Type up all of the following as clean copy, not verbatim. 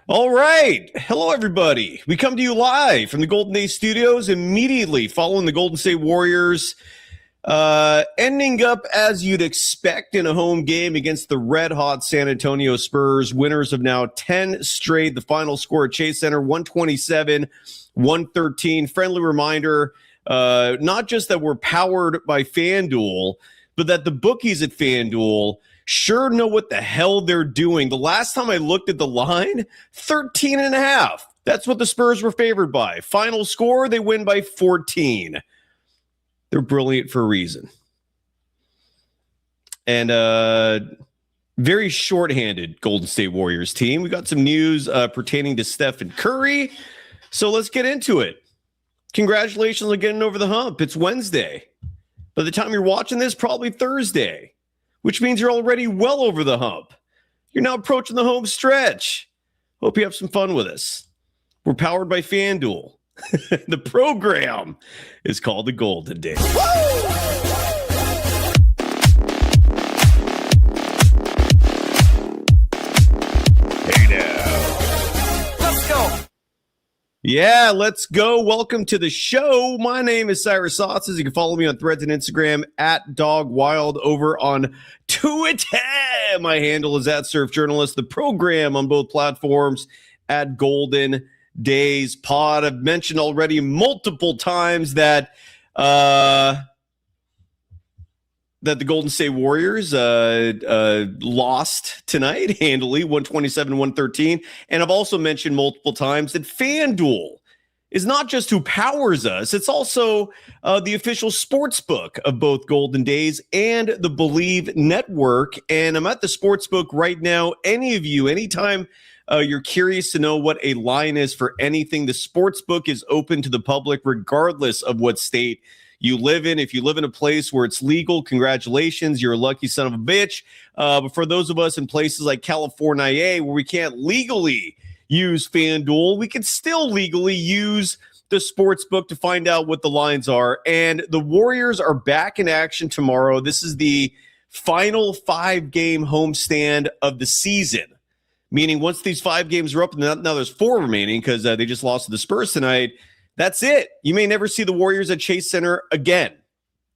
All right. Hello, everybody. We come to you live from the Golden State Studios immediately following the Golden State Warriors ending up as you'd expect in a home game against the red-hot San Antonio Spurs, winners of now 10 straight. The final score at Chase Center, 127-113. Friendly reminder, not just that we're powered by FanDuel, but that the bookies at FanDuel sure know what the hell they're doing. The last time I looked at the line, 13.5. That's what the Spurs were favored by. Final score, they win by 14. They're brilliant for a reason. And very shorthanded Golden State Warriors team. We got some news pertaining to Steph and Curry. So let's get into it. Congratulations on getting over the hump. It's Wednesday. By the time you're watching this, probably Thursday, which means you're already well over the hump. You're now approaching the home stretch. Hope you have some fun with us. We're powered by FanDuel. The program is called the Golden Days. Hey now. Let's go. Yeah, let's go. Welcome to the show. My name is Cyrus Saatsaz. You can follow me on Threads and Instagram at DogWild. Over on Twitter, my handle is at Surf Journalist. The program on both platforms at Golden Days Pod. I've mentioned already multiple times that the Golden State Warriors lost tonight handily, 127-113. And I've also mentioned multiple times that FanDuel is not just who powers us, it's also the official sportsbook of both Golden Days and the Believe Network. And I'm at the sportsbook right now. Any of you, anytime you're curious to know what a line is for anything, the sportsbook is open to the public regardless of what state you live in. If you live in a place where it's legal, congratulations, you're a lucky son of a bitch. But for those of us in places like California, where we can't legally use FanDuel, we can still legally use the sportsbook to find out what the lines are. And the Warriors are back in action tomorrow. This is the final 5-game homestand of the season. Meaning once these 5 games are up, and now there's 4 remaining because they just lost to the Spurs tonight, that's it. You may never see the Warriors at Chase Center again.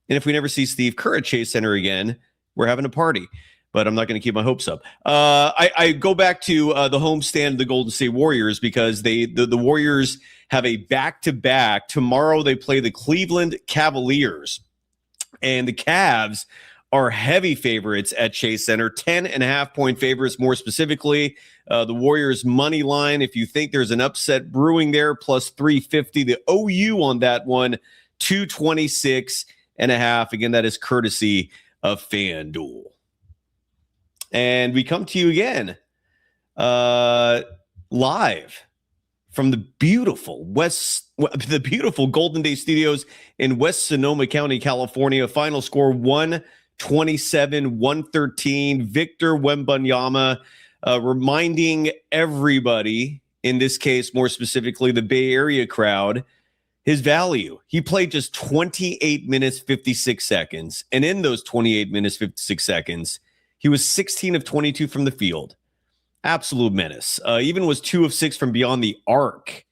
And if we never see Steve Kerr at Chase Center again, we're having a party. But I'm not going to keep my hopes up. I go back to the homestand of the Golden State Warriors because the Warriors have a back-to-back. Tomorrow they play the Cleveland Cavaliers. And the Cavs are heavy favorites at Chase Center, 10.5-point favorites more specifically. The Warriors money line, if you think there's an upset brewing there, plus 350. The OU on that one, 226.5. Again, that is courtesy of FanDuel. And we come to you again live from the beautiful Golden State Studios in West Sonoma County, California. Final score 127-113. Victor Wembanyama reminding everybody, in this case, more specifically, the Bay Area crowd, his value. He played just 28 minutes, 56 seconds. And in those 28 minutes, 56 seconds, he was 16 of 22 from the field. Absolute menace. Even was 2 of 6 from beyond the arc.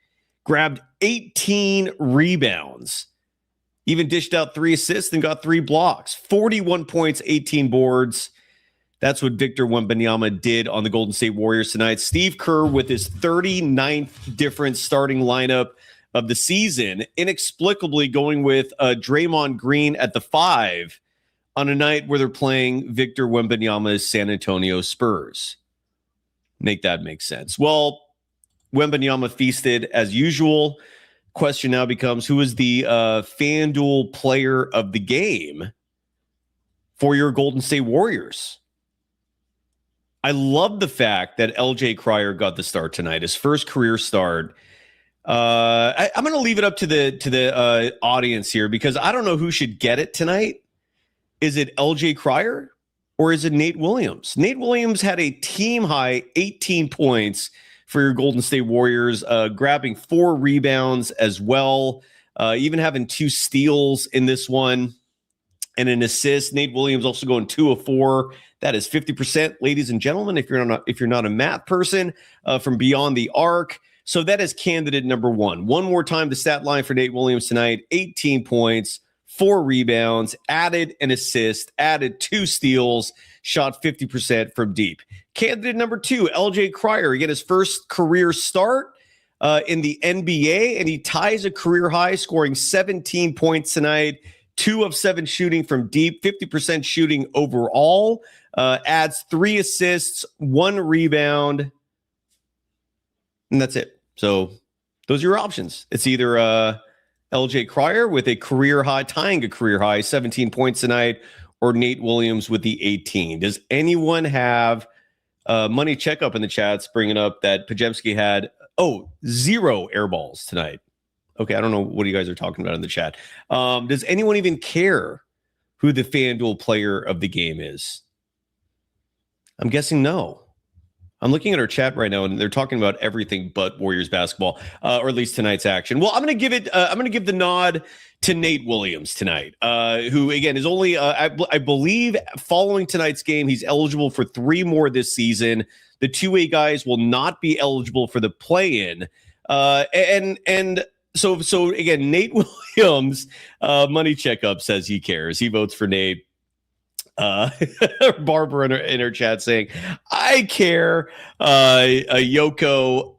Grabbed 18 rebounds. Even dished out 3 assists and got 3 blocks. 41 points, 18 boards. That's what Victor Wembanyama did on the Golden State Warriors tonight. Steve Kerr with his 39th different starting lineup of the season, inexplicably going with Draymond Green at the 5 on a night where they're playing Victor Wembanyama's San Antonio Spurs. Make that make sense. Well, Wembanyama feasted as usual. Question now becomes, who is the FanDuel player of the game for your Golden State Warriors? I love the fact that LJ Cryer got the start tonight, his first career start. I'm going to leave it up to the audience here because I don't know who should get it tonight. Is it LJ Cryer or is it Nate Williams? Nate Williams had a team high 18 points for your Golden State Warriors, grabbing 4 rebounds as well, even having 2 steals in this one. and an assist. Nate Williams also going 2 of 4. That is 50%, ladies and gentlemen, if you're not a math person, from beyond the arc. So that is candidate number 1. One more time, the stat line for Nate Williams tonight: 18 points, 4 rebounds, added an assist, added 2 steals, shot 50% from deep. Candidate number 2, LJ Cryer. Again, his first career start in the NBA, and he ties a career high, scoring 17 points tonight, 2 of 7 shooting from deep, 50% shooting overall, adds 3 assists, 1 rebound, and that's it. So those are your options. It's either LJ Cryer with a career high, tying a career high, 17 points tonight, or Nate Williams with the 18. Does anyone have money checkup in the chats bringing up that Podziemski had 0 air balls tonight? Okay, I don't know what you guys are talking about in the chat. Does anyone even care who the FanDuel player of the game is? I'm guessing no. I'm looking at our chat right now, and they're talking about everything but Warriors basketball, or at least tonight's action. Well, I'm going to give it. I'm going to give the nod to Nate Williams tonight, who again is only, I believe, following tonight's game, he's eligible for 3 more this season. The 2A guys will not be eligible for the play-in, and so again, Nate Williams, money checkup says he cares. He votes for Nate. Barbara in her chat saying, I care. Yoko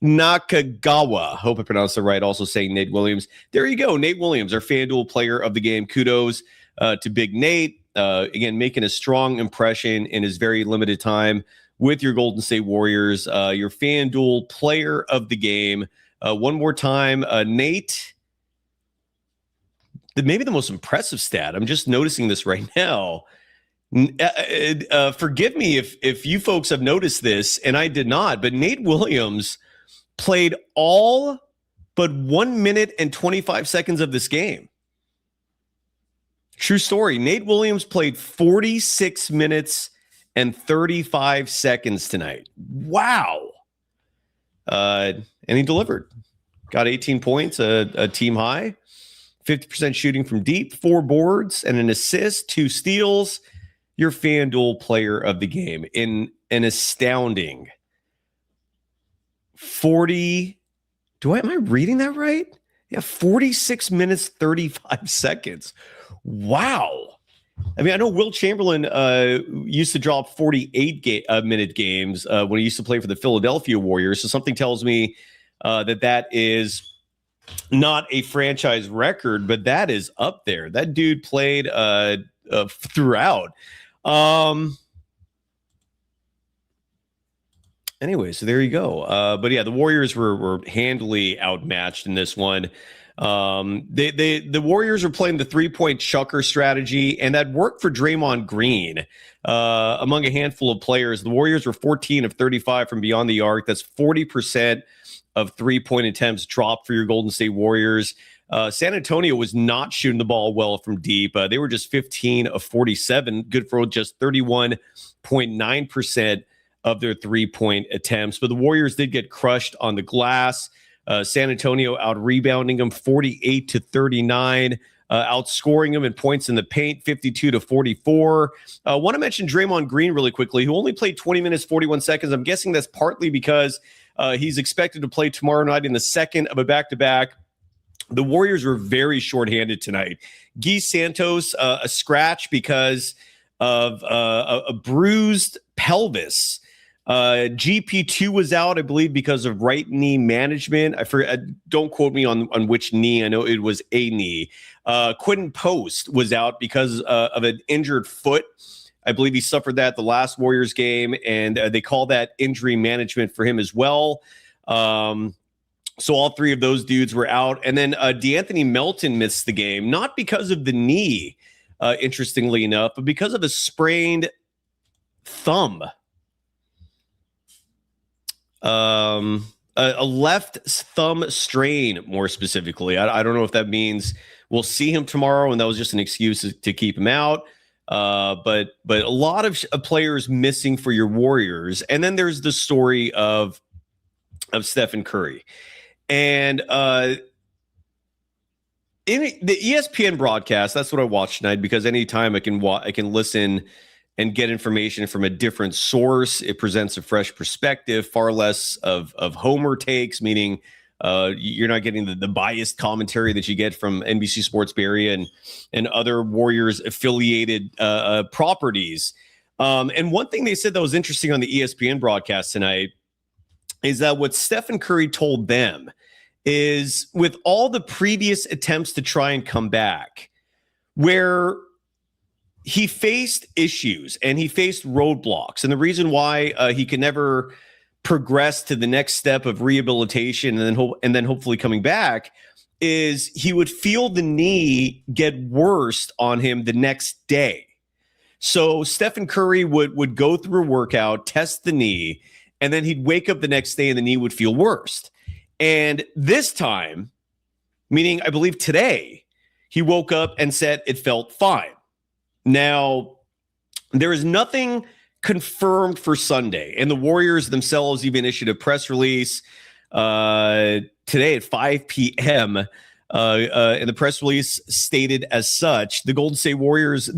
Nakagawa, hope I pronounced it right, also saying Nate Williams. There you go. Nate Williams, our FanDuel player of the game. Kudos to Big Nate. Again, making a strong impression in his very limited time with your Golden State Warriors. Your FanDuel player of the game. One more time, Nate. Maybe the most impressive stat. I'm just noticing this right now. Forgive me if you folks have noticed this, and I did not, but Nate Williams played all but 1 minute and 25 seconds of this game. True story. Nate Williams played 46 minutes and 35 seconds tonight. Wow. And he delivered. Got 18 points, a team high. 50% shooting from deep, 4 boards, and an assist, 2 steals. Your FanDuel player of the game in an astounding 40. Am I reading that right? Yeah, 46 minutes, 35 seconds. Wow. I mean, I know Will Chamberlain used to drop 48-minute games when he used to play for the Philadelphia Warriors. So something tells me that is not a franchise record, but that is up there. That dude played throughout. Anyway, so there you go. But yeah, the Warriors were handily outmatched in this one. The Warriors are playing the 3-point chucker strategy, and that worked for Draymond Green. Among a handful of players, the Warriors were 14 of 35 from beyond the arc. That's 40% of 3-point attempts dropped for your Golden State Warriors. San Antonio was not shooting the ball well from deep. They were just 15 of 47, good for just 31.9% of their 3-point attempts. But the Warriors did get crushed on the glass. San Antonio out-rebounding them 48-39, outscoring them in points in the paint 52-44. I want to mention Draymond Green really quickly, who only played 20 minutes, 41 seconds. I'm guessing that's partly because he's expected to play tomorrow night in the second of a back-to-back. The Warriors were very shorthanded tonight. Guy Santos, a scratch because of a bruised pelvis. GP2 was out, I believe, because of right knee management. I forget. Don't quote me on which knee. I know it was a knee. Quentin Post was out because of an injured foot. I believe he suffered that the last Warriors game, and they call that injury management for him as well. So all 3 of those dudes were out. And then DeAnthony Melton missed the game, not because of the knee, interestingly enough, but because of a sprained thumb. A left thumb strain, more specifically. I don't know if that means we'll see him tomorrow, and that was just an excuse to keep him out. But a lot of players missing for your Warriors. And then there's the story of Stephen Curry. And in the ESPN broadcast, that's what I watch tonight, because anytime I can listen and get information from a different source. It presents a fresh perspective, far less of homer takes, meaning you're not getting the biased commentary that you get from NBC Sports Bay Area and other Warriors affiliated properties. And one thing they said that was interesting on the ESPN broadcast tonight is that what Stephen Curry told them is, with all the previous attempts to try and come back, where he faced issues and he faced roadblocks, and the reason why he could never progress to the next step of rehabilitation and then hopefully coming back is he would feel the knee get worse on him the next day. So Stephen Curry would go through a workout, test the knee, and then he'd wake up the next day and the knee would feel worse. And this time, meaning I believe today, he woke up and said it felt fine. Now, there is nothing confirmed for Sunday, and the Warriors themselves even issued a press release today at 5 p.m. And the press release stated as such: the Golden State Warriors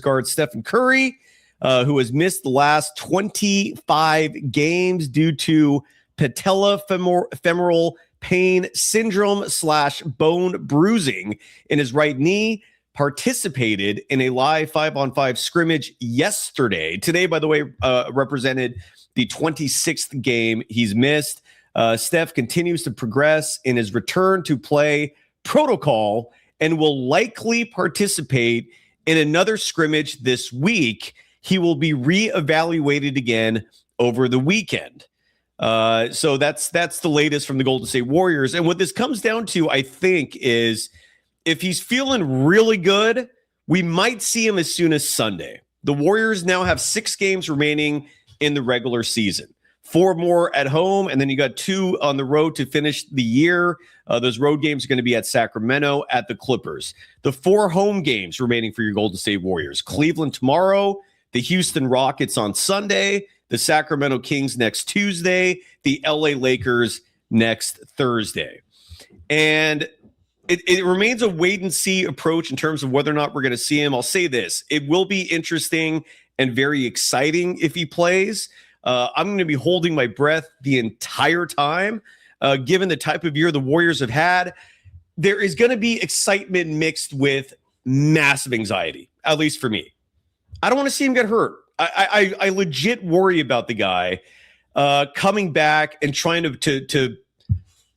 guard Stephen Curry, who has missed the last 25 games due to patellofemoral pain syndrome / bone bruising in his right knee, participated in a live 5-on-5 scrimmage yesterday. Today, by the way, represented the 26th game he's missed. Steph continues to progress in his return to play protocol and will likely participate in another scrimmage this week. He will be reevaluated again over the weekend. So that's the latest from the Golden State Warriors. And what this comes down to, I think, is if he's feeling really good, we might see him as soon as Sunday. The Warriors now have 6 games remaining in the regular season. 4 more at home, and then you got 2 on the road to finish the year. Those road games are going to be at Sacramento, at the Clippers. The 4 home games remaining for your Golden State Warriors: Cleveland tomorrow, the Houston Rockets on Sunday, the Sacramento Kings next Tuesday, the LA Lakers next Thursday. And it remains a wait-and-see approach in terms of whether or not we're going to see him. I'll say this: it will be interesting and very exciting if he plays. I'm going to be holding my breath the entire time, given the type of year the Warriors have had. There is going to be excitement mixed with massive anxiety, at least for me. I don't want to see him get hurt. I legit worry about the guy coming back and trying to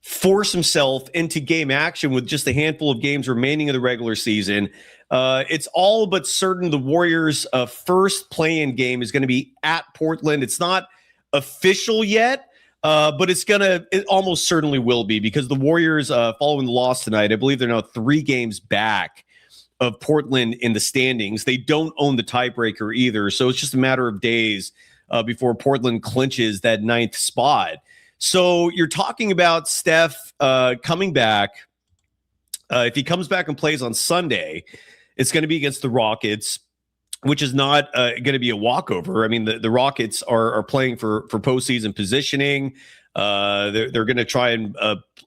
force himself into game action with just a handful of games remaining in the regular season. It's all but certain the Warriors' first play-in game is going to be at Portland. It's not official yet, but it almost certainly will be, because the Warriors, following the loss tonight, I believe they're now 3 games back of Portland in the standings. They don't own the tiebreaker either, so it's just a matter of days before Portland clinches that 9th spot. So you're talking about Steph coming back. If he comes back and plays on Sunday, it's going to be against the Rockets, which is not going to be a walkover. I mean, the Rockets are playing for postseason positioning. They're going to try and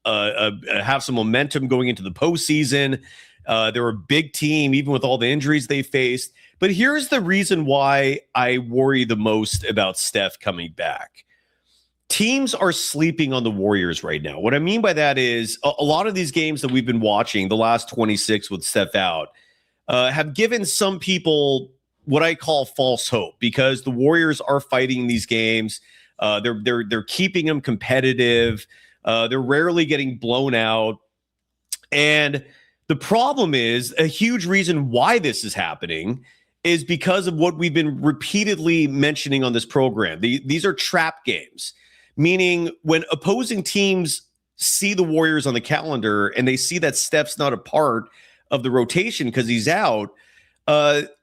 have some momentum going into the postseason. They're a big team, even with all the injuries they faced. But here's the reason why I worry the most about Steph coming back. Teams are sleeping on the Warriors right now. What I mean by that is a lot of these games that we've been watching, the last 26 with Steph out, have given some people what I call false hope, because the Warriors are fighting these games. They're keeping them competitive. They're rarely getting blown out. And the problem is, a huge reason why this is happening is because of what we've been repeatedly mentioning on this program. These are trap games. Meaning, when opposing teams see the Warriors on the calendar and they see that Steph's not a part of the rotation because he's out,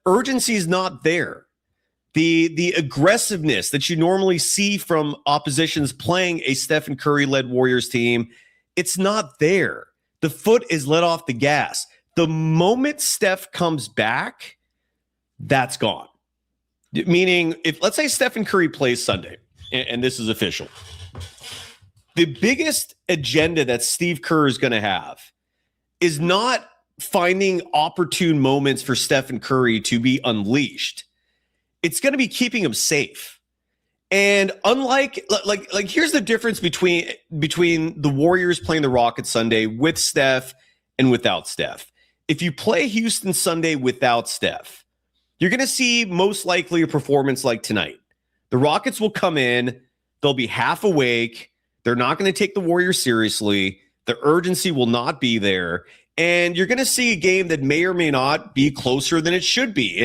urgency is not there. The aggressiveness that you normally see from oppositions playing a Stephen Curry-led Warriors team, it's not there. The foot is let off the gas. The moment Steph comes back, that's gone. Meaning, if let's say Stephen Curry plays Sunday, and this is official, the biggest agenda that Steve Kerr is going to have is not finding opportune moments for Stephen Curry to be unleashed. It's going to be keeping him safe. And unlike here's the difference between the Warriors playing the Rockets Sunday with Steph and without Steph. If you play Houston Sunday without Steph, you're going to see most likely a performance like tonight. The Rockets will come in, they'll be half awake, they're not going to take the Warriors seriously, the urgency will not be there, and you're going to see a game that may or may not be closer than it should be,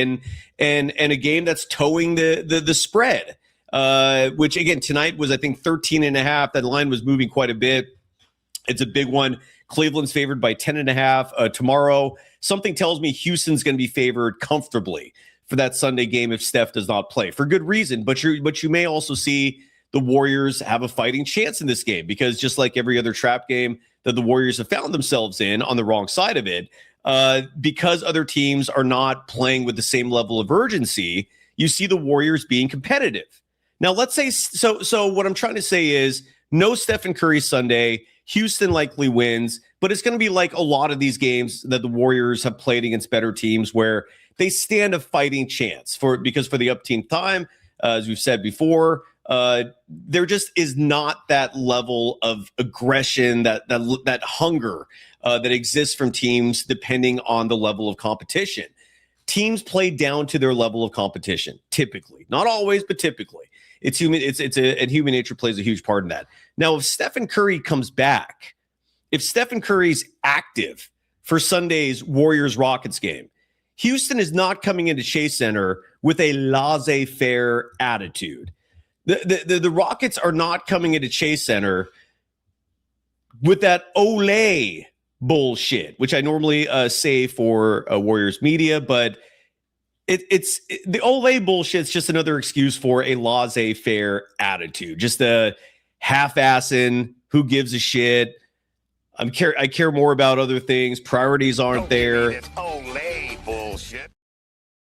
and a game that's towing the spread, which again tonight was I think 13.5. That line was moving quite a bit. It's a big one. Cleveland's favored by 10.5 tomorrow. Something tells me Houston's going to be favored comfortably for that Sunday game if Steph does not play, for good reason. But you may also see the Warriors have a fighting chance in this game, because just like every other trap game that the Warriors have found themselves in on the wrong side of it, because other teams are not playing with the same level of urgency, you see the Warriors being competitive. Now, let's say, so what I'm trying to say is no Stephen Curry Sunday. Houston likely wins, but it's going to be like a lot of these games that the Warriors have played against better teams where they stand a fighting chance because for the upteenth time, as we've said before, there just is not that level of aggression, that hunger that exists from teams depending on the level of competition. Teams play down to their level of competition, typically. Not always, but typically. It's human. And human nature plays a huge part in that. Now, if Stephen Curry comes back, if Stephen Curry's active for Sunday's Warriors-Rockets game, Houston is not coming into Chase Center with a laissez-faire attitude. The Rockets are not coming into Chase Center with that Olay bullshit, which I normally say for Warriors media, but it's the Olay bullshit. It's just another excuse for a laissez-faire attitude, just a half-assing, who gives a shit. I care more about other things. Priorities aren't there. It's Olay bullshit.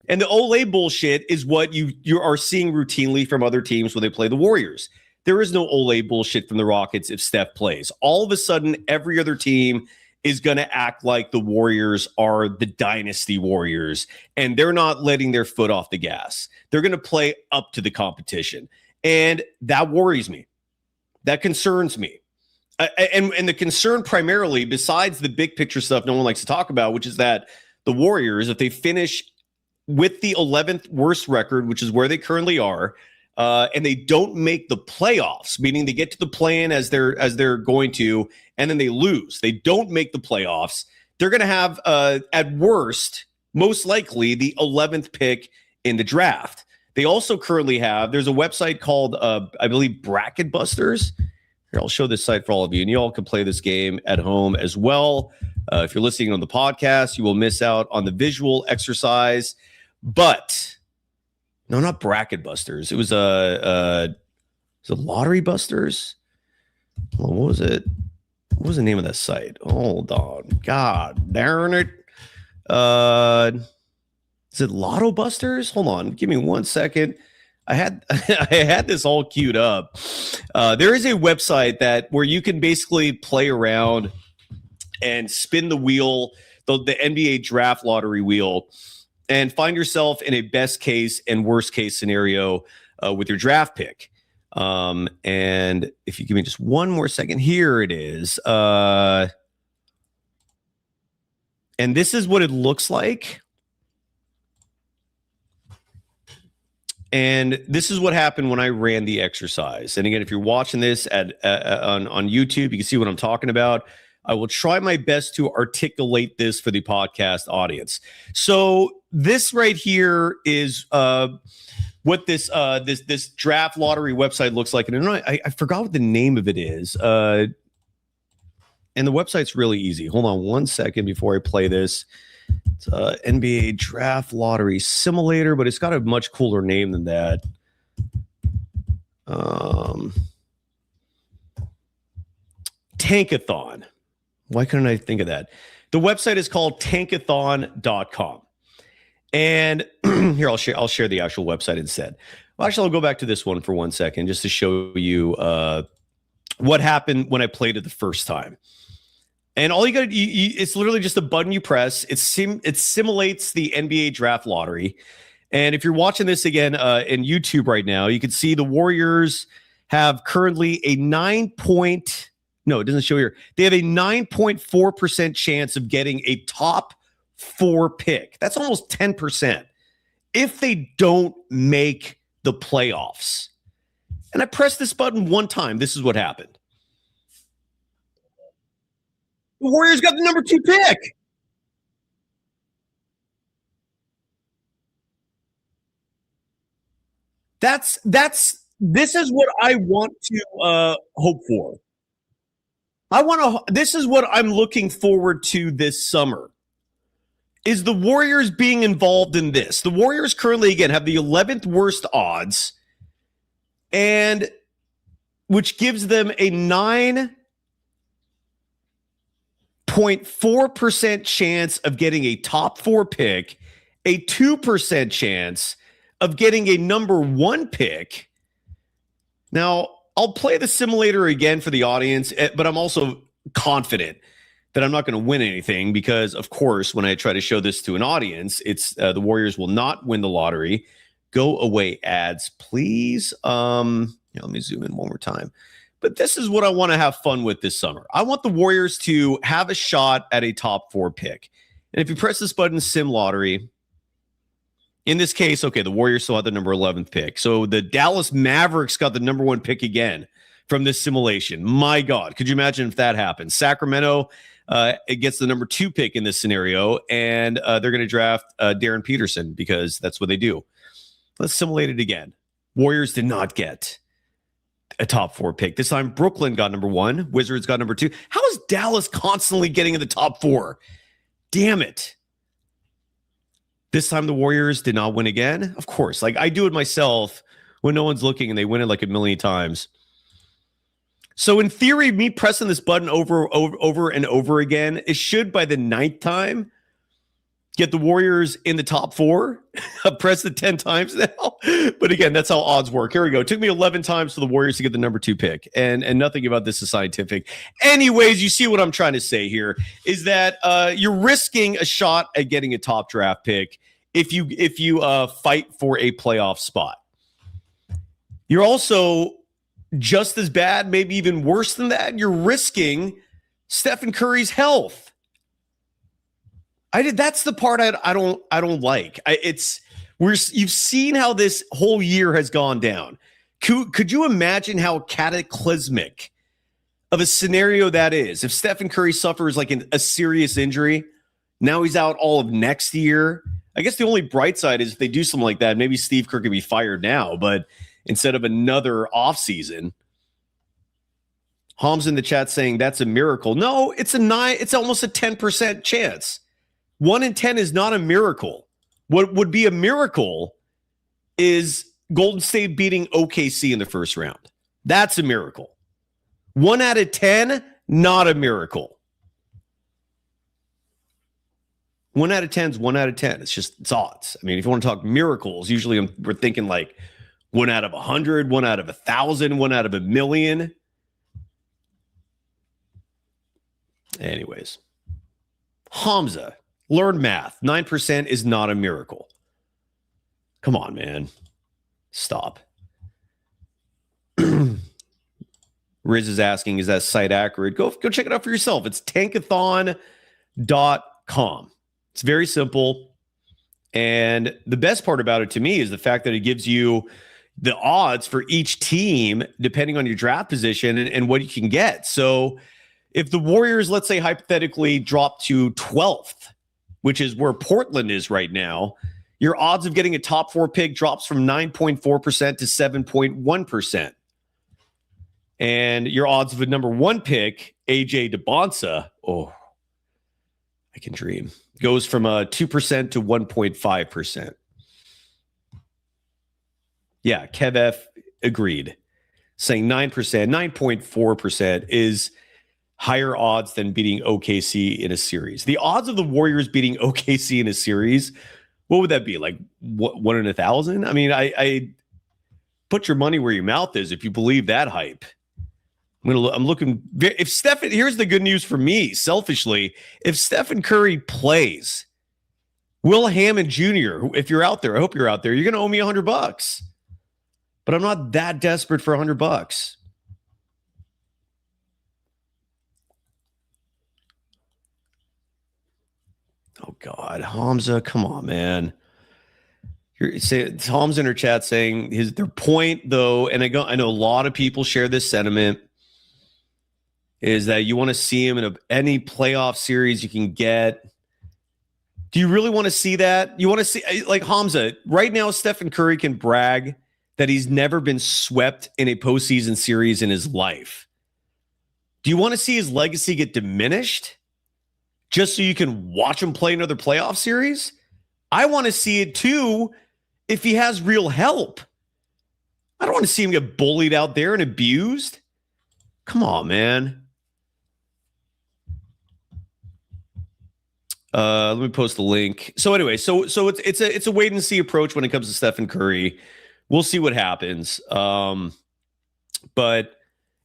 And the Olay bullshit is what you are seeing routinely from other teams when they play the Warriors. There is no Olay bullshit from the Rockets if Steph plays. All of a sudden, every other team is going to act like the Warriors are the dynasty Warriors, and they're not letting their foot off the gas. They're going to play up to the competition, and that worries me. That concerns me. And the concern primarily, besides the big picture stuff no one likes to talk about, which is that the Warriors, if they finish with the 11th worst record, which is where they currently are, and they don't make the playoffs, meaning they get to the play-in as they're going to, and then they lose. They don't make the playoffs. They're going to have, at worst, most likely, the 11th pick in the draft. They also currently have, there's a website called, I believe, Bracket Busters. Here, I'll show this site for all of you, and you all can play this game at home as well. If you're listening on the podcast, you will miss out on the visual exercise. But no, not Bracket Busters. It was a Lottery Busters. Well, what was it? What was the name of that site? Hold on. God darn it. Is it Lotto Busters? Hold on. Give me 1 second. I had this all queued up. There is a website where you can basically play around and spin the wheel, the NBA draft lottery wheel, and find yourself in a best case and worst case scenario with your draft pick. And if you give me just 1 more second, here it is. And this is what it looks like. And this is what happened when I ran the exercise. And again, if you're watching this on YouTube, you can see what I'm talking about. I will try my best to articulate this for the podcast audience. So this right here is what this draft lottery website looks like. And I forgot what the name of it is. And the website's really easy. Hold on 1 second before I play this. It's NBA Draft Lottery Simulator, but it's got a much cooler name than that. Tankathon. Why couldn't I think of that? The website is called tankathon.com. And here, I'll share the actual website instead. Well, actually, I'll go back to this one for 1 second just to show you what happened when I played it the first time. And all you got to it's literally just a button you press. It simulates the NBA draft lottery. And if you're watching this again in YouTube right now, you can see the Warriors have currently a no, it doesn't show here. They have a 9.4% chance of getting a top 4 pick. That's almost 10%. If they don't make the playoffs. And I pressed this button one time. This is what happened. The Warriors got the number 2 pick. This is what I want to hope for. This is what I'm looking forward to this summer. Is the Warriors being involved in this? The Warriors currently, again, have the 11th worst odds, and which gives them a 9.4% chance of getting a top 4 pick, a 2% chance of getting a number 1 pick. Now, I'll play the simulator again for the audience, but I'm also confident that I'm not going to win anything because, of course, when I try to show this to an audience, it's the Warriors will not win the lottery. Go away, ads, please. Let me zoom in one more time. But this is what I want to have fun with this summer. I want the Warriors to have a shot at a top 4 pick. And if you press this button, sim lottery, in this case, okay, the Warriors still had the number 11th pick. So the Dallas Mavericks got the number 1 pick again from this simulation. My God, could you imagine if that happened? Sacramento it gets the number 2 pick in this scenario, and they're going to draft Darren Peterson because that's what they do. Let's simulate it again. Warriors did not get a top 4 pick. This time, Brooklyn got number 1. Wizards got number 2. How is Dallas constantly getting in the top 4? Damn it. This time, the Warriors did not win again. Of course, like I do it myself when no one's looking, and they win it like a million times. So in theory, me pressing this button over and over again, it should by the 9th time get the Warriors in the top 4. I've pressed it 10 times now. But again, that's how odds work. Here we go. It took me 11 times for the Warriors to get the number 2 pick. And nothing about this is scientific. Anyways, you see what I'm trying to say here is that you're risking a shot at getting a top draft pick if you fight for a playoff spot. You're also just as bad, maybe even worse than that. You're risking Stephen Curry's health. That's the part I don't like. You've seen how this whole year has gone down. Could you imagine how cataclysmic of a scenario that is? If Stephen Curry suffers like a serious injury, now he's out all of next year. I guess the only bright side is if they do something like that, maybe Steve Kerr could be fired now, but instead of another offseason. Hom's in the chat saying that's a miracle. No, it's almost a 10% chance. 1 in 10 is not a miracle. What would be a miracle is Golden State beating OKC in the first round. That's a miracle. 1 out of 10, not a miracle. 1 out of 10 is 1 out of 10. It's odds. I mean, if you want to talk miracles, usually we're thinking like 1 out of 100, 1 out of 1,000, 1 out of 1,000,000. Anyways, Hamza, learn math. 9% is not a miracle. Come on, man. Stop. Riz is asking, is that site accurate? Go check it out for yourself. It's tankathon.com. It's very simple. And the best part about it to me is the fact that it gives you the odds for each team, depending on your draft position and what you can get. So if the Warriors, let's say hypothetically, drop to 12th, which is where Portland is right now, your odds of getting a top 4 pick drops from 9.4% to 7.1%. And your odds of a number 1 pick, AJ DeBonsa, I can dream, goes from 2% to 1.5%. Yeah, Kev F agreed, saying 9%, 9.4% is higher odds than beating OKC in a series. The odds of the Warriors beating OKC in a series, what would that be? Like 1 in 1,000? I mean, I put your money where your mouth is if you believe that hype. I'm looking. If Stephen, here's the good news for me, selfishly. If Stephen Curry plays, Will Hammond Jr., if you're out there, I hope you're out there, you're going to owe me $100. But I'm not that desperate for $100. Oh, God. Hamza, come on, man. Tom's in her chat saying their point, though, and I know a lot of people share this sentiment, is that you want to see him in any playoff series you can get. Do you really want to see that? You want to see, like Hamza, right now, Stephen Curry can brag that he's never been swept in a postseason series in his life. Do you want to see his legacy get diminished just so you can watch him play another playoff series? I want to see it too if he has real help. I don't want to see him get bullied out there and abused. Come on, man. Let me post the link. So anyway, so it's a wait and see approach when it comes to Stephen Curry. We'll see what happens. But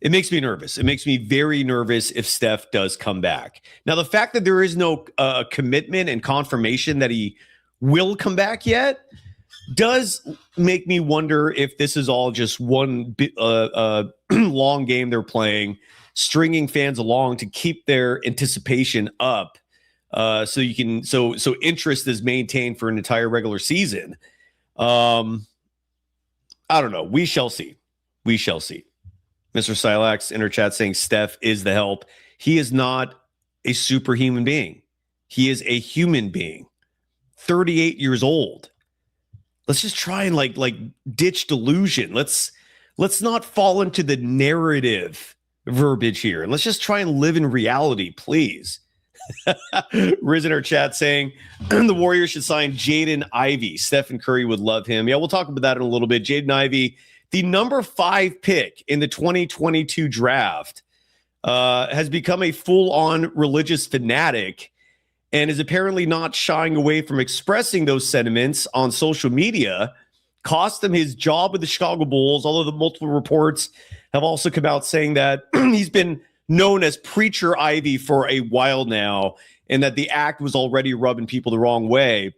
it makes me nervous. It makes me very nervous if Steph does come back. Now, the fact that there is no commitment and confirmation that he will come back yet does make me wonder if this is all just one long game they're playing, stringing fans along to keep their anticipation up. So interest is maintained for an entire regular season. I don't know. We shall see. We shall see. Mr. Silax in our chat saying Steph is the help. He is not a superhuman being. He is a human being. 38 years old. Let's just try and like ditch delusion. Let's not fall into the narrative verbiage here. And let's just try and live in reality, please. Riz in our chat saying the Warriors should sign Jaden Ivey. Stephen Curry would love him. Yeah, we'll talk about that in a little bit. Jaden Ivey, the number 5 pick in the 2022 draft, has become a full-on religious fanatic and is apparently not shying away from expressing those sentiments on social media. Cost him his job with the Chicago Bulls, although the multiple reports have also come out saying that he's been known as Preacher Ivy for a while now, and that the act was already rubbing people the wrong way.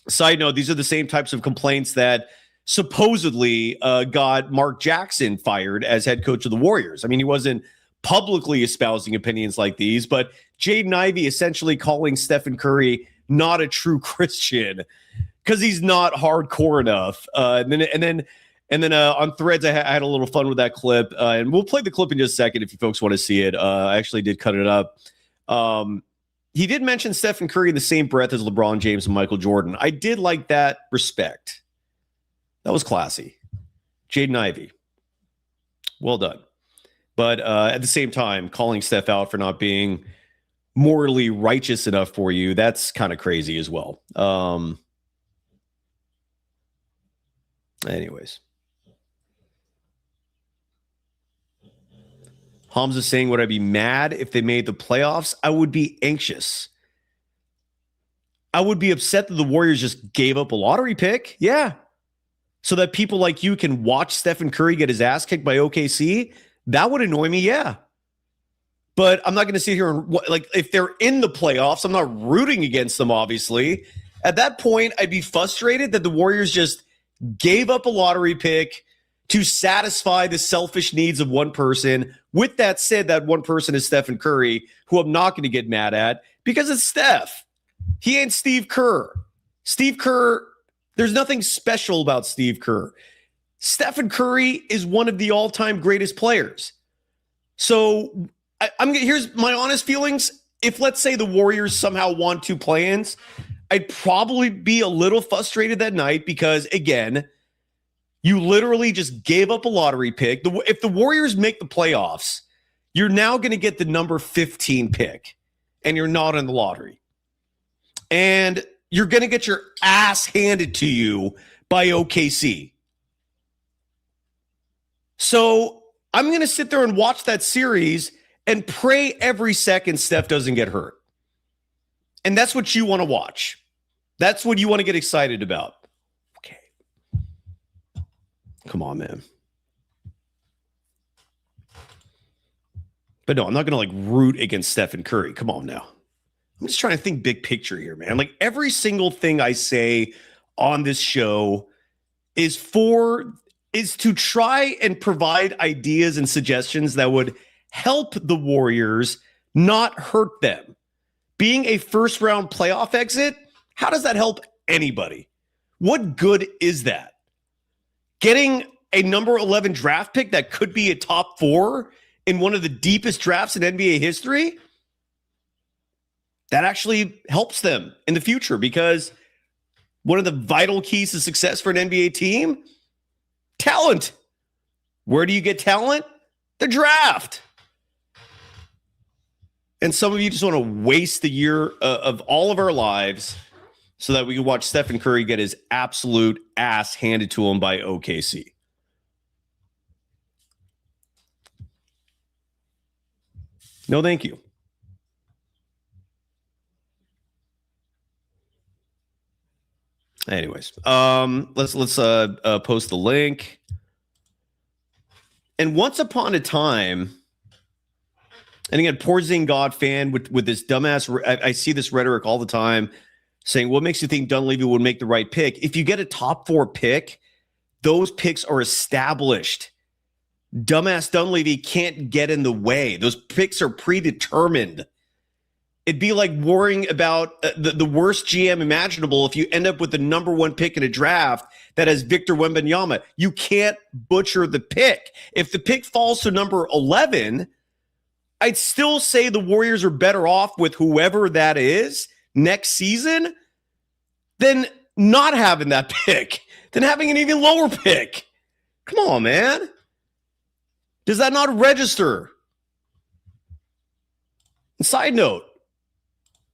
Side note, these are the same types of complaints that supposedly got Mark Jackson fired as head coach of the Warriors. I mean, he wasn't publicly espousing opinions like these, but Jaden Ivey essentially calling Stephen Curry not a true Christian because he's not hardcore enough. And then on Threads, I had a little fun with that clip, and we'll play the clip in just a second if you folks want to see it. I actually did cut it up. He did mention Stephen Curry in the same breath as LeBron James and Michael Jordan. I did like that respect. That was classy. Jaden Ivey. Well done. But at the same time, calling Steph out for not being morally righteous enough for you, that's kind of crazy as well. Anyways. Hamza saying, would I be mad if they made the playoffs? I would be anxious. I would be upset that the Warriors just gave up a lottery pick. Yeah. So that people like you can watch Stephen Curry get his ass kicked by OKC. That would annoy me. Yeah. But I'm not going to sit here and if they're in the playoffs, I'm not rooting against them, obviously. At that point, I'd be frustrated that the Warriors just gave up a lottery pick to satisfy the selfish needs of one person. With that said, that one person is Stephen Curry, who I'm not going to get mad at because it's Steph. He ain't Steve Kerr. Steve Kerr, there's nothing special about Steve Kerr. Stephen Curry is one of the all-time greatest players. So here's my honest feelings. If, let's say, the Warriors somehow won 2 play-ins, I'd probably be a little frustrated that night because, again, you literally just gave up a lottery pick. If the Warriors make the playoffs, you're now going to get the number 15 pick, and you're not in the lottery. And you're going to get your ass handed to you by OKC. So I'm going to sit there and watch that series and pray every second Steph doesn't get hurt. And that's what you want to watch. That's what you want to get excited about. Okay. Come on, man. But no, I'm not going to like root against Stephen Curry. Come on now. I'm just trying to think big picture here, man. Like every single thing I say on this show is to try and provide ideas and suggestions that would help the Warriors, not hurt them. Being a first round playoff exit, how does that help anybody? What good is that? Getting a number 11 draft pick that could be a top 4 in one of the deepest drafts in NBA history, that actually helps them in the future, because one of the vital keys to success for an NBA team, talent. Where do you get talent? The draft. And some of you just want to waste the year of all of our lives so that we can watch Stephen Curry get his absolute ass handed to him by OKC. No, thank you. Anyways, let's post the link. And once upon a time, and again, Porzingis God fan with this dumbass. I see this rhetoric all the time, saying, "What makes you think Dunleavy would make the right pick?" If you get a top 4 pick, those picks are established. Dumbass Dunleavy can't get in the way. Those picks are predetermined. It'd be like worrying about the worst GM imaginable if you end up with the number 1 pick in a draft that has Victor Wembanyama. You can't butcher the pick. If the pick falls to number 11, I'd still say the Warriors are better off with whoever that is next season than not having that pick, than having an even lower pick. Come on, man. Does that not register? And side note,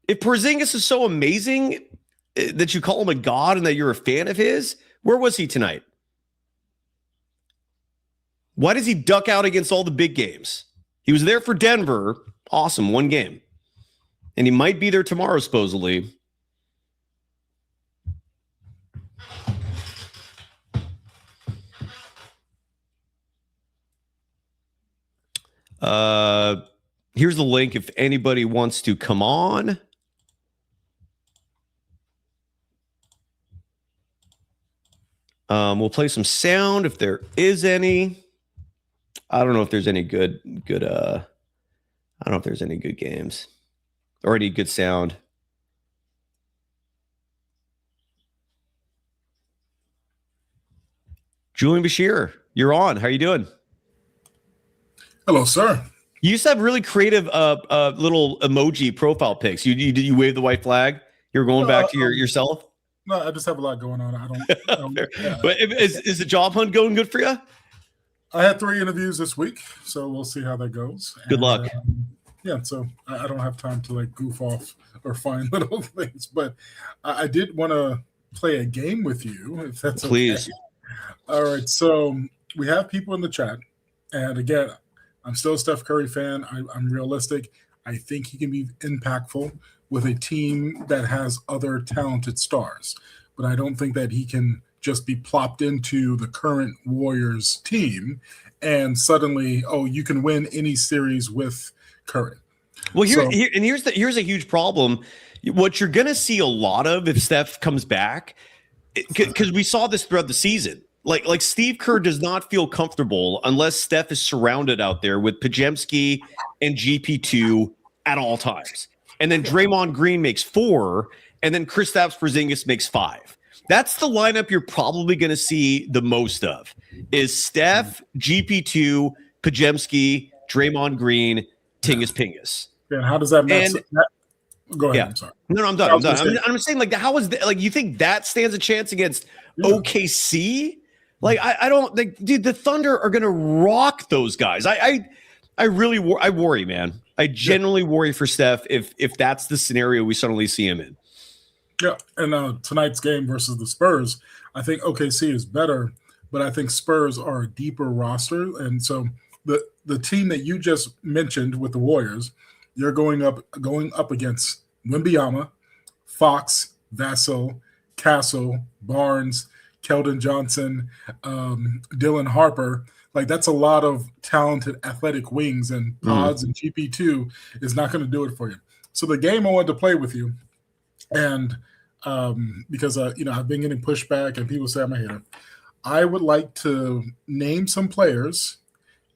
if Porzingis is so amazing that you call him a god and that you're a fan of his, where was he tonight? Why does he duck out against all the big games? He was there for Denver. Awesome, 1 game. And he might be there tomorrow, supposedly. Here's the link if anybody wants to come on. We'll play some sound if there is any. I don't know if there's any good I don't know if there's any good games or any good sound. Julian Bashir, you're on. How are you doing? Hello, sir. You used to have really creative little emoji profile pics. You wave the white flag? You're going back to yourself? No, I just have a lot going on. I don't yeah. But is the job hunt going good for you? I had 3 interviews this week, so we'll see how that goes. Good luck. Yeah, so I don't have time to like goof off or find little things, but I did want to play a game with you, if that's Please. Okay. All right, so we have people in the chat, and again, I'm still a Steph Curry fan. I'm realistic. I think he can be impactful with a team that has other talented stars, but I don't think that he can just be plopped into the current Warriors team and suddenly, you can win any series with Curry. Well, here's a huge problem. What you're going to see a lot of if Steph comes back, because we saw this throughout the season. Like Steve Kerr does not feel comfortable unless Steph is surrounded out there with Podziemski and GP2 at all times. And then Draymond Green makes 4, and then Kristaps Porzingis makes 5. That's the lineup you're probably going to see the most of is Steph, GP2, Podziemski, Draymond Green, Tingus Pingus. Yeah, how does that match? Go ahead. Yeah. I'm sorry. No, I'm done. I'm saying, like, how is that, like, you think that stands a chance against OKC? Like, I don't think, dude, the Thunder are going to rock those guys. I really worry, man. I genuinely worry for Steph if that's the scenario we suddenly see him in. Yeah, and tonight's game versus the Spurs, I think OKC is better, but I think Spurs are a deeper roster, and so the team that you just mentioned with the Warriors, you're going up against Wembanyama, Fox, Vassell, Castle, Barnes, Keldon Johnson, Dylan Harper. Like, that's a lot of talented athletic wings, and pods and GP2 is not going to do it for you. So the game I wanted to play with you, and because I've been getting pushback and people say I'm a hater, I would like to name some players,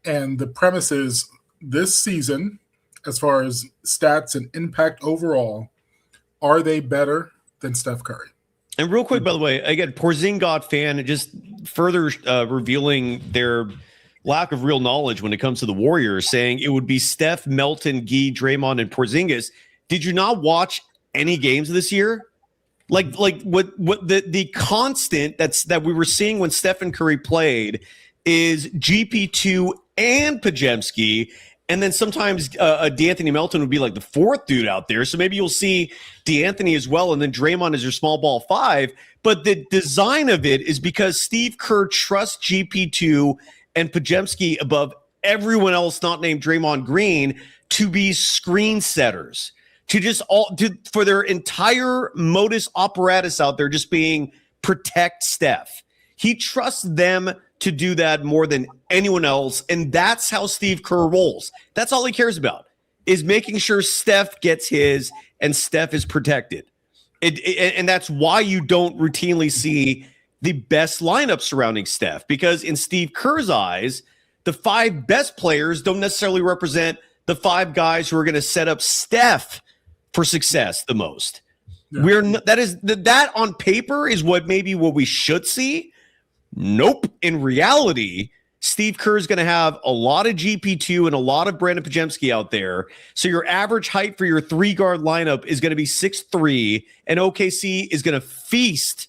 and the premise is this season, as far as stats and impact overall, are they better than Steph Curry? And real quick, by the way, again, Porzingis fan, just further revealing their lack of real knowledge when it comes to the Warriors, saying it would be Steph, Melton, Gee, Draymond, and Porzingis. Did you not watch any games this year? Like what the constant that we were seeing when Stephen Curry played is GP2 and Podziemski, and then sometimes D'Anthony Melton would be like the fourth dude out there. So maybe you'll see D'Anthony as well, and then Draymond is your small ball five. But the design of it is because Steve Kerr trusts GP2 and Podziemski above everyone else not named Draymond Green to be screen setters, for their entire modus operatus out there just being protect Steph. He trusts them to do that more than anyone else, and that's how Steve Kerr rolls. That's all he cares about, is making sure Steph gets his and Steph is protected. And that's why you don't routinely see the best lineup surrounding Steph, because in Steve Kerr's eyes, the five best players don't necessarily represent the five guys who are going to set up Steph for success the most. Yeah. That on paper is what we should see. Nope. In reality, Steve Kerr is going to have a lot of GP2 and a lot of Brandon Podziemski out there. So your average height for your three-guard lineup is going to be 6'3", and OKC is going to feast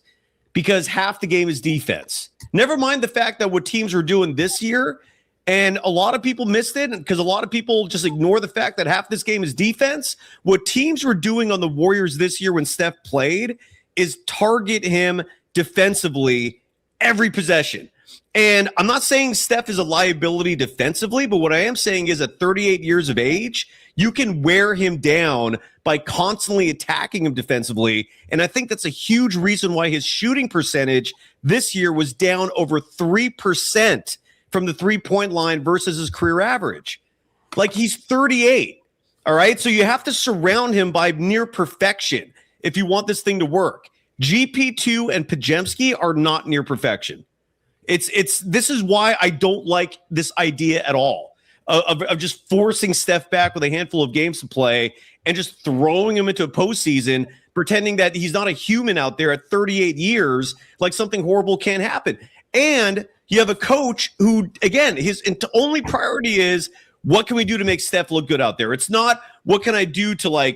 because half the game is defense. Never mind the fact that what teams are doing this year, and a lot of people missed it because a lot of people just ignore the fact that half this game is defense. What teams were doing on the Warriors this year when Steph played is target him defensively every possession. And I'm not saying Steph is a liability defensively, but what I am saying is at 38 years of age, you can wear him down by constantly attacking him defensively. And I think that's a huge reason why his shooting percentage this year was down over 3% from the three-point line versus his career average. Like, he's 38, all right? So you have to surround him by near perfection if you want this thing to work. GP2 and Podziemski are not near perfection. This is why I don't like this idea at all of just forcing Steph back with a handful of games to play and just throwing him into a postseason, pretending that he's not a human out there at 38 years, like something horrible can't happen. And you have a coach who, again, his only priority is, what can we do to make Steph look good out there? It's not, what can I do to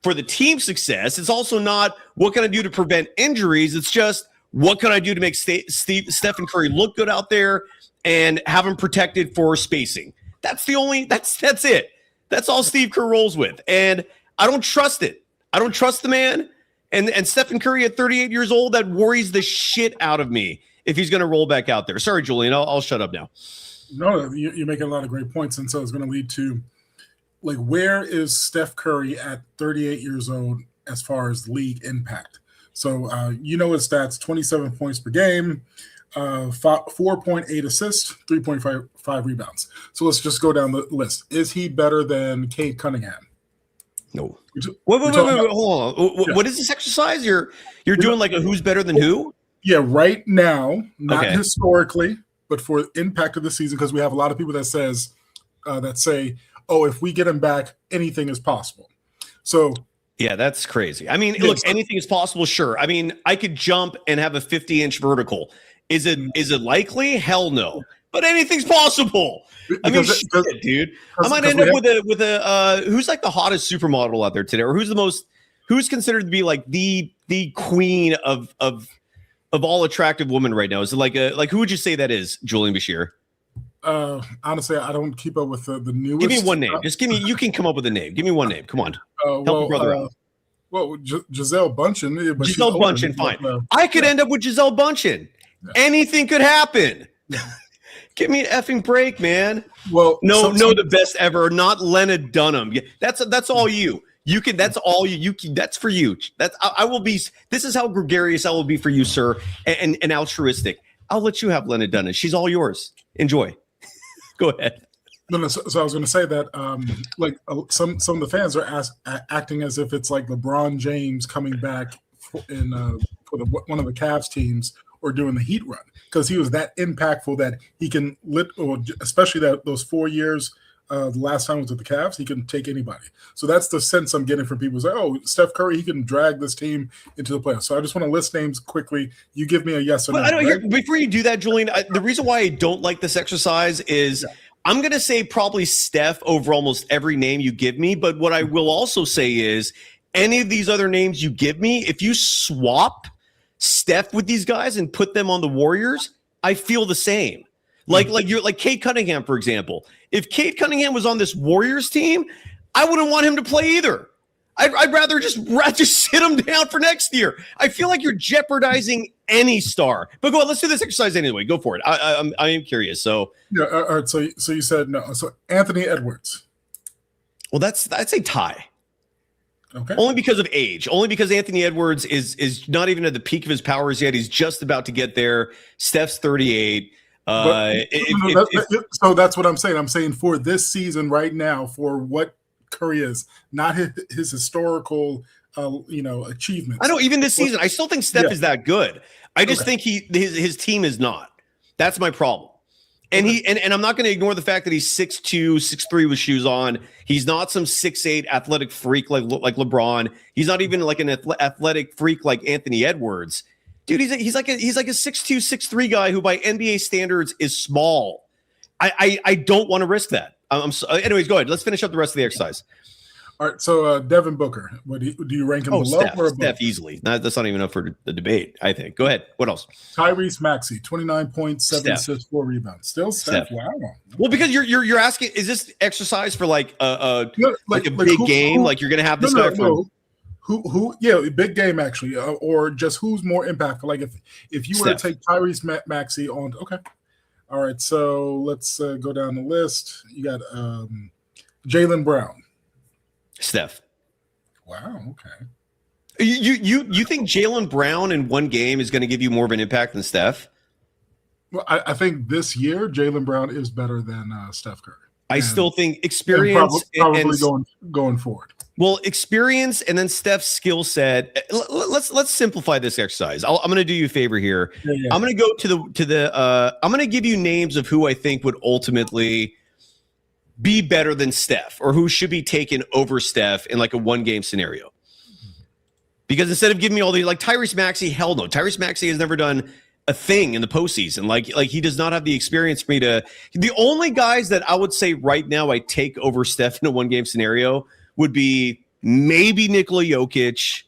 for the team success? It's also not, what can I do to prevent injuries? It's just, what can I do to make Stephen Curry look good out there and have him protected for spacing? That's it. That's all Steve Kerr rolls with. And I don't trust it. I don't trust the man. And Stephen Curry at 38 years old, that worries the shit out of me if he's going to roll back out there. Sorry, Julian, I'll shut up now. No, you're making a lot of great points. And so it's going to lead to, where is Steph Curry at 38 years old as far as league impact? So his stats: 27 points per game, 4.8 assists, 3.5 rebounds. So let's just go down the list. Is he better than Cade Cunningham? No. Wait, hold on. Yeah. What is this exercise? You're doing a who's better than who? Yeah, right now, not historically, but for impact of the season, because we have a lot of people that say, oh, if we get him back, anything is possible. So yeah, that's crazy. I mean, look, anything is possible, sure. I mean, I could jump and have a 50-inch vertical. Is it likely? Hell no. But anything's possible. I mean, shit, dude. I might end up with a who's the hottest supermodel out there today, or who's considered to be the queen of all attractive women right now? Is it who would you say that is, Julian Bashir? Honestly, I don't keep up with the newest. Give me one name. Just give me. You can come up with a name. Give me one name. Come on. Help your brother out. Giselle Bundchen. Giselle Bundchen, fine. I could end up with Giselle Bundchen. Yeah. Anything could happen. Give me an effing break, man. Well, no, the best ever. Not Lena Dunham. That's all you. You can. That's all you can. That's for you. I will be. This is how gregarious I will be for you, sir, and altruistic. I'll let you have Lena Dunham. She's all yours. Enjoy. Go ahead. No, so I was going to say that, some of the fans are acting as if it's like LeBron James coming back for one of the Cavs teams or doing the Heat run, because he was that impactful that he can especially those 4 years. The last time was with the Cavs, he can take anybody. So that's the sense I'm getting from people. Is like, oh, Steph Curry, he can drag this team into the playoffs. So I just want to list names quickly. You give me a yes or no. Right? Before you do that, Julian, the reason why I don't like this exercise is I'm going to say probably Steph over almost every name you give me. But what I will also say is any of these other names you give me, if you swap Steph with these guys and put them on the Warriors, I feel the same. Like Cade Cunningham, for example. If Cade Cunningham was on this Warriors team, I wouldn't want him to play either. I'd rather just sit him down for next year. I feel like you're jeopardizing any star. But go on, let's do this exercise anyway. Go for it. I am curious. So yeah, all right. So you said no. So Anthony Edwards. Well, that's a tie. Okay. Only because of age. Only because Anthony Edwards is not even at the peak of his powers yet. He's just about to get there. Steph's 38. So that's what I'm saying. I'm saying for this season right now, for what Curry is, not his historical, achievements. I know even this season, I still think Steph is that good. I just think his team is not. That's my problem. And and I'm not going to ignore the fact that he's 6'2", 6'3" with shoes on. He's not some 6'8" athletic freak like LeBron. He's not even like an athletic freak like Anthony Edwards. Dude, he's like a 6'2", 6'3" guy who by NBA standards is small. I don't want to risk that. Anyways, go ahead. Let's finish up the rest of the exercise. All right. So Devin Booker, do you rank him below or above? Steph easily. That's not even up for the debate, I think. Go ahead. What else? Tyrese Maxey, 29 points, 7 assists, 4 rebounds. Still Steph. Wow. Well, because you're asking, is this exercise for like a big game? Like you're gonna have this guy from who? Yeah, big game actually, or just who's more impactful? Like if you were to take Tyrese Maxey on, okay. All right, so let's go down the list. You got Jaylen Brown. Steph. Wow. Okay. You think Jaylen Brown in one game is going to give you more of an impact than Steph? Well, I think this year Jaylen Brown is better than Steph Curry. I still think experience probably going forward. Well, experience and then Steph's skill set. Let's simplify this exercise. I'm going to do you a favor here. Yeah. I'm going to go to the. I'm going to give you names of who I think would ultimately be better than Steph, or who should be taken over Steph in like a one-game scenario. Because instead of giving me all these, like Tyrese Maxey, hell no. Tyrese Maxey has never done a thing in the postseason. Like he does not have the experience for me to. The only guys that I would say right now I take over Steph in a one-game scenario would be maybe Nikola Jokic,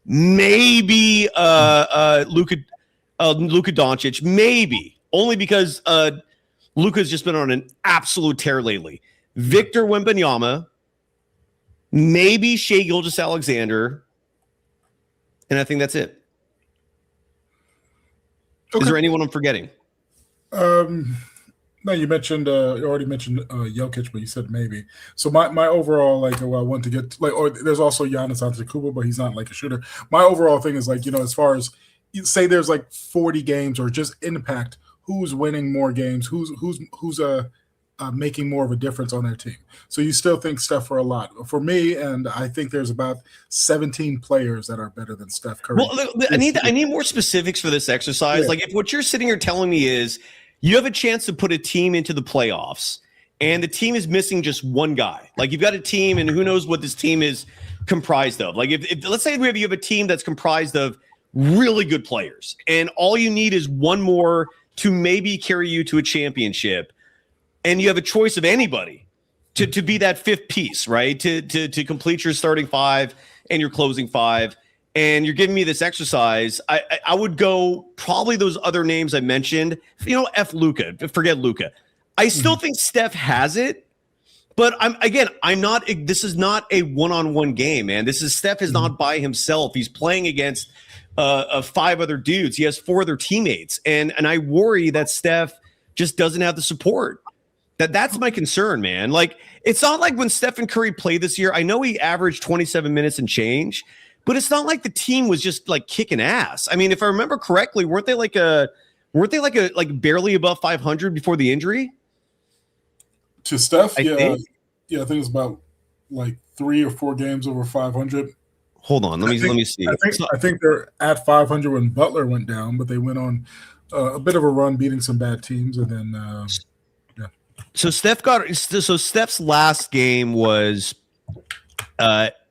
maybe Luka Doncic, maybe only because Luka's just been on an absolute tear lately. Victor Wembanyama, maybe Shai Gilgeous-Alexander, and I think that's it. Okay. Is there anyone I'm forgetting? No, you mentioned you already mentioned Jokic, but you said maybe. So my overall I want to get or there's also Giannis Antetokounmpo, but he's not like a shooter. My overall thing is as far as you say, there's like 40 games or just impact. Who's winning more games? Who's making more of a difference on their team? So you still think Steph for a lot. For me, and I think there's about 17 players that are better than Steph Curry. Well, I need more specifics for this exercise. Yeah. Like if what you're sitting here telling me is you have a chance to put a team into the playoffs, and the team is missing just one guy. Like you've got a team, and who knows what this team is comprised of. Like if let's say you have a team that's comprised of really good players, and all you need is one more to maybe carry you to a championship, and you have a choice of anybody to be that fifth piece, right? To complete your starting five and your closing five, and you're giving me this exercise. I would go probably those other names I mentioned. F Luka, forget Luka. I still think Steph has it, but I'm not. This is not a one-on-one game, man. Steph is not by himself. He's playing against five other dudes. He has four other teammates, and I worry that Steph just doesn't have the support. That's my concern, man. Like it's not like when Stephen Curry played this year. I know he averaged 27 minutes and change, but it's not like the team was just like kicking ass. I mean, if I remember correctly, weren't they like barely above 500 before the injury? To Steph, I yeah, think. I think it's about like 3 or 4 games over 500. Hold on, let me I see. think I think they're at 500 when Butler went down, but they went on a bit of a run, beating some bad teams, and then yeah. So Steph's last game was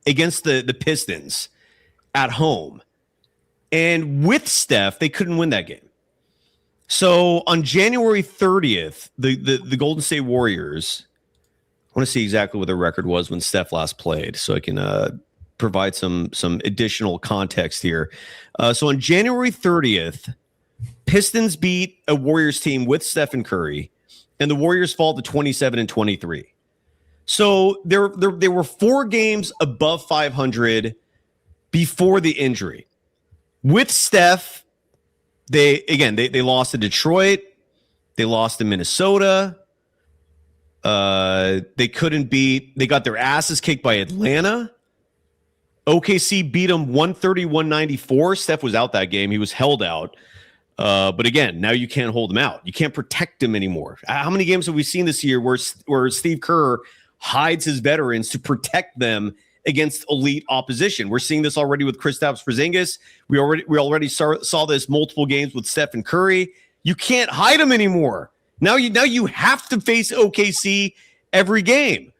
against the Pistons at home, and with Steph, they couldn't win that game. So on January 30th, the Golden State Warriors. I want to see exactly what their record was when Steph last played, so I can provide some additional context here. So on January 30th, Pistons beat a Warriors team with Stephen Curry, and the Warriors fall to 27-23. So there were 4 games above 500 before the injury. With Steph, they lost to Detroit, they lost to Minnesota. They got their asses kicked by Atlanta. OKC beat them 130-194. Steph was out that game. He was held out. But again, now you can't hold him out. You can't protect him anymore. How many games have we seen this year where Steve Kerr hides his veterans to protect them against elite opposition? We're seeing this already with Kristaps Porzingis. We already saw this multiple games with Stephen Curry. You can't hide him anymore. Now you have to face OKC every game.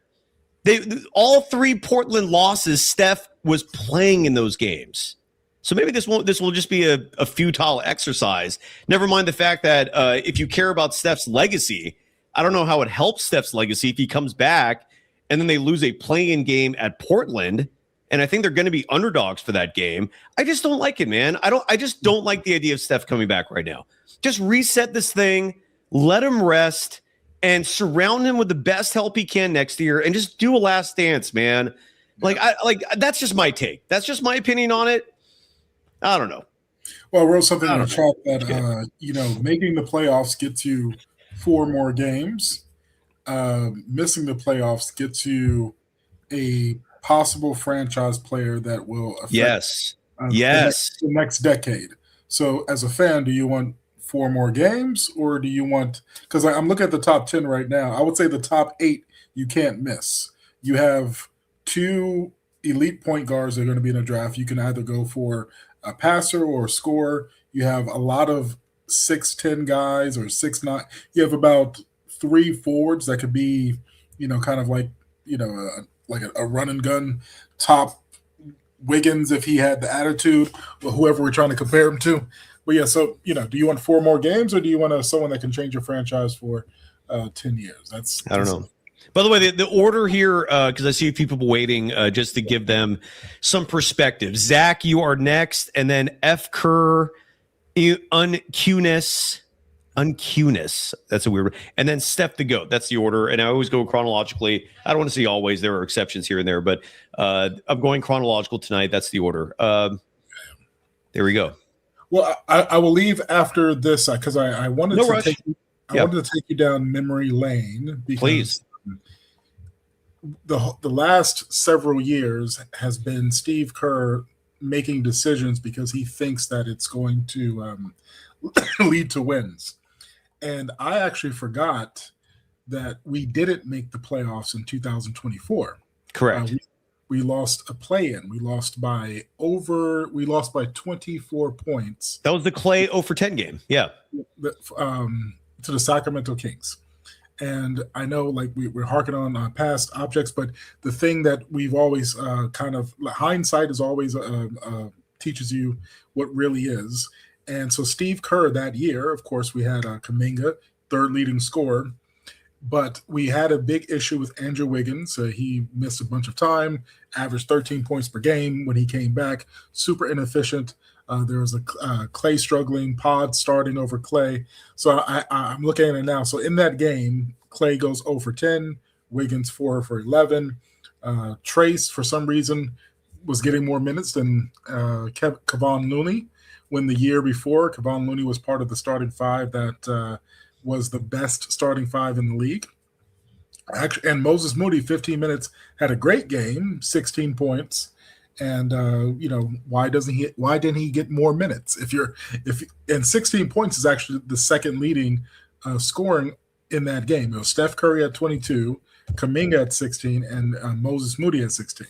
All 3 Portland losses, Steph was playing in those games. So maybe this will just be a futile exercise. Never mind the fact that if you care about Steph's legacy, I don't know how it helps Steph's legacy if he comes back and then they lose a play-in game at Portland. And I think they're going to be underdogs for that game. I just don't like it, man. I just don't like the idea of Steph coming back right now. Just reset this thing, let him rest, and surround him with the best help he can next year, and just do a last dance, man. That's just my take. That's just my opinion on it. I don't know. Well, I wrote something in the chat that making the playoffs gets you 4 more games. Missing the playoffs gets you a possible franchise player that will affect the next decade. So, as a fan, do you want 4 more games, or do you want? Because I'm looking at the top 10 right now. I would say the top 8 you can't miss. You have 2 elite point guards that are going to be in a draft. You can either go for a passer or a scorer. You have a lot of 6'10" guys or 6'9". You have about 3 forwards that could be, kind of like, like a run and gun top Wiggins if he had the attitude, or whoever we're trying to compare him to. But yeah, so do you want 4 more games, or do you want someone that can change your franchise for 10 years? I don't know. By the way, the order here, because I see people waiting, just to give them some perspective. Zach, you are next, and then F. Kerr, Uncunis. That's a weird one. And then Steph the GOAT. That's the order. And I always go chronologically. I don't want to say always. There are exceptions here and there, but I'm going chronological tonight. That's the order. There we go. Well, I will leave after this because I wanted to take you down memory lane. Because please. The last several years has been Steve Kerr making decisions because he thinks that it's going to lead to wins. And I actually forgot that we didn't make the playoffs in 2024. Correct. We lost a play-in. We lost by 24 points. That was the Clay 0-for-10 game. Yeah. To the Sacramento Kings. And I know we're harking on past objects, but the thing that we've always hindsight is always teaches you what really is. And so Steve Kerr that year, of course, we had Kuminga, 3rd leading scorer, but we had a big issue with Andrew Wiggins. He missed a bunch of time, averaged 13 points per game when he came back, super inefficient. There was a Clay struggling, Pod starting over Clay. So I'm looking at it now. So in that game, Clay goes 0-for-10, Wiggins 4-for-11. Trace, for some reason, was getting more minutes than Kevon Looney, when the year before, Kevon Looney was part of the starting 5 that was the best starting 5 in the league. Actually, and Moses Moody, 15 minutes, had a great game, 16 points. And why didn't he get more minutes? And 16 points is actually the second leading scoring in that game. It was Steph Curry at 22, Kuminga at 16, and Moses Moody at 16.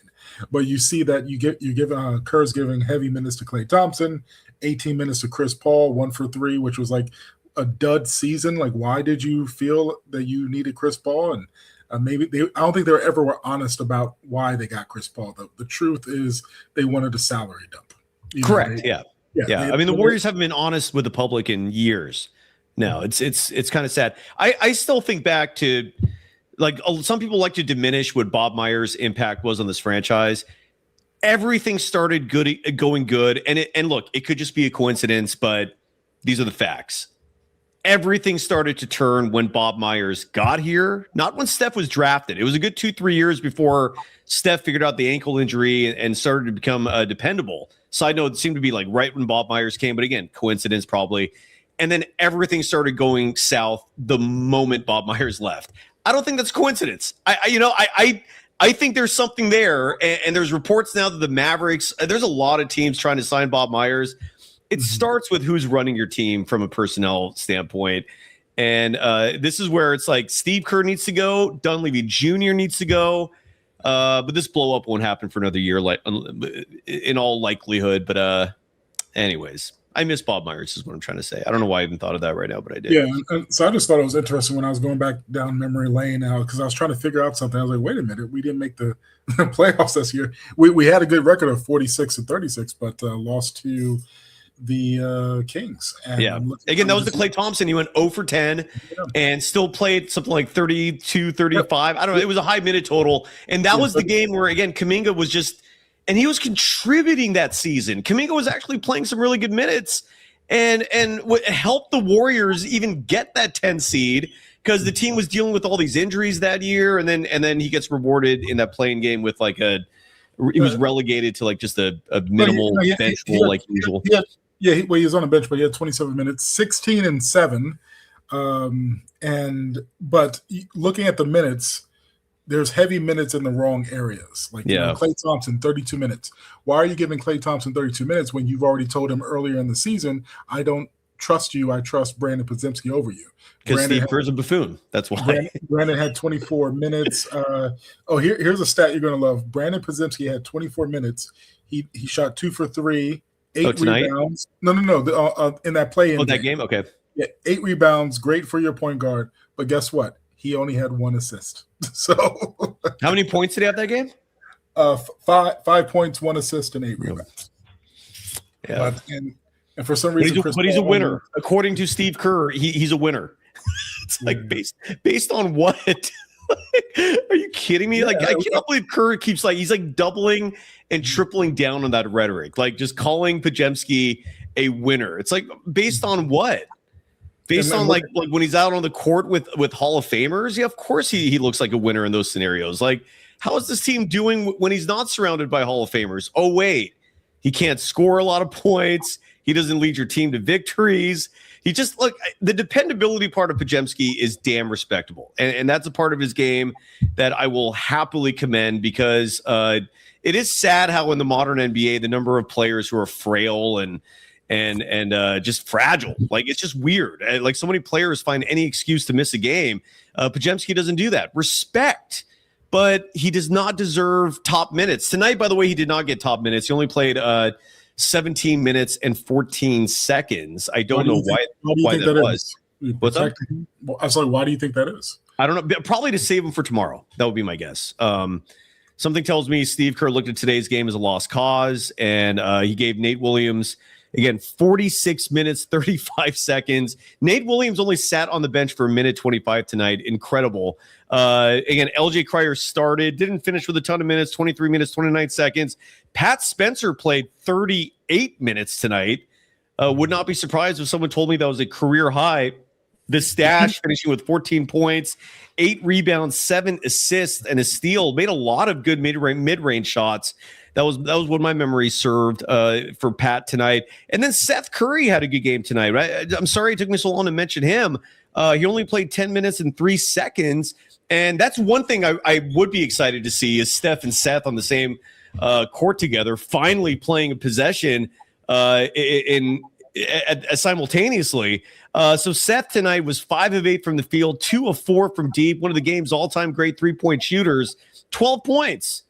But you see that you give Kerr's giving heavy minutes to Klay Thompson, 18 minutes to Chris Paul, 1 for 3, which was like a dud season. Like, why did you feel that you needed Chris Paul? And I don't think they ever were honest about why they got Chris Paul. The truth is they wanted a salary dump. Correct. Yeah. I mean, the Warriors haven't been honest with the public in years. No, it's kind of sad. I still think back to, like, some people like to diminish what Bob Myers' impact was on this franchise. Everything started going good, and look, it could just be a coincidence, but these are the facts. Everything started to turn when Bob Myers got here, not when Steph was drafted. It was a good 2-3 years before Steph figured out the ankle injury and started to become dependable. Side note, it seemed to be like right when Bob Myers came, but again, coincidence probably. And then everything started going south the moment Bob Myers left. I don't think that's coincidence. I think there's something there, and there's reports now that the Mavericks, there's a lot of teams trying to sign Bob Myers. It starts with who's running your team from a personnel standpoint. And this is where it's like Steve Kerr needs to go. Dunleavy Jr. needs to go. But this blow up won't happen for another year, like in all likelihood. But anyways, I miss Bob Myers is what I'm trying to say. I don't know why I even thought of that right now, but I did. Yeah, and so I just thought it was interesting when I was going back down memory lane now, because I was trying to figure out something. I was like, wait a minute, we didn't make the playoffs this year. We had a good record of 46-36, but lost to the Kings. And yeah. Again, that was the Klay Thompson. He went 0 for 10 and still played something like 32, 35. I don't know. It was a high minute total. And that was the game where, again, Kuminga was just, and he was contributing that season. Kuminga was actually playing some really good minutes and what helped the Warriors even get that 10 seed, because the team was dealing with all these injuries that year. And then he gets rewarded in that playing game with like he was relegated to like just a minimal bench role like usual. Yeah, he was on the bench, but he had 27 minutes, 16 and 7. But looking at the minutes, there's heavy minutes in the wrong areas. Like Klay Thompson, 32 minutes. Why are you giving Klay Thompson 32 minutes when you've already told him earlier in the season, I don't trust you, I trust Brandon Podziemski over you? Because Steve Kerr's a buffoon. That's why. Brandon had 24 minutes. Here's a stat you're going to love. Brandon Podziemski had 24 minutes. He shot 2 for 3. 8 rebounds. No. In that play-in that game? Okay. Yeah, 8 rebounds. Great for your point guard. But guess what? He only had 1 assist. So how many points did he have that game? 5 points, 1 assist, and 8 rebounds. Yeah. And for some reason, he's a winner. According to Steve Kerr, he's a winner. It's like based on what? Are you kidding me? I cannot believe Kerr keeps he's doubling and tripling down on that rhetoric, like just calling Podziemski a winner. It's like based on what? Based on like when he's out on the court with Hall of Famers? Yeah, of course he looks like a winner in those scenarios. Like, how is this team doing when he's not surrounded by Hall of Famers? Oh wait, he can't score a lot of points. He doesn't lead your team to victories. He just the dependability part of Podziemski is damn respectable. And that's a part of his game that I will happily commend, because it is sad how in the modern NBA, the number of players who are frail and just fragile, it's just weird. Like, so many players find any excuse to miss a game. Podziemski doesn't do that. Respect, but he does not deserve top minutes. Tonight, by the way, he did not get top minutes. He only played 17 minutes and 14 seconds. I don't know why that was. What's up? I'm sorry, why do you think that is? I don't know. Probably to save him for tomorrow. That would be my guess. Something tells me Steve Kerr looked at today's game as a lost cause, and he gave Nate Williams, again, 46 minutes, 35 seconds. Nate Williams only sat on the bench for 1:25 tonight. Incredible. Again, LJ Cryer started, didn't finish with a ton of minutes, 23 minutes, 29 seconds. Pat Spencer played 38 minutes tonight. Would not be surprised if someone told me that was a career high. The stash finishing with 14 points, 8 rebounds, 7 assists, and a steal. Made a lot of good mid-range shots. That was what my memory served for Pat tonight. And then Seth Curry had a good game tonight. Right? I'm sorry it took me so long to mention him. He only played 10 minutes and 3 seconds. And that's one thing I would be excited to see is Steph and Seth on the same court together, finally playing a possession in simultaneously. So Seth tonight was 5 of 8 from the field, 2 of 4 from deep. One of the game's all-time great 3-point shooters. 12 points.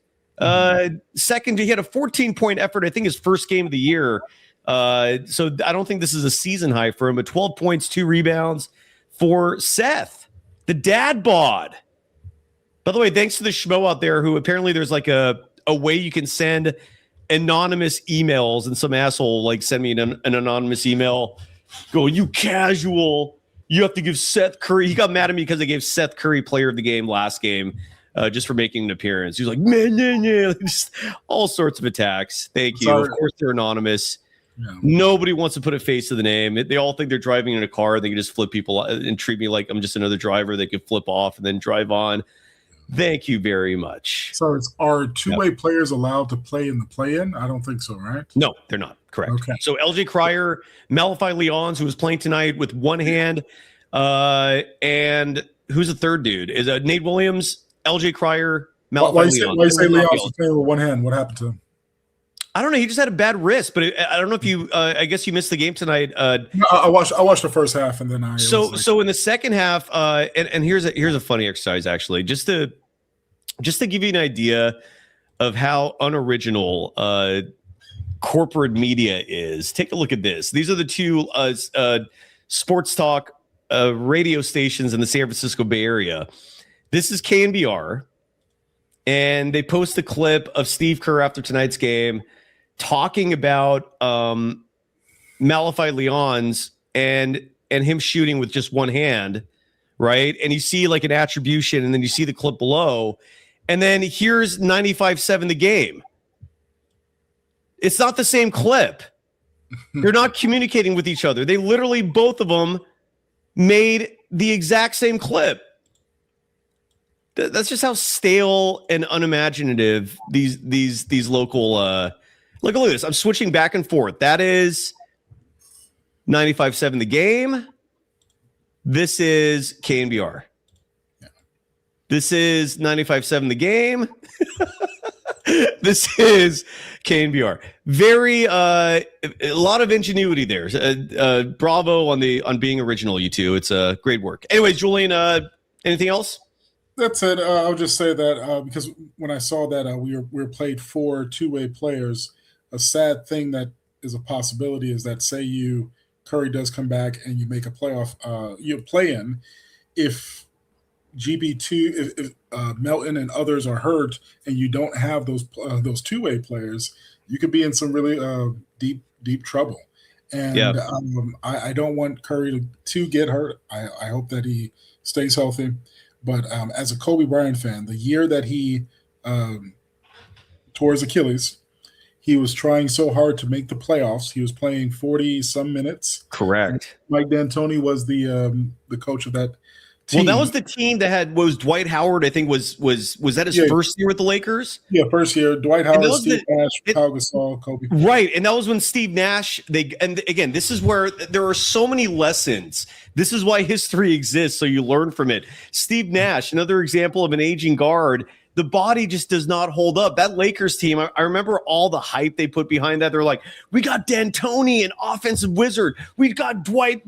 Second, he had a 14-point effort. I think his first game of the year. So I don't think this is a season high for him. But 12 points, 2 rebounds for Seth, the dad bod. By the way, thanks to the schmo out there who apparently there's like a way you can send anonymous emails, and some asshole like send me an anonymous email going, you casual, you have to give Seth Curry. He got mad at me because I gave Seth Curry player of the game last game just for making an appearance. He was like, man, just all sorts of attacks. Thank you. Sorry. Of course they're anonymous. Yeah. Nobody wants to put a face to the name. They all think they're driving in a car. They can just flip people and treat me like I'm just another driver. They could flip off and then drive on. Thank you very much. So are two-way players allowed to play in the play-in? I don't think so, right? No, they're not. Correct. Okay. So LJ Cryer, Malachi Leons, who was playing tonight with one hand, and who's the third dude? Is Nate Williams, LJ Cryer, Malachi Leons. Why you say Leons was playing with one hand? What happened to him? I don't know. He just had a bad wrist, but I don't know if you. I guess you missed the game tonight. No, I watched the first half, and then So in the second half, and here's a funny exercise actually, just to give you an idea of how unoriginal corporate media is. Take a look at this. These are the two sports talk radio stations in the San Francisco Bay Area. This is KNBR, and they post a clip of Steve Kerr after tonight's game talking about Malachi Leons and him shooting with just one hand, right? And you see like an attribution, and then you see the clip below, and then here's 95-7 the game. It's not the same clip. They're not communicating with each other. They literally, both of them, made the exact same clip. That's just how stale and unimaginative these local. Look at this. I'm switching back and forth. That is 95-7 the game. This is KNBR. Yeah. This is 95-7 the game. This is KNBR. Very a lot of ingenuity there. Bravo on being original, you two. It's great work. Anyways, Julian, anything else? That's it. I'll just say that because when I saw that we were played 4 two-way players, a sad thing that is a possibility is that say Curry does come back and you make a playoff, you play in. If GB2, if Melton and others are hurt and you don't have those two-way players, you could be in some really deep trouble. And I don't want Curry to get hurt. I hope that he stays healthy. But as a Kobe Bryant fan, the year that he tore his Achilles, he was trying so hard to make the playoffs. He was playing 40-some minutes. Correct. Mike D'Antoni was the coach of that team. Well, that was the team that was Dwight Howard, I think, was that his first year with the Lakers? Yeah, first year. Dwight Howard, Steve Nash, Pau Gasol, Kobe. Right, and that was when Steve Nash, and again, this is where there are so many lessons. This is why history exists, so you learn from it. Steve Nash, another example of an aging guard. The body just does not hold up. That Lakers team, I remember all the hype they put behind that. They're like, we got D'Antoni, an offensive wizard. We got Dwight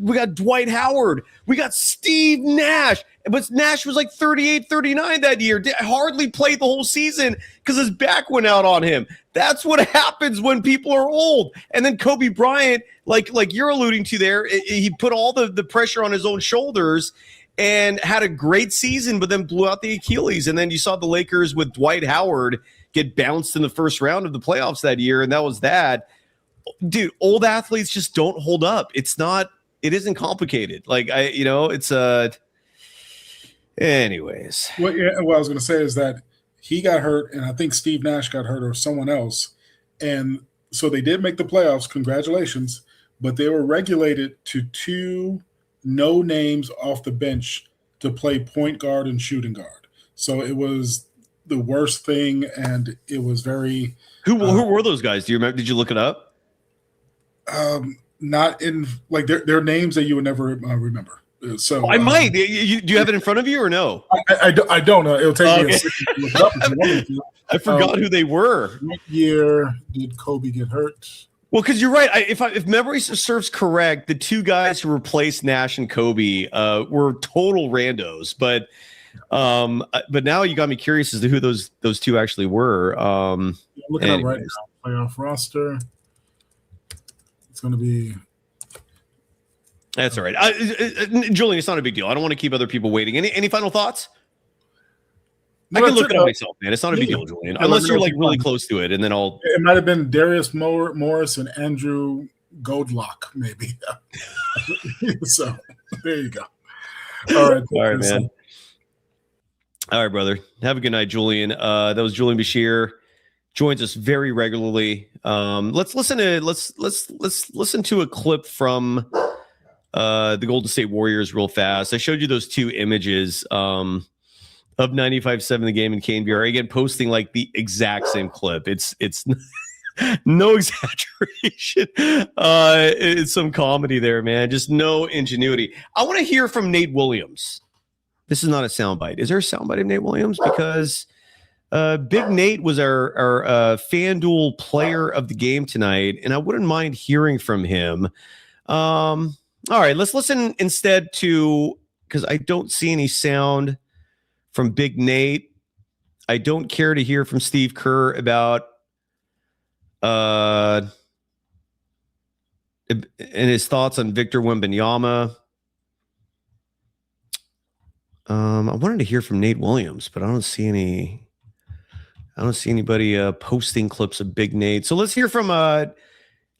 Howard. We got Steve Nash. But Nash was like 38, 39 that year. Hardly played the whole season because his back went out on him. That's what happens when people are old. And then Kobe Bryant, like you're alluding to there, he put all the pressure on his own shoulders and had a great season, but then blew out the Achilles. And then you saw the Lakers with Dwight Howard get bounced in the first round of the playoffs that year, and that was that. Dude, old athletes just don't hold up. It isn't complicated. Anyways. What I was going to say is that he got hurt, and I think Steve Nash got hurt or someone else. And so they did make the playoffs. Congratulations. But they were regulated to 2 no names off the bench to play point guard and shooting guard. So it was the worst thing, and it was very. Who were those guys? Do you remember? Did you look it up? Not in like their names that you would never remember. So I might. Do you have it in front of you or no? I don't know. It'll take me a second to look it up if you want me to. I forgot who they were. What year did Kobe get hurt? Well, because you're right. If memory serves correct, the two guys who replaced Nash and Kobe were total randos. But now you got me curious as to who those two actually were. I'm looking at right now, playoff roster. It's going to be. That's all right. Julian, it's not a big deal. I don't want to keep other people waiting. Any final thoughts? I can look it up myself, man. It's not a big deal, Julian. Unless you're like really close to it, and then I'll. It might have been Darius Morris and Andrew Goldlock, maybe. So there you go. All right, man. All right, brother. Have a good night, Julian. That was Julian Bashir. Joins us very regularly. Let's listen to a clip from the Golden State Warriors real fast. I showed you those two images of 95-7 the game in KNBR. Again, posting like the exact same clip. It's no exaggeration. It's some comedy there, man. Just no ingenuity. I want to hear from Nate Williams. This is not a soundbite. Is there a soundbite of Nate Williams? Because Big Nate was our FanDuel player of the game tonight, and I wouldn't mind hearing from him. All right, let's listen instead to, because I don't see any sound from Big Nate. I don't care to hear from Steve Kerr about and his thoughts on Victor Wembanyama. I wanted to hear from Nate Williams, but I don't see anybody posting clips of Big Nate. So let's hear from Malachi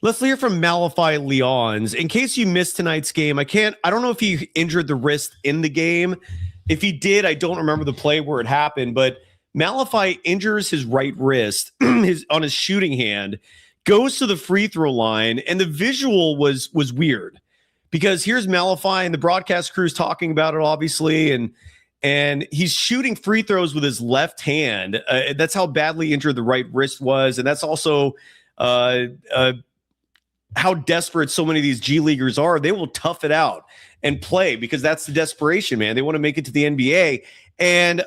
Leons. In case you missed tonight's game, I don't know if he injured the wrist in the game. If he did, I don't remember the play where it happened, but Malachi injures his right wrist on his shooting hand, goes to the free throw line, and the visual was weird because here's Malachi and the broadcast crew's talking about it, obviously, and he's shooting free throws with his left hand. That's how badly injured the right wrist was, and that's also how desperate so many of these G Leaguers are. They will tough it out and play because that's the desperation, man. They want to make it to the NBA. And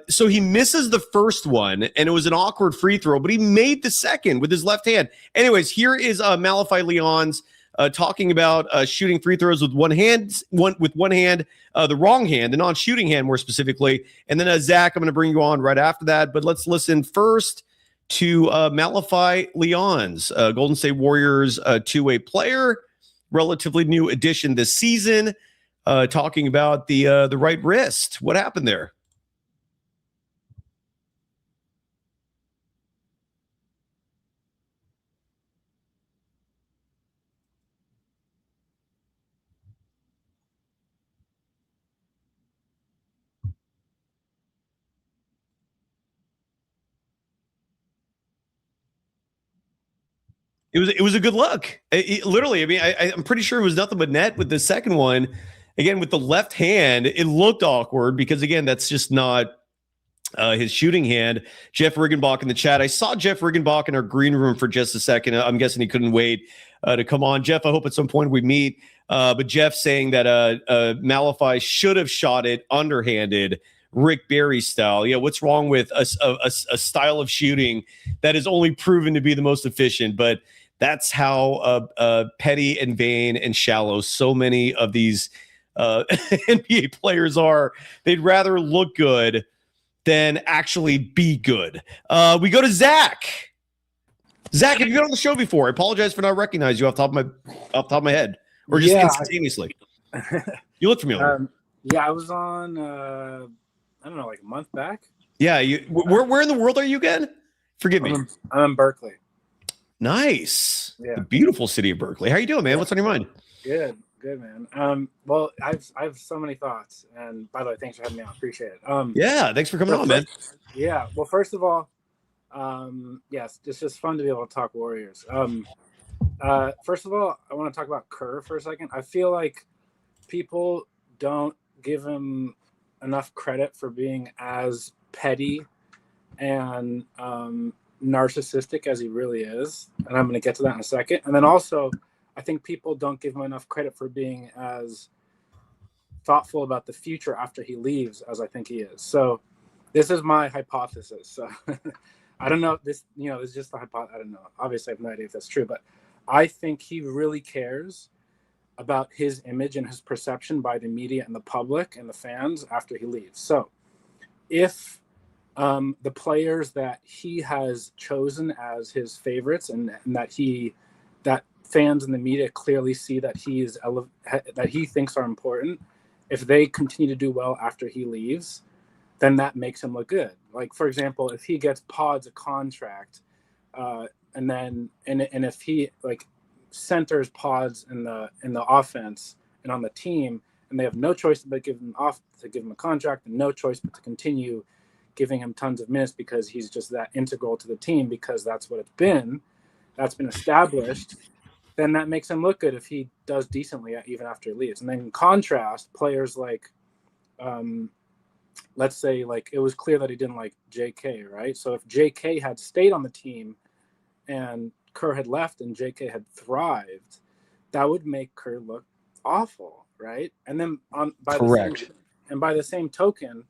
so he misses the first one, and it was an awkward free throw, but he made the second with his left hand. Anyways, here is Malachi Leons talking about shooting free throws with one hand, the wrong hand, the non-shooting hand more specifically. And then Zach, I'm going to bring you on right after that. But let's listen first to Malachi Leons, Golden State Warriors two-way player, relatively new addition this season, talking about the right wrist. What happened there? It was a good look. Literally, I mean, I'm pretty sure it was nothing but net with the second one. Again, with the left hand, it looked awkward because, again, that's just not his shooting hand. Jeff Riggenbach in the chat. I saw Jeff Riggenbach in our green room for just a second. I'm guessing he couldn't wait to come on. Jeff, I hope at some point we meet. But Jeff saying that Malachi should have shot it underhanded, Rick Barry style. Yeah, what's wrong with a style of shooting that is only proven to be the most efficient? But that's how petty and vain and shallow so many of these NBA players are. They'd rather look good than actually be good. We go to Zach. Zach, have you been on the show before? I apologize for not recognizing you off the top of my head, or just instantaneously. You look familiar. Yeah, I was on. I don't know, like a month back. Yeah, where in the world are you again? Forgive me. I'm in Berkeley. Nice. Yeah. The beautiful city of Berkeley. How you doing, man? What's on your mind? Good, man. Well, I have so many thoughts, and by the way, thanks for having me on. Appreciate it. Yeah, thanks for coming on, man. Yeah. Well, first of all, yes, it's just fun to be able to talk Warriors. First of all, I want to talk about Kerr for a second. I feel like people don't give him enough credit for being as petty and narcissistic as he really is, and I'm going to get to that in a second. And then also, I think people don't give him enough credit for being as thoughtful about the future after he leaves as I think he is. So this is my hypothesis. So I don't know. This is just a hypothesis. I don't know. Obviously, I have no idea if that's true, but I think he really cares about his image and his perception by the media and the public and the fans after he leaves. So if the players that he has chosen as his favorites and that fans and the media clearly see that that he thinks are important, if they continue to do well after he leaves, then that makes him look good. Like, for example, if he gets Pods a contract, and if he like centers Pods in the offense and on the team, and they have no choice but give him a contract, and no choice but to continue giving him tons of minutes because he's just that integral to the team, because that's what that's been established, then that makes him look good if he does decently even after he leaves. And then in contrast, players like, let's say, like, it was clear that he didn't like JK, right? So if JK had stayed on the team and Kerr had left and JK had thrived, that would make Kerr look awful, right? And then by the same token,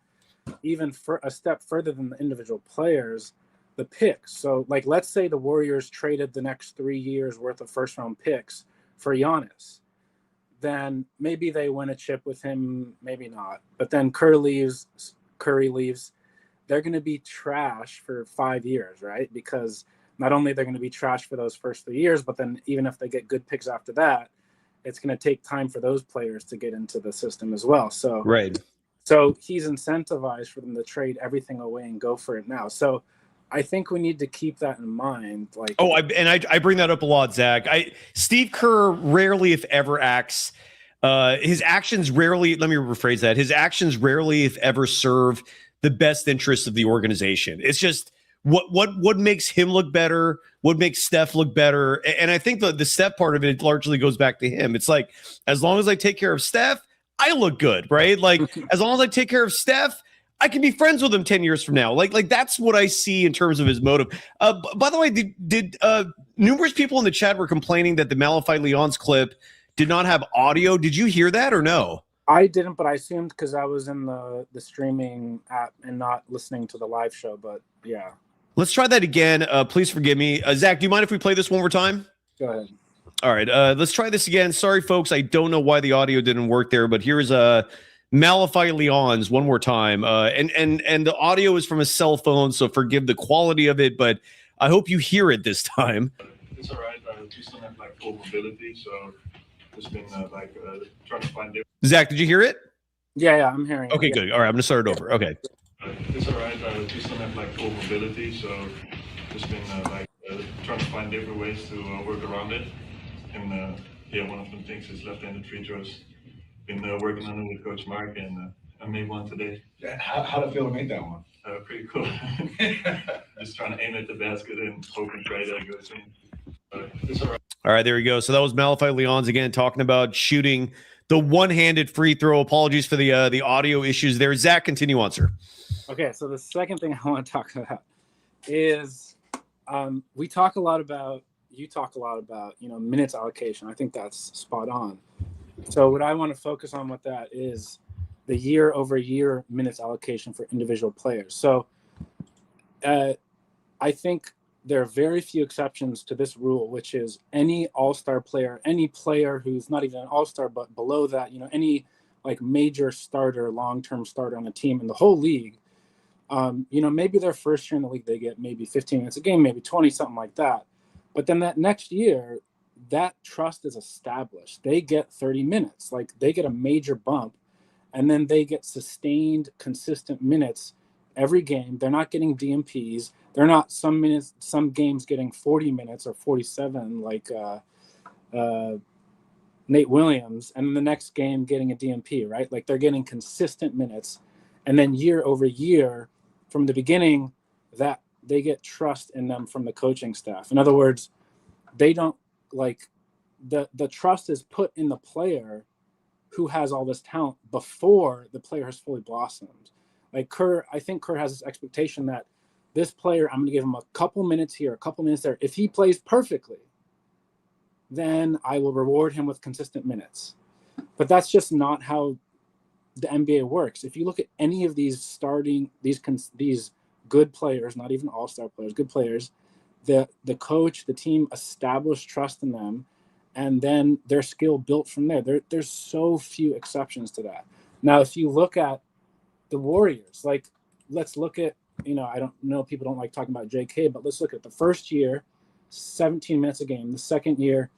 even for a step further than the individual players, the picks. So, like, let's say the Warriors traded the next 3 years worth of first round picks for Giannis, then maybe they win a chip with him, maybe not. But then Curry leaves, they're going to be trash for 5 years, right? Because not only they're going to be trash for those first 3 years, but then even if they get good picks after that, it's going to take time for those players to get into the system as well. So, right. So he's incentivized for them to trade everything away and go for it now. So I think we need to keep that in mind. Like, I bring that up a lot, Zach. Steve Kerr rarely, if ever, acts. His actions rarely. Let me rephrase that. His actions rarely, if ever, serve the best interests of the organization. It's just what makes him look better, what makes Steph look better, and I think the Steph part of it largely goes back to him. It's like, as long as I take care of Steph, I look good, right? Like, as long as I take care of Steph, I can be friends with him 10 years from now. Like that's what I see in terms of his motive. By the way, did numerous people in the chat were complaining that the Malachi Leon's clip did not have audio? Did you hear that or no? I didn't, but I assumed because I was in the streaming app and not listening to the live show. But yeah. Let's try that again. Please forgive me. Zach, do you mind if we play this one more time? Go ahead. All right, let's try this again. Sorry, folks, I don't know why the audio didn't work there, but here's Malachi Leon's one more time. And the audio is from a cell phone, so forgive the quality of it, but I hope you hear it this time. It's all right. We still have like full mobility, so it's been trying to find different. Zach, did you hear it? Yeah, I'm hearing it. Okay, good. All right, I'm going to start it over. Okay. It's all right. We still have like full mobility, so it's been trying to find different ways to work around it. And one of the things is left-handed free throws. Been working on it with Coach Mark, and I made one today. Yeah, how did it feel to make that one? Pretty cool. Just trying to aim at the basket and hope and pray that it goes in. It's all right. All right, there we go. So that was Malachi Leon's again talking about shooting the one-handed free throw. Apologies for the audio issues there. Zach, continue on, sir. Okay, so the second thing I want to talk about is you talk a lot about, minutes allocation. I think that's spot on. So what I want to focus on with that is the year-over-year minutes allocation for individual players. So I think there are very few exceptions to this rule, which is any all-star player, any player who's not even an all-star, but below that, any like major starter, long-term starter on the team in the whole league, maybe their first year in the league, they get maybe 15 minutes a game, maybe 20, something like that. But then that next year, that trust is established. They get 30 minutes, like they get a major bump, and then they get sustained, consistent minutes every game. They're not getting DMPs. They're not some games getting 40 minutes or 47 like Nate Williams, and then the next game getting a DMP, right? Like they're getting consistent minutes. And then year over year, from the beginning, that they get trust in them from the coaching staff. In other words, they don't like the trust is put in the player who has all this talent before the player has fully blossomed. Like Kerr, I think Kerr has this expectation that this player, I'm going to give him a couple minutes here, a couple minutes there. If he plays perfectly, then I will reward him with consistent minutes. But that's just not how the NBA works. If you look at any of these these good players, not even all-star players, good players, the coach, the team established trust in them, and then their skill built from there. There's so few exceptions to that. Now, if you look at the Warriors, like, let's look at, I don't know, people don't like talking about JK, but let's look at the first year, 17 minutes a game. The second year,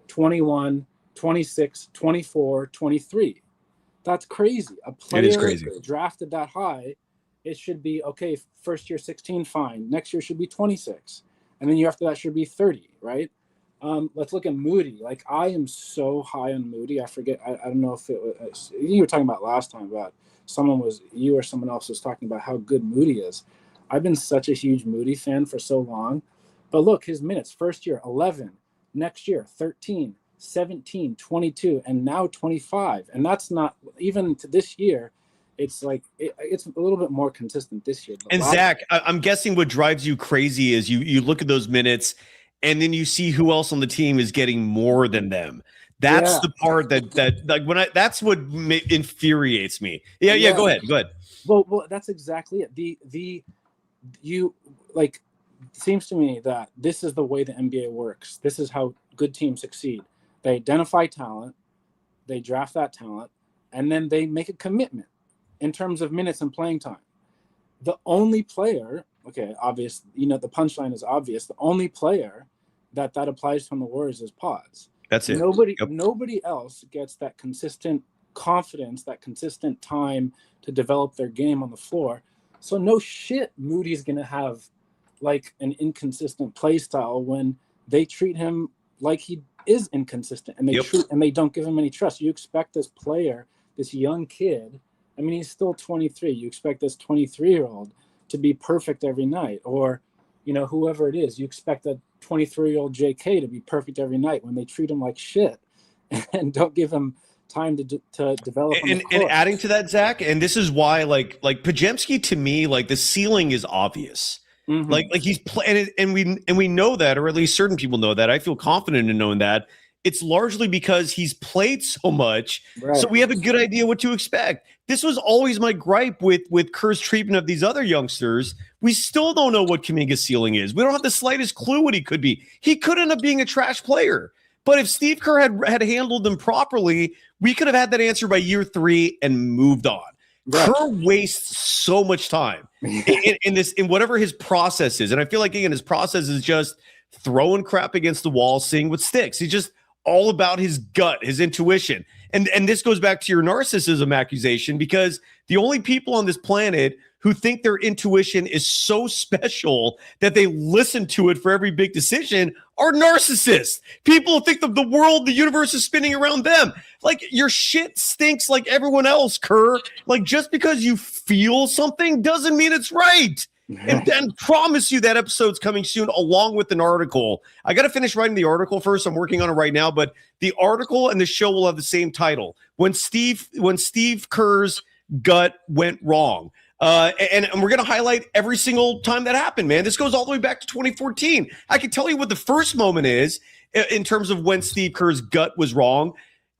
21, 26, 24, 23. That's crazy. A player It is crazy. drafted that high, it should be, okay, first year 16, fine. Next year should be 26. And then year after that should be 30, right? Let's look at Moody. Like, I am so high on Moody. I forget. I don't know if it was, you were talking about last time about you or someone else was talking about how good Moody is. I've been such a huge Moody fan for so long. But look, his minutes, first year, 11. Next year, 13, 17, 22, and now 25. And that's not, even to this year, it's like, it's a little bit more consistent this year. And Zach, I'm guessing what drives you crazy is you look at those minutes and then you see who else on the team is getting more than them. That's the part that like that's what infuriates me. Yeah. Go ahead. Well, that's exactly it. It seems to me that this is the way the NBA works. This is how good teams succeed. They identify talent, they draft that talent, and then they make a commitment in terms of minutes and playing time. The only player, obvious, the punchline is obvious. The only player that applies from the Warriors is Pods. That's it. Nobody else gets that consistent confidence, that consistent time to develop their game on the floor. So no shit, Moody's going to have like an inconsistent play style when they treat him like he is inconsistent, and they don't give him any trust. You expect this player, this young kid, I mean, he's still 23. You expect this 23-year-old to be perfect every night, or, whoever it is. You expect a 23-year-old JK to be perfect every night when they treat him like shit and don't give him time to develop. And adding to that, Zach, and this is why, like Podziemski, to me, like the ceiling is obvious. Mm-hmm. Like he's playing, and we know that, or at least certain people know that. I feel confident in knowing that. It's largely because he's played so much, right. So we have a good idea what to expect. This was always my gripe with Kerr's treatment of these other youngsters. We still don't know what Kuminga's ceiling is. We don't have the slightest clue what he could be. He could end up being a trash player. But if Steve Kerr had handled them properly, we could have had that answer by year 3 and moved on. Right. Kerr wastes so much time in whatever his process is. And I feel like, again, his process is just throwing crap against the wall, seeing what sticks. He's just all about his gut, his intuition. And this goes back to your narcissism accusation, because the only people on this planet who think their intuition is so special that they listen to it for every big decision are narcissists. People think the world, the universe is spinning around them. Like, your shit stinks like everyone else, Kerr. Like, just because you feel something doesn't mean it's right. And promise you that episode's coming soon, along with an article. I got to finish writing the article first. I'm working on it right now, but the article and the show will have the same title: When Steve Kerr's gut went wrong. And we're going to highlight every single time that happened, man. This goes all the way back to 2014. I can tell you what the first moment is in terms of when Steve Kerr's gut was wrong.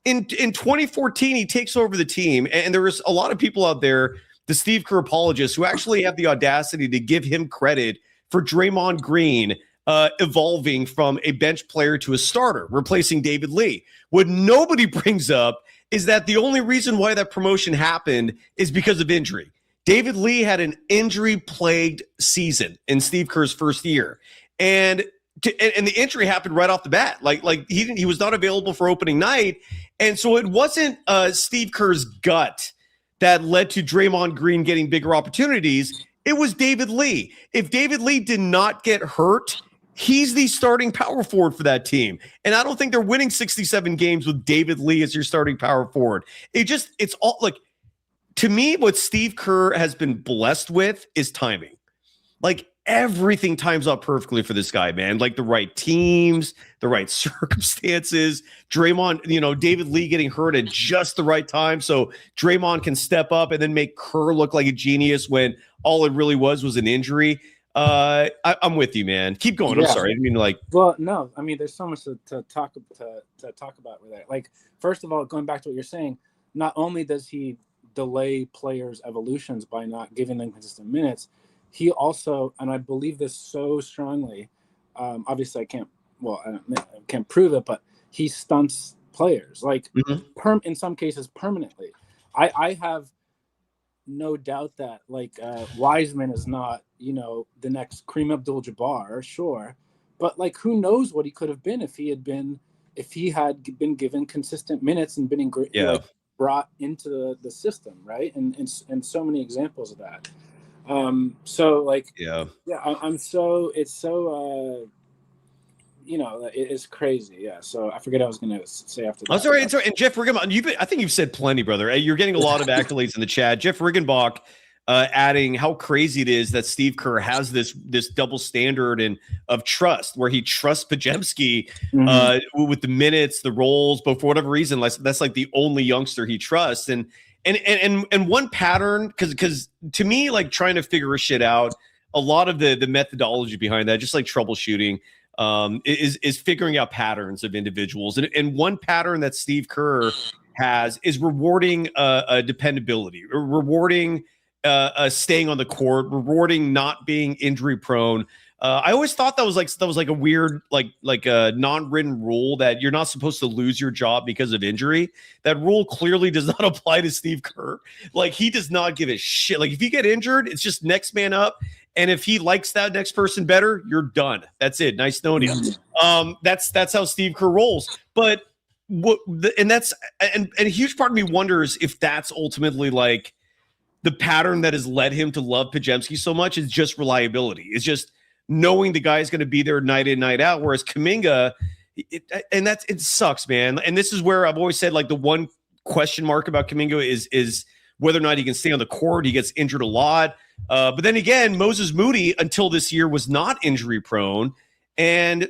In 2014, he takes over the team, and there was a lot of people out there, the Steve Kerr apologists, who actually have the audacity to give him credit for Draymond Green evolving from a bench player to a starter, replacing David Lee. What nobody brings up is that the only reason why that promotion happened is because of injury. David Lee had an injury-plagued season in Steve Kerr's first year, and the injury happened right off the bat. Like he was not available for opening night, and so it wasn't Steve Kerr's gut that led to Draymond Green getting bigger opportunities. It was David Lee. If David Lee did not get hurt, he's the starting power forward for that team. And I don't think they're winning 67 games with David Lee as your starting power forward. It's all like, to me, what Steve Kerr has been blessed with is timing. Like, everything times out perfectly for this guy, man. Like, the right teams, the right circumstances. Draymond, David Lee getting hurt at just the right time, so Draymond can step up and then make Kerr look like a genius when all it really was an injury. I'm with you, man. Keep going. Yeah. I'm sorry. I mean, well, no. I mean, there's so much to talk about with that. Like, first of all, going back to what you're saying, not only does he delay players' evolutions by not giving them consistent minutes, he also, and I believe this so strongly, obviously I can't prove it, but he stunts players like in some cases permanently. I have no doubt that like Wiseman is not, the next Kareem Abdul-Jabbar, sure, but like who knows what he could have been if he had been given consistent minutes and been brought into the system, right? And so many examples of that. So like I'm so it's so it's crazy. Yeah. So I forget what I was going to say after that. Oh, sorry. And Jeff Riggenbach, I think you've said plenty, brother. You're getting a lot of accolades in the chat. Jeff Riggenbach adding how crazy it is that Steve Kerr has this double standard and of trust, where he trusts Podziemski with the minutes, the roles, but for whatever reason, that's like the only youngster he trusts. And one pattern, because to me, like trying to figure shit out, a lot of the methodology behind that, just like troubleshooting, is figuring out patterns of individuals. And one pattern that Steve Kerr has is rewarding dependability, rewarding staying on the court, rewarding not being injury prone. I always thought that was like a weird, like a non-written rule that you're not supposed to lose your job because of injury. That rule clearly does not apply to Steve Kerr. Like, he does not give a shit. Like, if you get injured, it's just next man up. And if he likes that next person better, you're done. That's it. Nice knowing you. That's how Steve Kerr rolls. But and a huge part of me wonders if that's ultimately like the pattern that has led him to love Podziemski so much is just reliability. It's just knowing the guy is going to be there night in, night out. Whereas Kuminga, it sucks, man. And this is where I've always said, like, the one question mark about Kuminga is whether or not he can stay on the court. He gets injured a lot. But then again, Moses Moody until this year was not injury prone, and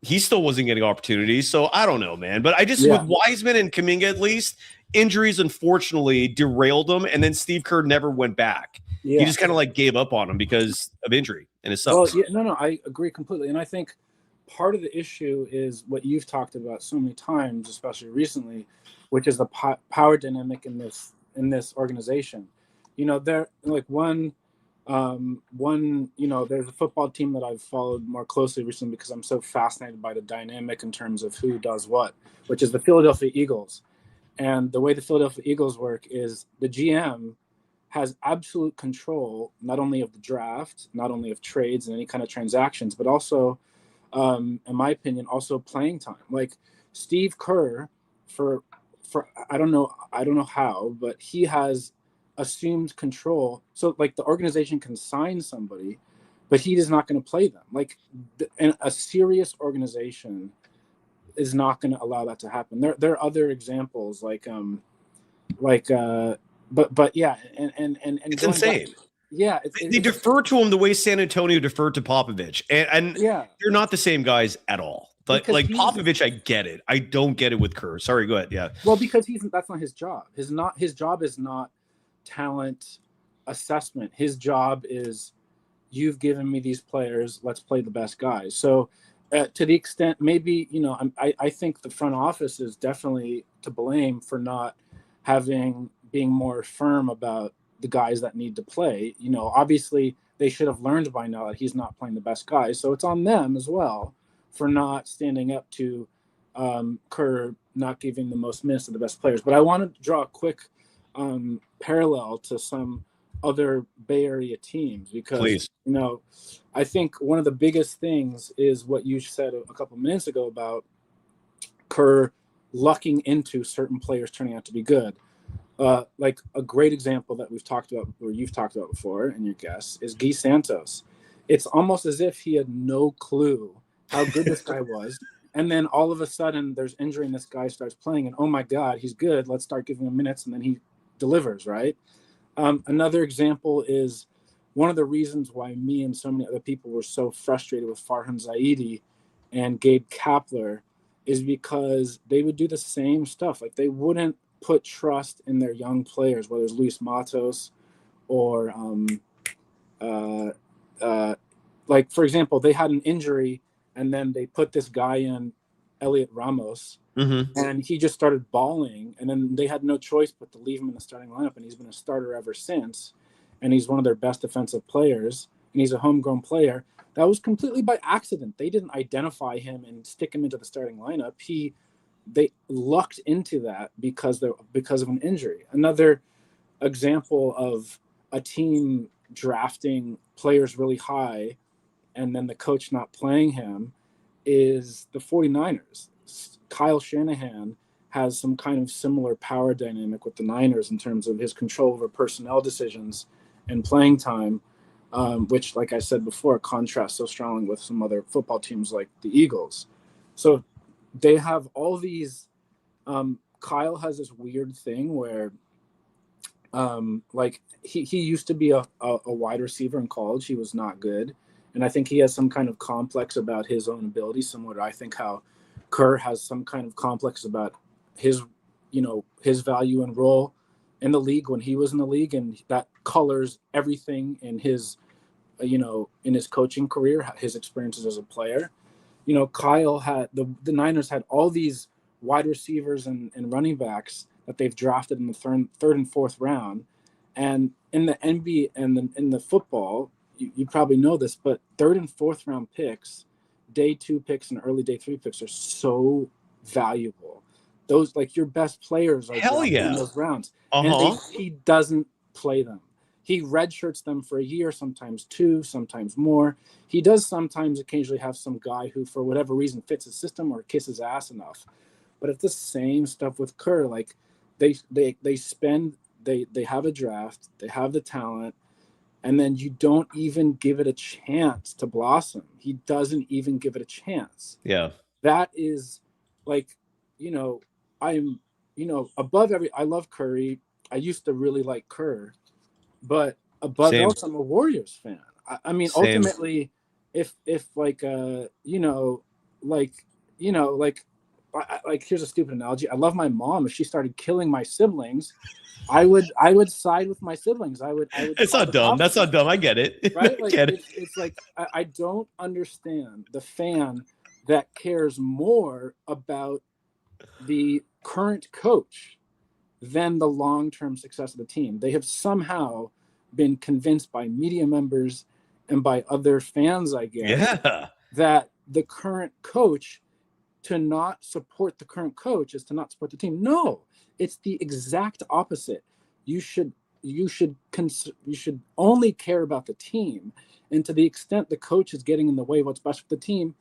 he still wasn't getting opportunities. So I don't know, man. But with Wiseman and Kuminga, at least, injuries unfortunately derailed them, and then Steve Kerr never went back. He just kind of like gave up on him because of injury, and it sucks. Well, no, I agree completely. And I think part of the issue is what you've talked about so many times, especially recently, which is the power dynamic in this organization. There like one, there's a football team that I've followed more closely recently because I'm so fascinated by the dynamic in terms of who does what, which is the Philadelphia Eagles. And the way the Philadelphia Eagles work is the GM has absolute control, not only of the draft, not only of trades and any kind of transactions, but also, in my opinion, also playing time. Like Steve Kerr, for I don't know how, but he has assumed control. So like the organization can sign somebody, but he is not going to play them. Like a serious organization is not going to allow that to happen. There are other examples but yeah, and it's insane. They defer to him the way San Antonio deferred to Popovich, and they're not the same guys at all. But like Popovich, I get it. I don't get it with Kerr. Sorry, go ahead. Yeah. Well, because that's not his job. His job is not talent assessment. His job is, you've given me these players, let's play the best guys. So to the extent, maybe, I think the front office is definitely to blame for not being more firm about the guys that need to play. Obviously they should have learned by now that he's not playing the best guys. So it's on them as well for not standing up to Kerr not giving the most minutes to the best players. But I want to draw a quick parallel to some other Bay Area teams because, please. I think one of the biggest things is what you said a couple minutes ago about Kerr lucking into certain players turning out to be good. Like a great example that we've talked about, or you've talked about before, and your guess is Guy Santos. It's almost as if he had no clue how good this guy was. And then all of a sudden there's injury and this guy starts playing and, oh my God, he's good. Let's start giving him minutes. And then he delivers, right? Another example is one of the reasons why me and so many other people were so frustrated with Farhan Zaidi and Gabe Kapler is because they would do the same stuff. Like they wouldn't put trust in their young players, whether it's Luis Matos or like, for example, they had an injury and then they put this guy in, Elliot Ramos, and he just started balling. And then they had no choice but to leave him in the starting lineup. And he's been a starter ever since. And he's one of their best defensive players. and he's a homegrown player. That was completely by accident. They didn't identify him and stick him into the starting lineup. They lucked into that because of an injury. Another example of a team drafting players really high and then the coach not playing him is the 49ers. Kyle Shanahan has some kind of similar power dynamic with the Niners in terms of his control over personnel decisions and playing time, which, like I said before, contrasts so strongly with some other football teams like the Eagles. So they have all these Kyle has this weird thing where like he used to be a wide receiver in college. He was not good. And I think he has some kind of complex about his own ability, similar to I think how Kerr has some kind of complex about his value and role in the league when he was in the league, and that colors everything in his in his coaching career, his experiences as a player. Kyle had the Niners had all these wide receivers and running backs that they've drafted in the third and fourth round, and in the NBA and in the football, you probably know this, but third and fourth round picks, day 2 picks and early day 3 picks are so valuable. Those, like, your best players are in those rounds. And he doesn't play them. He redshirts them for a year, sometimes 2, sometimes more. He does sometimes occasionally have some guy who, for whatever reason, fits his system or kisses ass enough. But it's the same stuff with Kerr. Like, they have a draft, they have the talent, and then you don't even give it a chance to blossom. He doesn't even give it a chance. Yeah. That is, like, I'm, above I love Curry. I used to really like Kerr, but above else, I'm a Warriors fan. I mean, ultimately, if here's a stupid analogy. I love my mom. If she started killing my siblings, I would side with my siblings. I would. It's not dumb. That's not dumb. I get it. Right? Like, it's like I don't understand the fan that cares more about the current coach than the long-term success of the team. They have somehow been convinced by media members and by other fans, I guess, that the current coach, to not support the current coach is to not support the team. No, it's the exact opposite. You should only care about the team, and to the extent the coach is getting in the way of what's best for the team,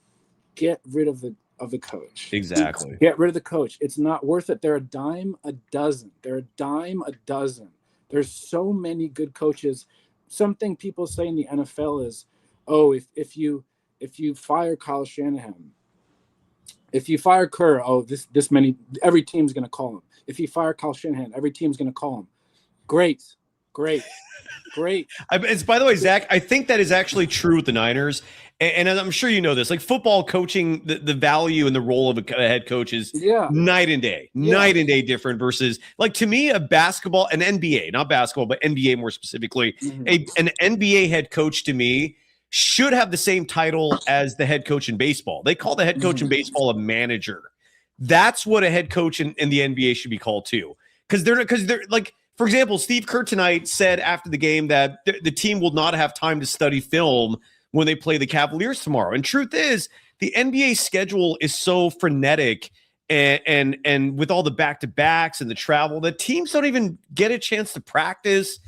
get rid of the coach. Exactly. Get rid of the coach. It's not worth it. They're a dime a dozen. There's so many good coaches. Something people say in the NFL is, oh, if you fire Kyle Shanahan, if you fire Kerr, every team's going to call him. If you fire Kyle Shanahan, every team's going to call him. Great. It's, by the way, Zach, I think that is actually true with the Niners. And I'm sure you know this, like football coaching, the value and the role of a head coach is night and day different versus, like, to me, a basketball, an NBA, not basketball, but NBA more specifically, an NBA head coach to me should have the same title as the head coach in baseball. They call the head coach in baseball a manager. That's what a head coach in the NBA should be called too. Because they're like, for example, Steve Kerr tonight said after the game that the team will not have time to study film when they play the Cavaliers tomorrow. And truth is, the NBA schedule is so frenetic and with all the back-to-backs and the travel, that teams don't even get a chance to practice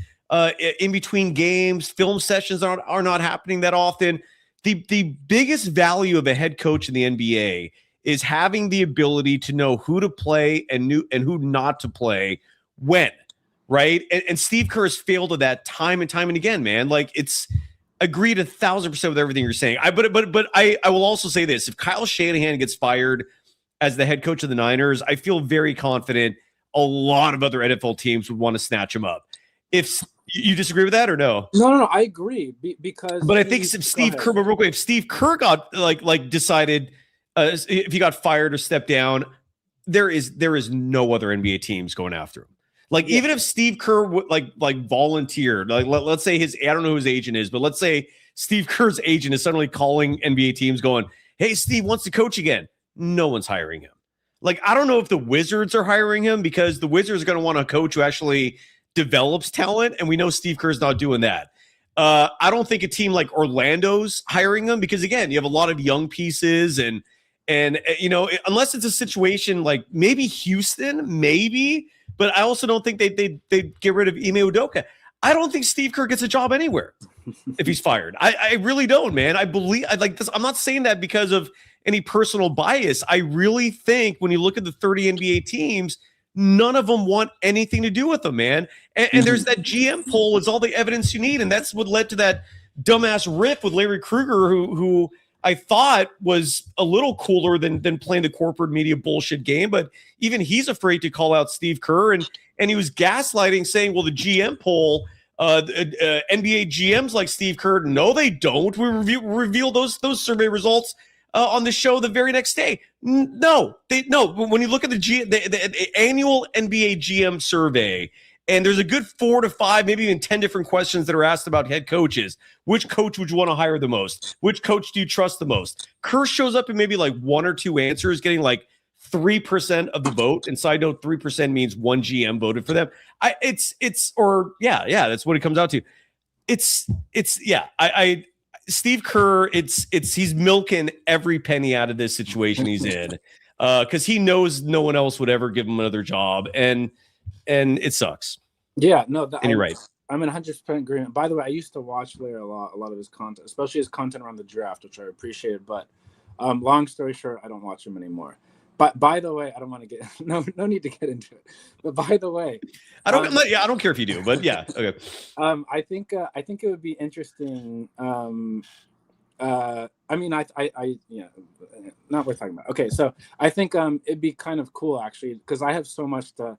in between games. Film sessions are not happening that often. The biggest value of a head coach in the NBA is having the ability to know who to play and who not to play when, right? And Steve Kerr has failed at that time and time and again, man. Like, it's agreed 1,000% with everything you're saying. But I will also say this: if Kyle Shanahan gets fired as the head coach of the Niners, I feel very confident a lot of other NFL teams would want to snatch him up. If you disagree with that or no? No, I agree because. But I think if Steve Kerr, real quick, if Steve Kerr got like decided, if he got fired or stepped down, there is no other NBA teams going after him. Like, even if Steve Kerr would like volunteered, like let's say I don't know who his agent is, but let's say Steve Kerr's agent is suddenly calling NBA teams going, "Hey, Steve wants to coach again." No one's hiring him. Like, I don't know if the Wizards are hiring him, because the Wizards are going to want a coach who actually develops talent, and we know Steve Kerr's not doing that. I don't think a team like Orlando's hiring them because, again, you have a lot of young pieces and unless it's a situation like maybe Houston, maybe, but I also don't think they get rid of Ime Udoka. I don't think Steve Kerr gets a job anywhere if he's fired. I really don't, man. I like this. I'm not saying that because of any personal bias. I really think when you look at the 30 NBA teams, none of them want anything to do with them, man. And there's that GM poll is all the evidence you need. And that's what led to that dumbass riff with Larry Krueger, who I thought was a little cooler than playing the corporate media bullshit game. But even he's afraid to call out Steve Kerr. And he was gaslighting, saying, well, the GM poll, NBA GMs like Steve Kerr, no, they don't. We reveal those survey results on the show the very next day. No. When you look at the annual NBA GM survey, and there's a good 4 to 5, maybe even 10 different questions that are asked about head coaches. Which coach would you want to hire the most? Which coach do you trust the most? Kerr shows up in maybe like 1 or 2 answers, getting like 3% of the vote. And side note, 3% means one GM voted for them. That's what it comes out to. Steve Kerr, he's milking every penny out of this situation he's in because he knows no one else would ever give him another job. And it sucks. Yeah, no, and you're right. I'm in 100% agreement. By the way, I used to watch Larry a lot of his content, especially his content around the draft, which I appreciated. But long story short, I don't watch him anymore. But by the way, I don't want to get no need to get into it. But by the way, I don't care if you do, but yeah, okay. I think it would be interesting. Not worth talking about. Okay, so I think it'd be kind of cool actually because I have so much to.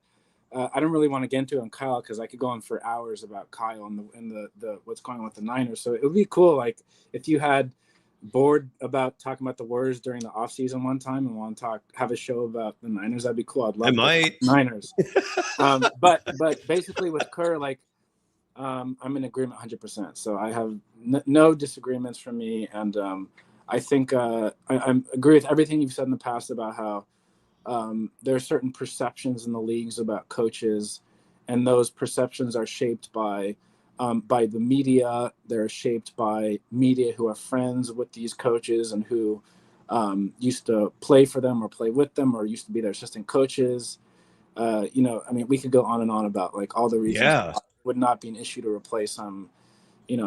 I don't really want to get into it on Kyle because I could go on for hours about Kyle and the what's going on with the Niners. So it would be cool, like if you had bored about talking about the Warriors during the offseason one time and want to have a show about the Niners, that'd be cool. I'd love Niners. But basically with Kerr, like I'm in agreement 100%. So I have no disagreements from me, and I think I agree with everything you've said in the past about how. There are certain perceptions in the leagues about coaches, and those perceptions are shaped by the media. They're shaped by media who are friends with these coaches and who used to play for them or play with them or used to be their assistant coaches. We could go on and on about like all the reasons it would not be an issue to replace them.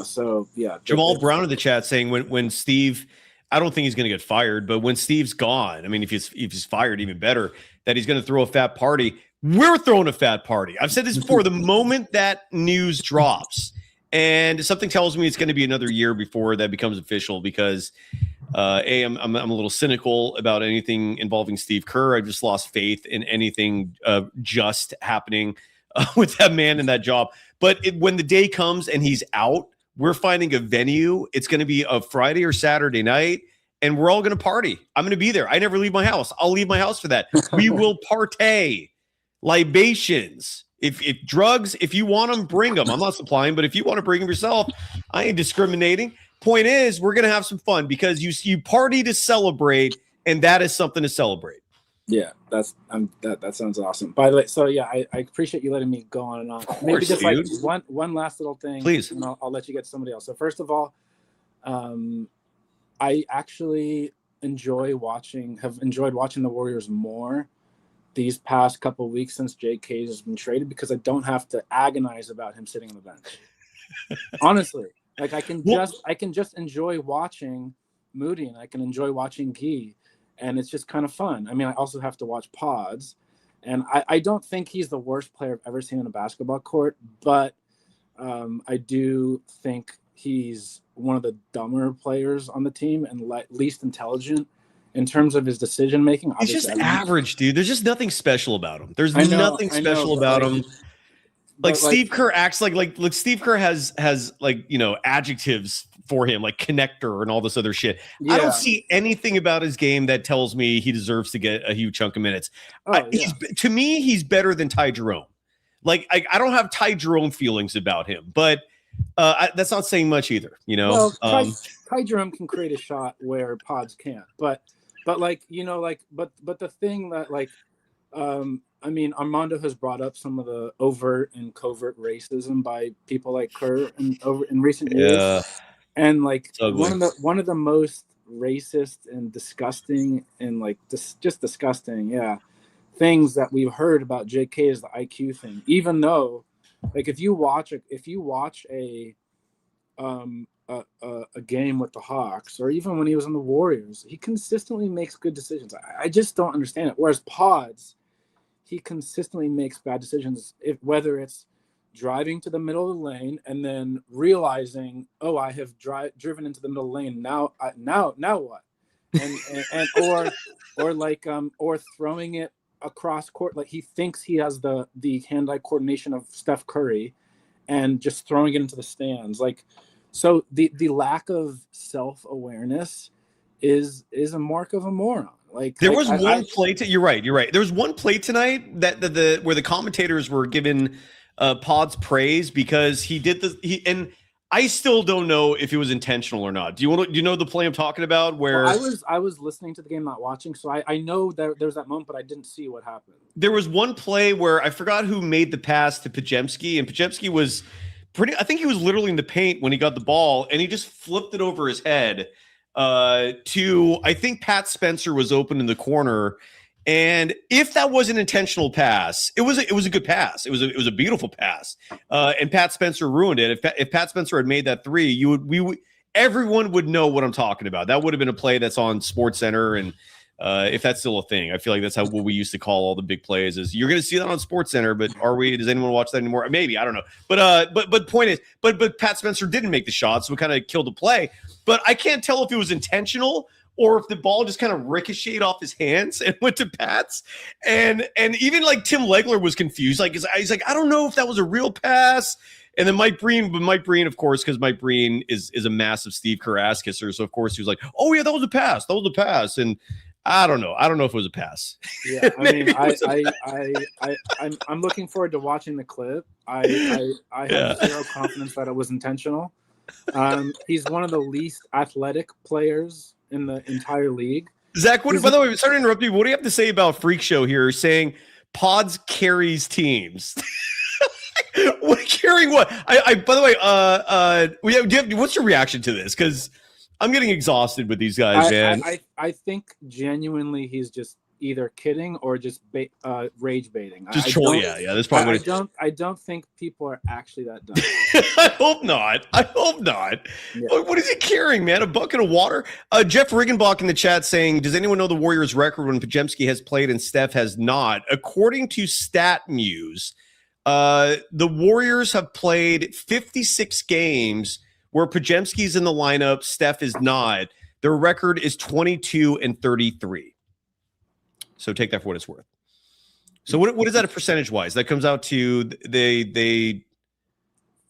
So yeah. Jamal Brown in the chat saying when Steve. I don't think he's going to get fired, but when Steve's gone, I mean, if he's fired, even better, that he's going to throw a fat party. We're throwing a fat party. I've said this before. The moment that news drops, and something tells me it's going to be another year before that becomes official, because I'm a little cynical about anything involving Steve Kerr. I've just lost faith in anything just happening with that man in that job. But when the day comes and he's out, we're finding a venue. It's going to be a Friday or Saturday night, and we're all going to party. I'm going to be there. I never leave my house. I'll leave my house for that. We will partay. Libations. If drugs, if you want them, bring them. I'm not supplying, but if you want to bring them yourself, I ain't discriminating. Point is, we're going to have some fun because you party to celebrate, and that is something to celebrate. Yeah, that sounds awesome. By the way, so yeah, I appreciate you letting me go on and on. Of course, maybe just dude. like one last little thing, please, and I'll let you get to somebody else. So first of all, I actually have enjoyed watching the Warriors more these past couple of weeks since J.K. has been traded because I don't have to agonize about him sitting on the bench. Honestly, like I can just enjoy watching Moody and I can enjoy watching Gee. And it's just kind of fun. I mean, I also have to watch pods. And I don't think he's the worst player I've ever seen on a basketball court. But I do think he's one of the dumber players on the team and least intelligent in terms of his decision-making. He's just average, dude. There's just nothing special about him. There's nothing special about him. Like Steve Kerr acts like Steve Kerr has adjectives for him, like connector and all this other shit. Yeah. I don't see anything about his game that tells me he deserves to get a huge chunk of minutes. To me, he's better than Ty Jerome. Like I don't have Ty Jerome feelings about him, but that's not saying much either. Well, Ty Jerome can create a shot where pods can't, but the thing that I mean, Armando has brought up some of the overt and covert racism by people like Kerr in recent years. Yeah. And like It's ugly. one of the most racist and disgusting and like just disgusting, things that we've heard about JK is the IQ thing. Even though, like, if you watch a game with the Hawks, or even when he was on the Warriors, he consistently makes good decisions. I just don't understand it. Whereas Pods, he consistently makes bad decisions, whether it's driving to the middle of the lane and then realizing, oh, I have driven into the middle of the lane. Now what? Or throwing it across court. Like, he thinks he has the hand-eye coordination of Steph Curry and just throwing it into the stands. Like, so the lack of self-awareness is a mark of a moron. Like, there was one play. You're right. There was one play tonight that where the commentators were given Pod's praise because he did and I still don't know if it was intentional or not. Do you know the play I'm talking about? Where I was listening to the game, not watching, so I know that there was that moment, but I didn't see what happened. There was one play where I forgot who made the pass to Podziemski, and Podziemski was I think he was literally in the paint when he got the ball, and he just flipped it over his head to, I think Pat Spencer was open in the corner. And if that was an intentional pass, it was a good pass. It was a beautiful pass. And Pat Spencer ruined it. If Pat Spencer had made that three, everyone would know what I'm talking about. That would have been a play that's on SportsCenter, and if that's still a thing, I feel like that's what we used to call all the big plays. Is you're going to see that on SportsCenter, but does anyone watch that anymore? Maybe, I don't know. But point is, but Pat Spencer didn't make the shot, so it kind of killed the play. But I can't tell if it was intentional or if the ball just kind of ricocheted off his hands and went to Pat's. And even like Tim Legler was confused. Like, he's like, I don't know if that was a real pass. And then Mike Breen, of course, because Mike Breen is a massive Steve Kerr ass kisser. So of course he was like, oh yeah, that was a pass. And I don't know if it was a pass. Yeah, I mean, I'm looking forward to watching the clip. I have zero confidence that it was intentional. He's one of the least athletic players in the entire league. Zach, by the way, sorry to interrupt you. What do you have to say about Freak Show here saying Pods carries teams? What carrying what? By the way, what's your reaction to this? Because I'm getting exhausted with these guys, man. I think genuinely he's just either kidding or just rage baiting. Just trolling. Yeah. That's probably I don't think people are actually that dumb. I hope not. Yeah. What is he carrying, man? A bucket of water? Jeff Riggenbach in the chat saying, does anyone know the Warriors record when Podziemski has played and Steph has not? According to StatMuse, the Warriors have played 56 games where Podziemski's in the lineup, Steph is not. Their record is 22-33. So take that for what it's worth. So what is that a percentage wise? That comes out to they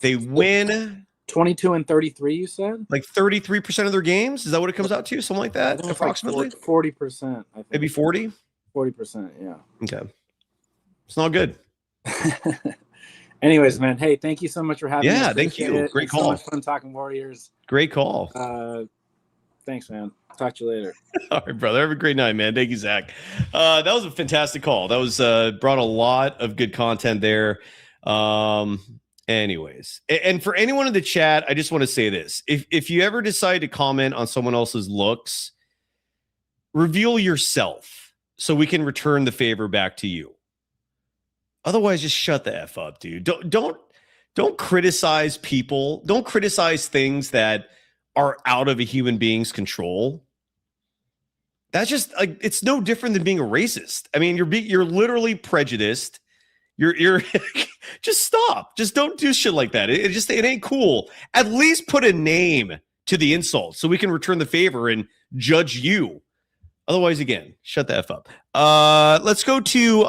win 22-33. You said like 33% of their games. Is that what it comes out to? Something like that, approximately 40%. Maybe 40. 40%. Yeah. Okay. It's not good. Anyways, man. Hey, thank you so much for having me. Yeah, thank you. Great call. So much fun talking Warriors. Great call. Thanks, man. Talk to you later. All right, brother. Have a great night, man. Thank you, Zach. That was a fantastic call. That was brought a lot of good content there. Anyways, and for anyone in the chat, I just want to say this. If you ever decide to comment on someone else's looks, reveal yourself so we can return the favor back to you. Otherwise, just shut the F up, dude. Don't criticize people. Don't criticize things that are out of a human being's control. That's just like, it's no different than being a racist. I mean, you're literally prejudiced. You're just stop. Just don't do shit like that. It ain't cool. At least put a name to the insult so we can return the favor and judge you. Otherwise, again, shut the F up. Let's go to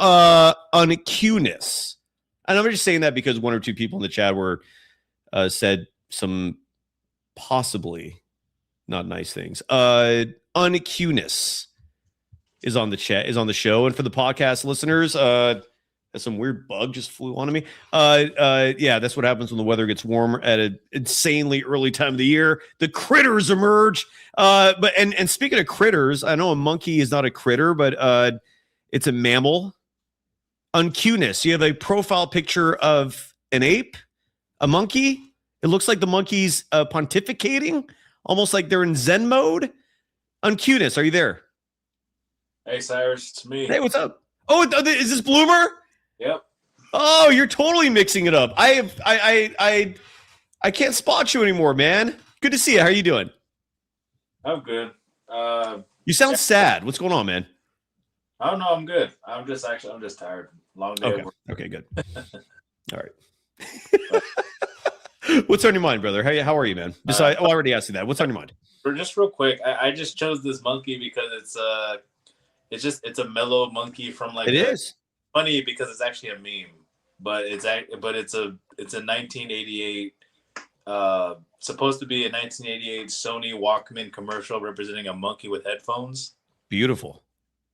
uncueness. And I'm just saying that because one or two people in the chat were said some possibly not nice things. Uncueness is on the chat, is on the show. And for the podcast listeners, some weird bug just flew onto me. Yeah, that's what happens when the weather gets warmer at an insanely early time of the year. The critters emerge. But speaking of critters, I know a monkey is not a critter, but it's a mammal. on Cuteness, you have a profile picture of an ape, a monkey. It looks like the monkey's pontificating, almost like they're in Zen mode. On Cuteness, are you there? Hey, Cyrus, it's me. Hey, what's up? Oh, is this Bloomer? Yep. Oh, you're totally mixing it up. I can't spot you anymore, man. Good to see you. How are you doing? I'm good. You sound sad. What's going on, man? I don't know. I'm good. I'm just tired. Long day. Okay. Okay, good. All right. What's on your mind, brother? How are you, man? I already asked you that. What's on your mind? Just real quick, I just chose this monkey because it's a mellow monkey from like. It is funny because it's actually a meme, but it's a 1988. Supposed to be a 1988 Sony Walkman commercial representing a monkey with headphones. Beautiful.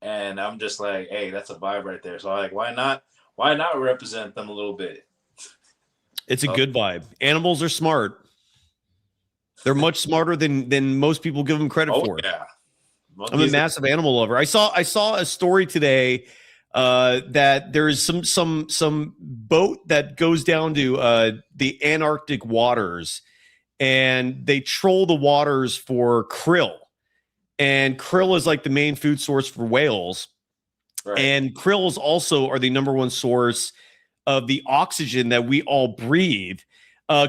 And I'm just like, hey, that's a vibe right there. So I'm like, why not represent them a little bit? It's a good vibe. Animals are smart. They're much smarter than most people give them credit for. Yeah. I'm a massive animal lover. I saw a story today that there is some boat that goes down to the Antarctic waters, and they troll the waters for krill. And krill is like the main food source for whales. Right. And krills also are the number one source of the oxygen that we all breathe.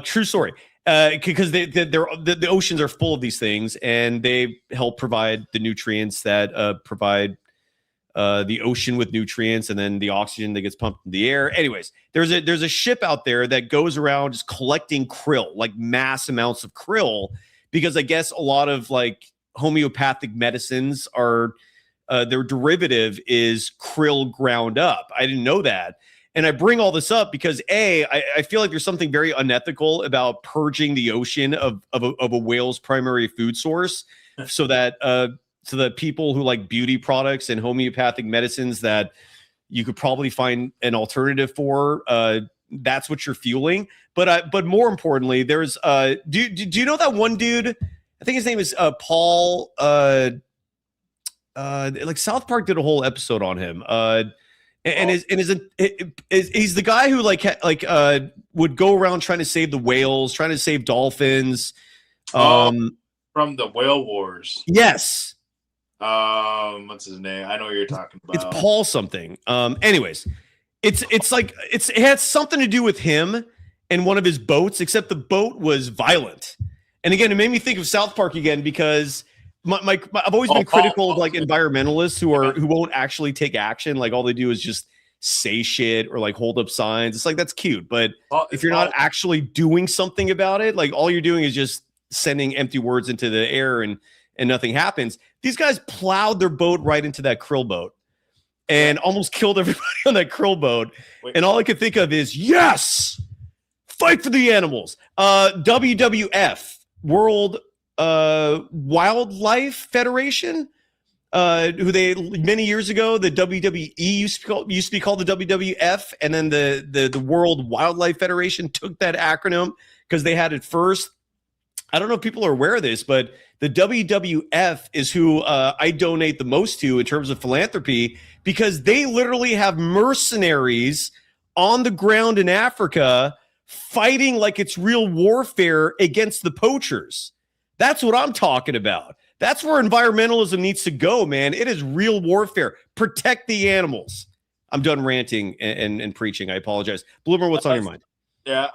True story. Because the oceans are full of these things, and they help provide the nutrients that provide the ocean with nutrients, and then the oxygen that gets pumped in the air. Anyways, there's a ship out there that goes around just collecting krill, like mass amounts of krill, because I guess a lot of like homeopathic medicines are their derivative is krill ground up. I didn't know that. And I bring all this up because I feel like there's something very unethical about purging the ocean of a whale's primary food source, so that people who like beauty products and homeopathic medicines that you could probably find an alternative for, that's what you're fueling. But more importantly, there's do you know that one dude? I think his name is Paul. Like South Park did a whole episode on him. He's the guy who would go around trying to save the whales, trying to save dolphins. From the Whale Wars. Yes. What's his name? I know what you're talking about. It's Paul something. Anyways, it had something to do with him and one of his boats, except the boat was violent. And again, it made me think of South Park again, because I've always been critical of like environmentalists who won't actually take action. Like all they do is just say shit or like hold up signs. It's like, that's cute, but if you're not actually doing something about it, like all you're doing is just sending empty words into the air and nothing happens. These guys plowed their boat right into that krill boat and almost killed everybody on that krill boat. And all I could think of is, yes, fight for the animals. WWF, World Wildlife Federation, who they many years ago, the WWE used to be called the WWF, and then the World Wildlife Federation took that acronym because they had it first. I don't know if people are aware of this, but the WWF is who I donate the most to in terms of philanthropy, because they literally have mercenaries on the ground in Africa fighting like it's real warfare against the poachers. That's what I'm talking about. That's where environmentalism needs to go, man. It is real warfare. Protect the animals. I'm done ranting and preaching. I apologize. Bloomer, what's on your mind? Yeah,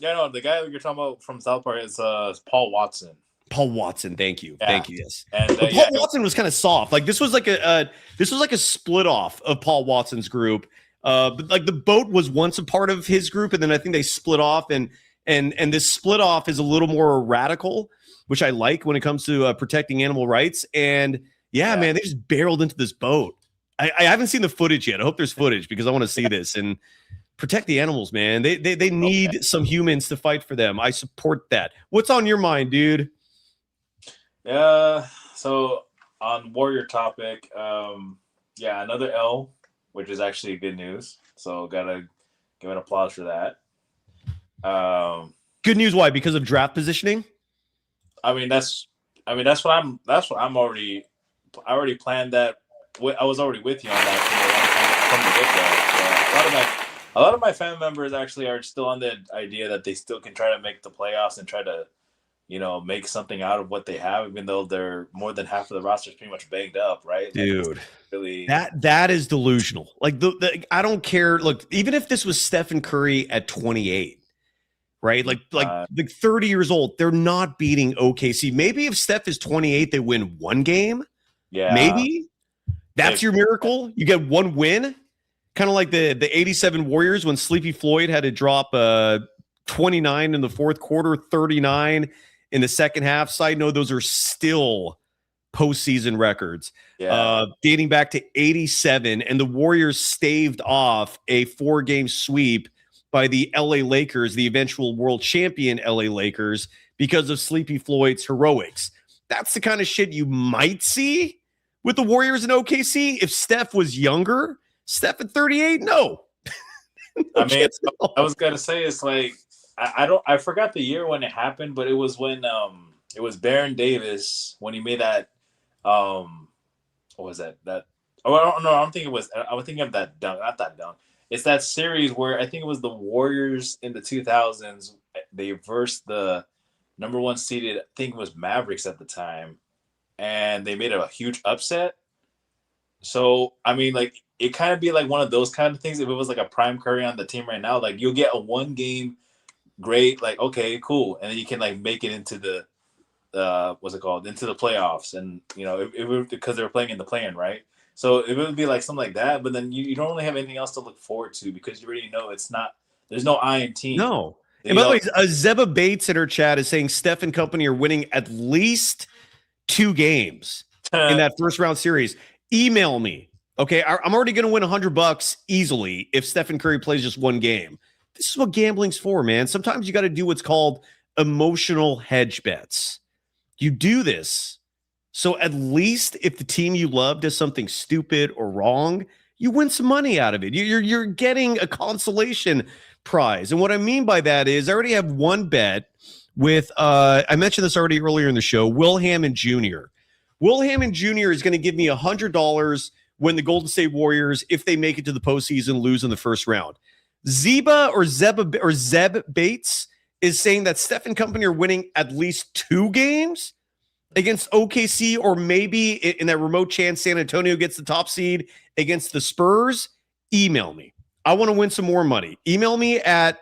no, the guy you're talking about from South Park is Paul Watson. Paul Watson, thank you. Yeah. Thank you, yes. And Paul Watson was kind of soft. Like this was like a split off of Paul Watson's group. But like the boat was once a part of his group, and then I think they split off, and this split off is a little more radical, which I like when it comes to protecting animal rights. And yeah, man, they just barreled into this boat. I haven't seen the footage yet. I hope there's footage because I want to see this and protect the animals, man. They need some humans to fight for them. I support that. What's on your mind, dude? Yeah. So on Warrior topic, another L, which is actually good news. So gotta give an applause for that. Good news. Why? Because of draft positioning. I already planned that. I was already with you on that from the get-go. a lot of my fan members actually are still on the idea that they still can try to make the playoffs and try to, make something out of what they have, even though they're more than half of the roster is pretty much banged up, right? Dude, really, that is delusional. Like I don't care. Look, even if this was Stephen Curry at 28, right? Like 30 years old, they're not beating OKC. Maybe if Steph is 28, they win one game. Yeah, maybe that's your miracle. You get one win, kind of like the 87 Warriors when Sleepy Floyd had to drop 29 in the fourth quarter, 39 in the second half. Side note, those are still postseason records, dating back to 87, and the Warriors staved off a 4-game sweep by the LA Lakers, the eventual world champion LA Lakers, because of Sleepy Floyd's heroics. That's the kind of shit you might see with the Warriors and OKC. If Steph was younger, Steph at 38, no. I mean, I was gonna say, it's like I forgot the year when it happened, but it was when it was Baron Davis when he made that what was that I don't know. I was thinking of that dunk, not that dunk. It's that series where I think it was the Warriors in the 2000s. They versed the number 1 seeded, I think it was Mavericks at the time, and they made a huge upset. So, I mean, like, it kind of be like one of those kind of things. If it was like a prime Curry on the team right now, like, you'll get a 1-game great, like, okay, cool. And then you can, like, make it into the, what's it called? Into the playoffs. And, because they were playing in the play-in, right? So it would be like something like that. But then you don't really have anything else to look forward to because you already know there's no I in team. No. And by the way, Zeba Bates in her chat is saying Steph and company are winning at least 2 games in that first round series. Email me. Okay, I'm already going to win $100 easily if Stephen Curry plays just 1 game. This is what gambling's for, man. Sometimes you got to do what's called emotional hedge bets. You do this so at least if the team you love does something stupid or wrong, you win some money out of it. You're getting a consolation prize. And what I mean by that is I already have one bet with I mentioned this already earlier in the show, Will Hammond Jr. Will Hammond Jr. is going to give me $100 when the Golden State Warriors, if they make it to the postseason, lose in the first round. Zeb Bates is saying that Steph and company are winning at least 2 games against OKC, or maybe in that remote chance San Antonio gets the top seed against the Spurs. Email me. I want to win some more money. Email me at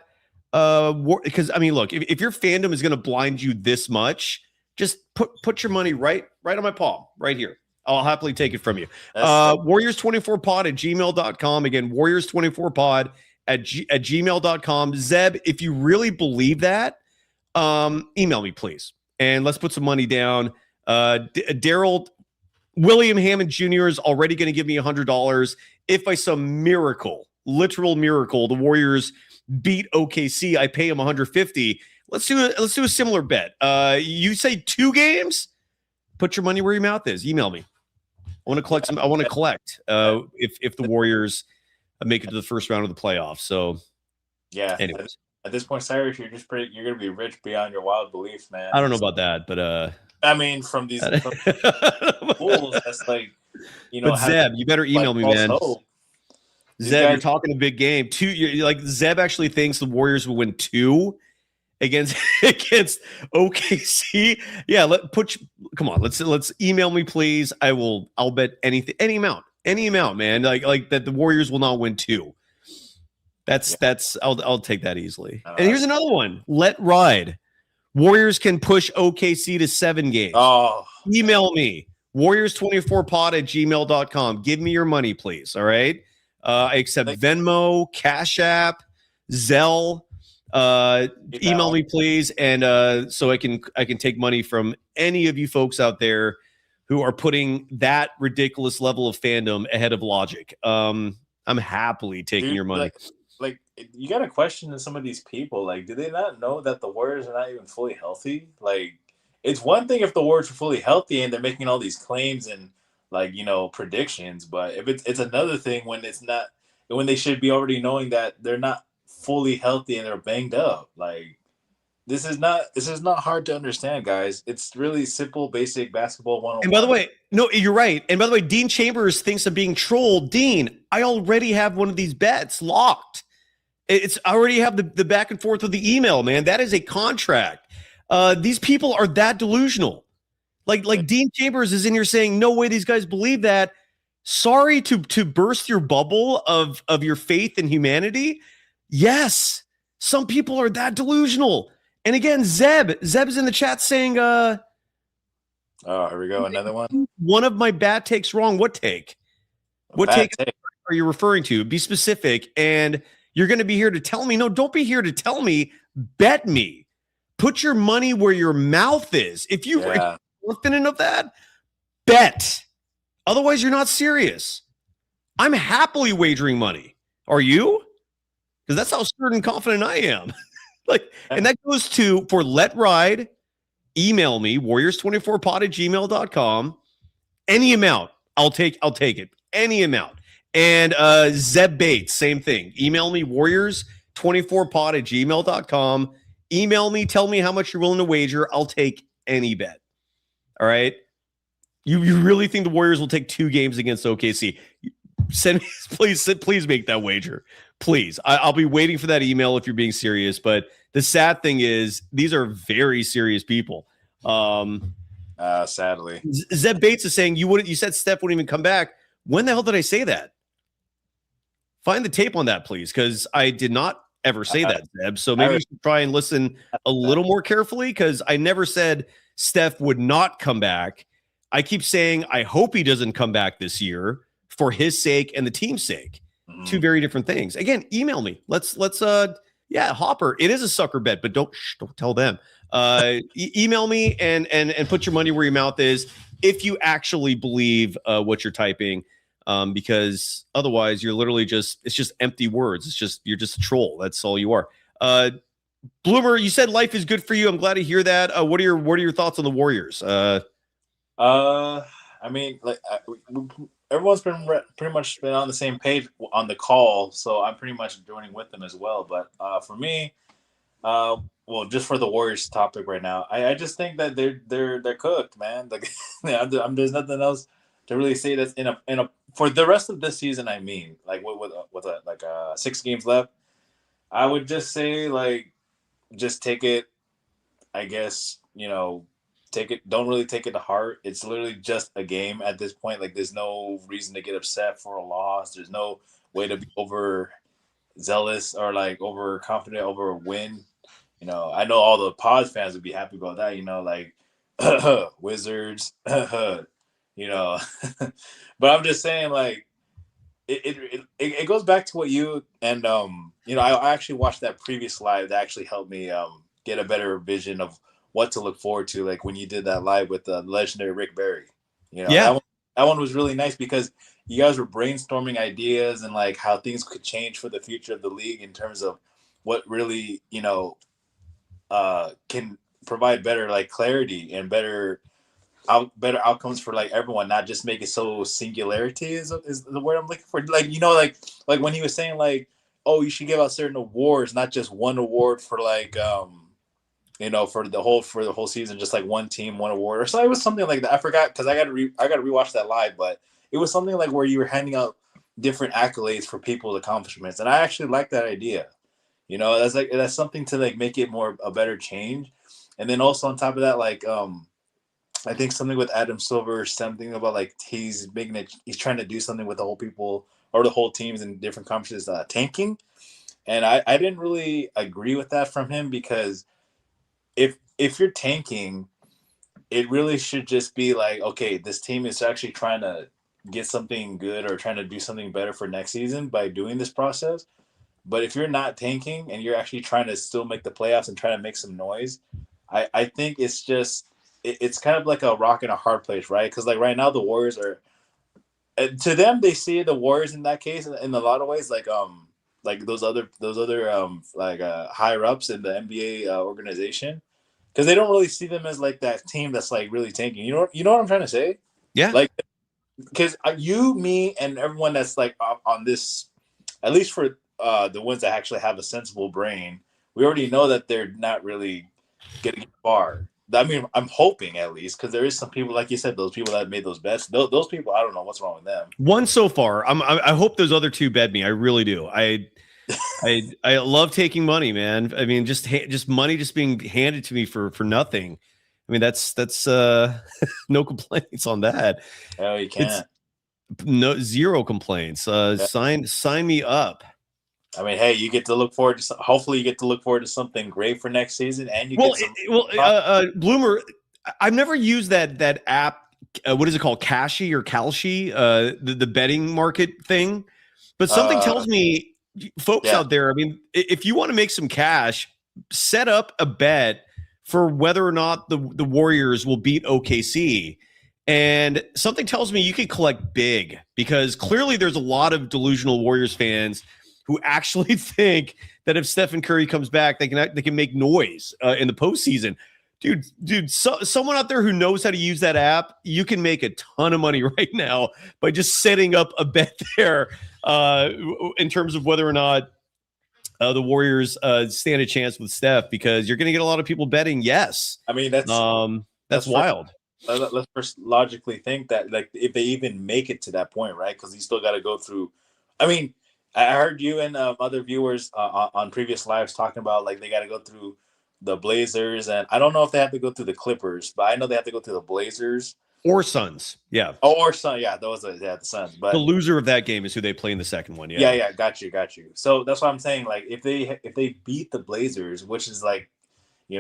because I mean, look, if your fandom is going to blind you this much, just put your money right on my palm, right here. I'll happily take it from you. Warriors24pod at gmail.com. Again, Warriors24pod at gmail.com. Zeb, if you really believe that, email me, please. And let's put some money down. Daryl William Hammond Jr. is already going to give me $100. If by some miracle, literal miracle, the Warriors beat OKC, I pay him $150. Let's do a similar bet. You say 2 games? Put your money where your mouth is. Email me. I want to collect if the Warriors make it to the first round of the playoffs. So yeah. Anyways. At this point, Cyrus, you're gonna be rich beyond your wild beliefs, man. I don't know about that, but I mean, from these fools, that's like, But Zeb, you better email me, man. Hope. Zeb, you're talking a big game. Zeb actually thinks the Warriors will win 2 against OKC. Yeah, come on. Let's email me, please. I'll bet anything, any amount, man. Like that the Warriors will not win 2. I'll take that easily. And here's another one. Let ride. Warriors can push OKC to 7 games. Oh, email me. Warriors24pod at gmail.com. Give me your money, please. All right. I accept Venmo, Cash App, Zelle. Email me, please. And so I can take money from any of you folks out there who are putting that ridiculous level of fandom ahead of logic. I'm happily taking your money. Like you got to question some of these people. Like, do they not know that the Warriors are not even fully healthy? Like, it's one thing if the Warriors are fully healthy and they're making all these claims and predictions, but if it's another thing when it's not, when they should be already knowing that they're not fully healthy and they're banged up. Like, This is not hard to understand, guys. It's really simple, basic basketball 101. And by the way, no, you're right. And by the way, Dean Chambers thinks I'm being trolled. Dean, I already have one of these bets locked. I already have the back and forth with the email, man. That is a contract. These people are that delusional. Like Dean Chambers is in here saying, no way these guys believe that. Sorry to burst your bubble of your faith in humanity. Yes, some people are that delusional. And again, Zeb is in the chat saying, oh, here we go. Another one. One of my bad takes wrong. What take? What take are you referring to? Be specific. And you're going to be here to tell me. No, don't be here to tell me. Bet me. Put your money where your mouth is. If you're confident of that, bet. Otherwise, you're not serious. I'm happily wagering money. Are you? Because that's how certain and confident I am. And that goes to, for Let Ride, email me, warriors24pod@gmail.com. Any amount. I'll take it. Any amount. And Zeb Bates, same thing. Email me, warriors24pod@gmail.com. Email me, tell me how much you're willing to wager. I'll take any bet. All right. You really think the Warriors will take 2 games against OKC? Send me, please make that wager. Please. I'll be waiting for that email if you're being serious. But the sad thing is, these are very serious people. Sadly. Zeb Bates is saying you said Steph wouldn't even come back. When the hell did I say that? Find the tape on that, please, because I did not ever say that, Zeb. So maybe you should try and listen a little more carefully, because I never said Steph would not come back. I keep saying I hope he doesn't come back this year for his sake and the team's sake. 2 very different things. Again, email me. Let's Hopper. It is a sucker bet, but don't tell them. Email me and put your money where your mouth is if you actually believe what you're typing, because otherwise you're literally it's just empty words. You're just a troll. That's all you are. Bloomer, you said life is good for you. I'm glad to hear that. What are your thoughts on the Warriors? I mean, everyone's been pretty much been on the same page on the call, so I'm pretty much joining with them as well. But for me, just for the Warriors topic right now, I just think that they're cooked, man. Like, there's nothing else to really say that's in a for the rest of this season. I mean, like with 6 games left, I would just say just take it. I guess take it. Don't really take it to heart. It's literally just a game at this point. Like, there's no reason to get upset for a loss. There's no way to be overzealous or overconfident over a win. I know all the Pods fans would be happy about that. Wizards. But I'm just saying, it goes back to what you and I actually watched that previous live that actually helped me get a better vision of what to look forward to, like when you did that live with the legendary Rick Barry. That one was really nice because you guys were brainstorming ideas and how things could change for the future of the league in terms of what really can provide better clarity and better outcomes for everyone, not just make it so singularity is the word I'm looking for. When he was saying oh, you should give out certain awards, not just one award for for the whole season, just one team, one award, or so. It was something like that. I forgot because I got to rewatch that live, but it was something where you were handing out different accolades for people's accomplishments, and I actually like that idea. That's something to make it a better change. And then also on top of that, I think something with Adam Silver, something about he's trying to do something with the whole people or the whole teams in different conferences tanking, and I didn't really agree with that from him because if you're tanking, it really should just be okay, this team is actually trying to get something good or trying to do something better for next season by doing this process. But if you're not tanking and you're actually trying to still make the playoffs and trying to make some noise, I think it's just it's kind of like a rock and a hard place, right? Because right now the Warriors are, to them, they see the Warriors in that case in a lot of ways those other higher ups in the NBA organization, because they don't really see them as that team that's really tanking. You know what I'm trying to say? Yeah. Because you, me, and everyone that's on this, at least for the ones that actually have a sensible brain, we already know that they're not really get far. I mean, I'm hoping at least, because there is some people, like you said, those people that made those bets. Those people, I don't know what's wrong with them. One so far. I hope those other two bet me. I really do. I love taking money, man. I mean, just money just being handed to me for nothing. I mean, that's no complaints on that. Oh, you can't. No, zero complaints. Sign me up. I mean, hey, you get to look forward to. Hopefully, you get to look forward to something great for next season, and you get some. Bloomer, I've never used that app. What is it called? Kashi or Kalshi? The betting market thing. But something tells me, folks out there. I mean, if you want to make some cash, set up a bet for whether or not the Warriors will beat OKC. And something tells me you can collect big, because clearly there's a lot of delusional Warriors fans who actually think that if Stephen Curry comes back, they can make noise in the postseason. Dude, someone out there who knows how to use that app, you can make a ton of money right now by just setting up a bet there in terms of whether or not the Warriors stand a chance with Steph, because you're going to get a lot of people betting yes. I mean, that's wild. Let's first logically think that, like, if they even make it to that point, right? Because you still got to go through. I mean, I heard you and other viewers on previous lives talking about, like, they got to go through the Blazers, and I don't know if they have to go through the Clippers, but I know they have to go through the Blazers or Suns. Yeah. Oh, or Suns. Yeah, those are the Suns. But the loser of that game is who they play in the second one. Yeah. Got you. So that's what I'm saying. Like, if they beat the Blazers, which is like, we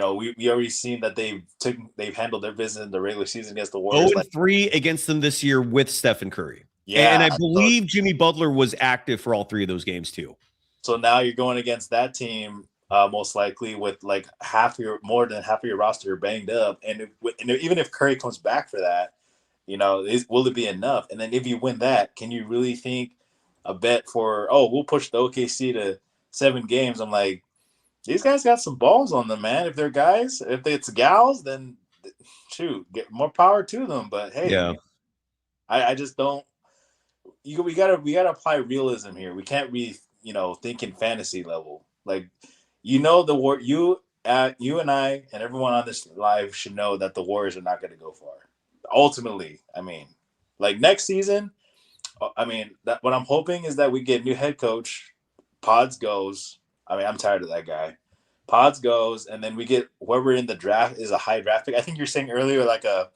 already seen that they've handled their business in the regular season against the Warriors. 0-3 against them this year with Stephen Curry. Yeah, and I believe Jimmy Butler was active for all three of those games too. So now you're going against that team, most likely with like more than half of your roster banged up, and even if Curry comes back for that, will it be enough? And then if you win that, can you really think a bet for we'll push the OKC to 7 games? I'm like, these guys got some balls on them, man. If they're guys, if it's gals, then shoot, get more power to them. But hey, yeah, I just don't. We gotta apply realism here. We can't be think in fantasy level. Like, the war. You and I and everyone on this live should know that the Warriors are not going to go far. Ultimately, I mean, like next season, that what I'm hoping is that we get a new head coach. Pods goes. I mean, I'm tired of that guy. Pods goes, and then we get whoever in the draft is a high draft pick. I think you're saying earlier like a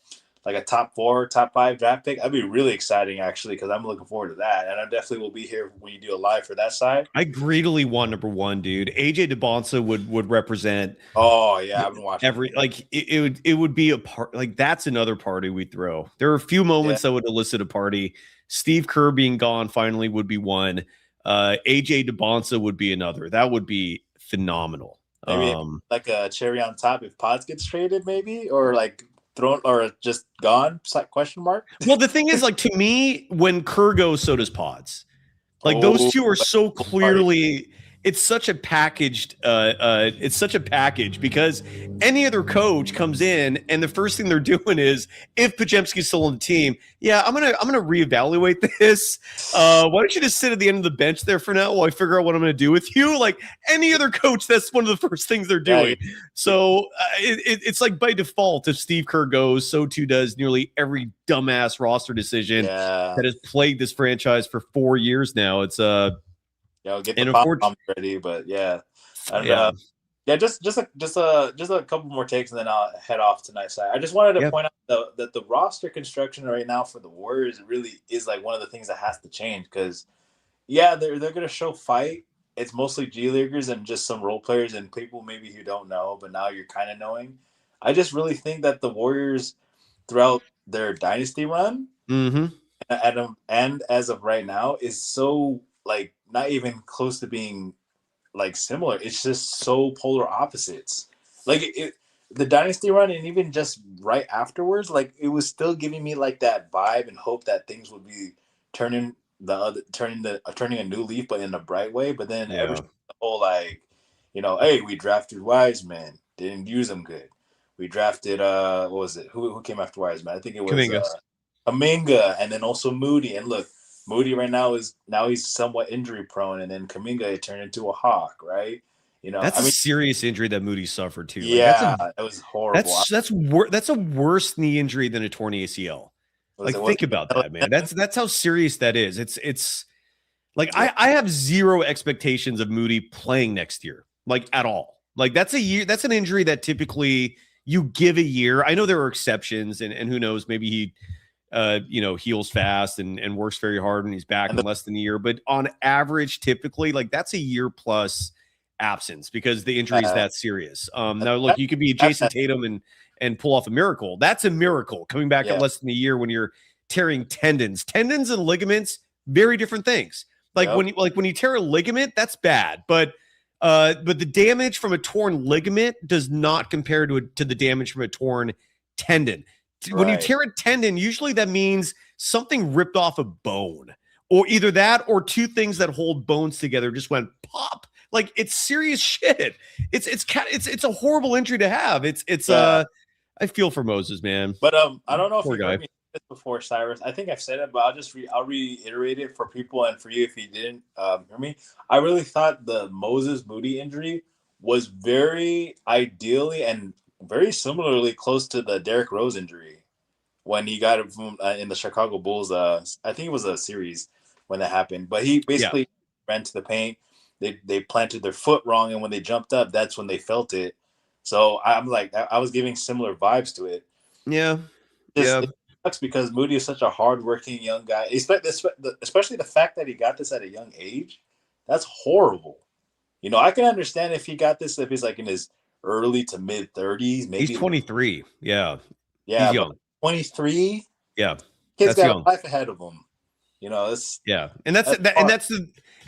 top 4, top 5 draft pick. That'd be really exciting, actually, because I'm looking forward to that. And I definitely will be here when you do a live for that side. I greedily want number 1, dude. AJ DeBonsa would represent. Oh yeah, I've been watching it would be a part. Like, that's another party we throw. There are a few moments that would elicit a party. Steve Kerr being gone finally would be one. AJ DeBonsa would be another. That would be phenomenal. Maybe like a cherry on top if Pods gets traded, maybe, or like thrown or just gone? Question mark. Well, the thing is, like, to me, when Kerr goes, so does Pods. Like, those two are so clearly. It's such a packaged. It's such a package, because any other coach comes in and the first thing they're doing is, if Podziemski's still on the team, I'm gonna reevaluate this. Why don't you just sit at the end of the bench there for now while I figure out what I'm gonna do with you? Like any other coach, that's one of the first things they're doing. Yeah. So it's like by default, if Steve Kerr goes, so too does nearly every dumbass roster decision that has plagued this franchise for 4 years now. It's get the bomb ready, but just a couple more takes, and then I'll head off tonight's side. I just wanted to point out that the roster construction right now for the Warriors really is like one of the things that has to change, because they're going to show fight. It's mostly G Leaguers and just some role players and people maybe who don't know, but now you're kind of knowing. I just really think that the Warriors throughout their dynasty run and as of right now is so like not even close to being like similar. It's just so polar opposites. Like the dynasty run, and even just right afterwards, like it was still giving me like that vibe and hope that things would be turning a new leaf, but in a bright way. But then the whole hey, we drafted Wiseman, didn't use him good. We drafted what was it? Who came after Wiseman? I think it was Kuminga, and then also Moody. And look, Moody right now he's somewhat injury prone, and then Kuminga turned into a Hawk, right? That's a serious injury that Moody suffered too. Yeah, that was horrible. That's a worse knee injury than a torn ACL. Think about that, man. That's how serious that is. It's like I have zero expectations of Moody playing next year, like at all. Like that's an injury that typically you give a year. I know there are exceptions, and who knows, maybe he heals fast and works very hard and he's back in less than a year. But on average, typically, like that's a year plus absence because the injury is that serious. Now look, you could be Jason Tatum and pull off a miracle. That's a miracle coming back in less than a year when you're tearing tendons and ligaments, very different things. Like when you tear a ligament, that's bad. But the damage from a torn ligament does not compare to the damage from a torn tendon. When you tear a tendon, usually that means something ripped off a bone, or either that or two things that hold bones together just went pop. Like it's serious shit. It's a horrible injury to have. I feel for Moses, man. But I don't know if you heard me say this before, Cyrus. I think I've said it, but I'll reiterate it for people and for you if you didn't hear me. I really thought the Moses Moody injury was very ideally and very similarly close to the Derrick Rose injury when he got it from in the Chicago Bulls. I think it was a series when that happened, but he basically ran to the paint. They planted their foot wrong, and when they jumped up, that's when they felt it. So I'm like, I was giving similar vibes to it. Yeah. It sucks because Moody is such a hardworking young guy, especially the fact that he got this at a young age. That's horrible. I can understand if he got this if he's like in his early to mid 30s. Maybe he's 23. Yeah. Yeah. He's young. 23. Yeah. Kid's got a life ahead of him. And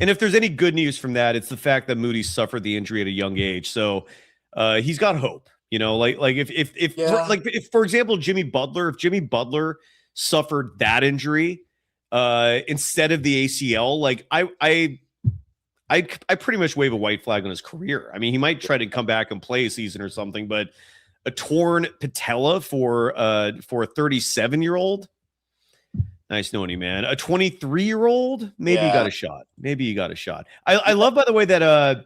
if there's any good news from that, it's the fact that Moody suffered the injury at a young age. So he's got hope, if for example, Jimmy Butler suffered that injury instead of the ACL, like I pretty much wave a white flag on his career. I mean, he might try to come back and play a season or something, but a torn patella for a 37-year-old. Nice knowing you, man. A 23-year-old, maybe you got a shot. I love, by the way, that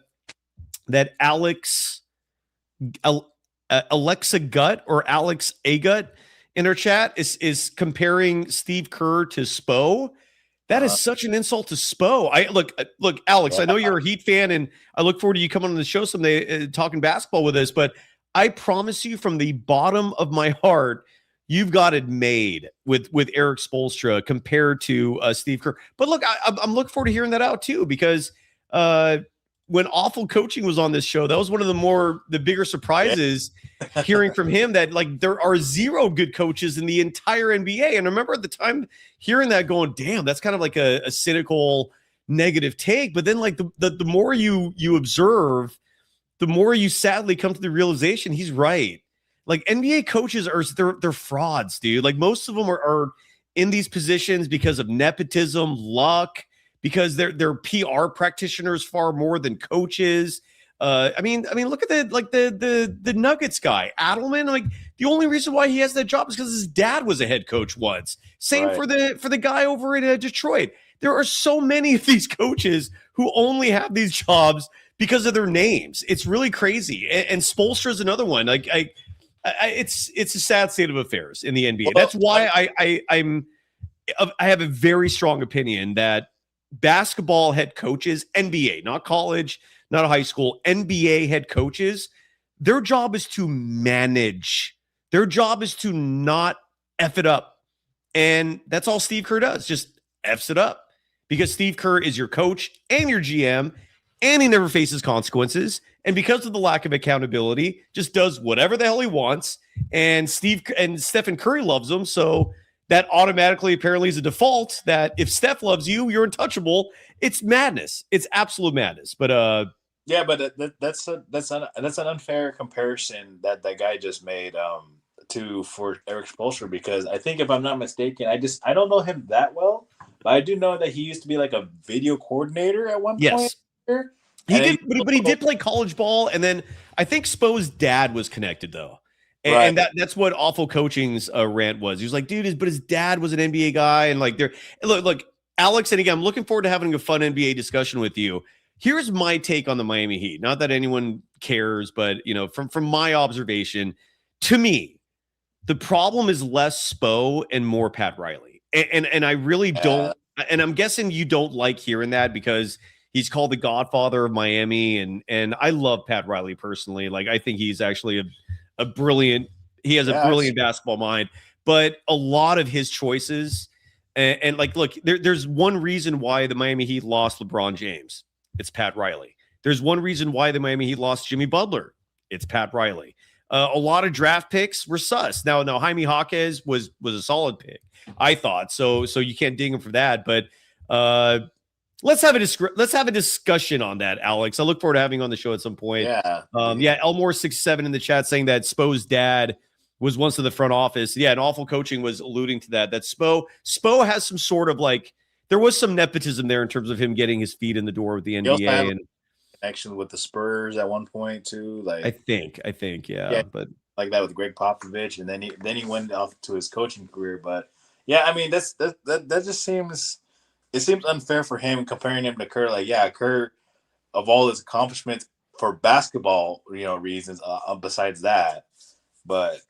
Alexa Gut or Alex Agut in our chat is comparing Steve Kerr to Spo. That is such an insult to Spo. Look, Alex, I know you're a Heat fan, and I look forward to you coming on the show someday talking basketball with us, but I promise you from the bottom of my heart, you've got it made with Eric Spoelstra compared to Steve Kerr. But look, I'm looking forward to hearing that out too, because when Awful Coaching was on this show, that was one of the bigger surprises hearing from him that like there are zero good coaches in the entire NBA. And I remember at the time hearing that going, damn, that's kind of like a cynical negative take. But then like the more you observe, the more you sadly come to the realization he's right. Like NBA coaches they're frauds, dude. Like most of them are in these positions because of nepotism, luck, because they're PR practitioners far more than coaches. I mean, look at the Nuggets guy, Adelman. Like the only reason why he has that job is because his dad was a head coach once. Same for the guy over in Detroit. There are so many of these coaches who only have these jobs because of their names. It's really crazy. And Spoelstra is another one. Like it's a sad state of affairs in the NBA. That's why I have a very strong opinion that basketball head coaches, NBA, not college, not a high school, NBA head coaches, their job is to manage. Their job is to not F it up. And that's all Steve Kerr does, just F's it up. Because Steve Kerr is your coach and your GM, and he never faces consequences. And because of the lack of accountability, just does whatever the hell he wants. And Stephen Curry loves him. So that automatically apparently is a default that if Steph loves you, you're untouchable. It's madness. It's absolute madness. But that's an unfair comparison that guy just made for Eric Spoelstra, because I think if I'm not mistaken, I don't know him that well, but I do know that he used to be like a video coordinator at one point. He did play college ball, and then I think Spo's dad was connected though. And that's what Awful Coaching's rant was. He was like, dude, but his dad was an NBA guy. And like, look, Alex, and again, I'm looking forward to having a fun NBA discussion with you. here's my take on the Miami Heat. Not that anyone cares, but from my observation, to me, the problem is less Spo and more Pat Riley. And I really don't. And I'm guessing you don't like hearing that because he's called the godfather of Miami. And I love Pat Riley personally. Like, I think he's actually a brilliant, he has a brilliant basketball mind. But a lot of his choices, and like, look, there's one reason why the Miami Heat lost LeBron James. It's Pat Riley. There's one reason why the Miami Heat lost Jimmy Butler. It's Pat Riley. A lot of draft picks were sus. Now Jaime Jaquez was a solid pick, I thought. So you can't ding him for that. But let's have a discussion on that, Alex. I look forward to having you on the show at some point. Elmore67 in the chat saying that Spo's dad was once in the front office. Yeah, and awful coaching was alluding to that. That Spo has some sort of like, there was some nepotism there in terms of him getting his feet in the door with the NBA and connection with the Spurs at one point too. Like, I think, yeah, but like that with Greg Popovich, and then he went off to his coaching career. But yeah, I mean that just seems unfair for him comparing him to Kerr. Like, yeah, Kerr, of all his accomplishments for basketball, reasons besides that, but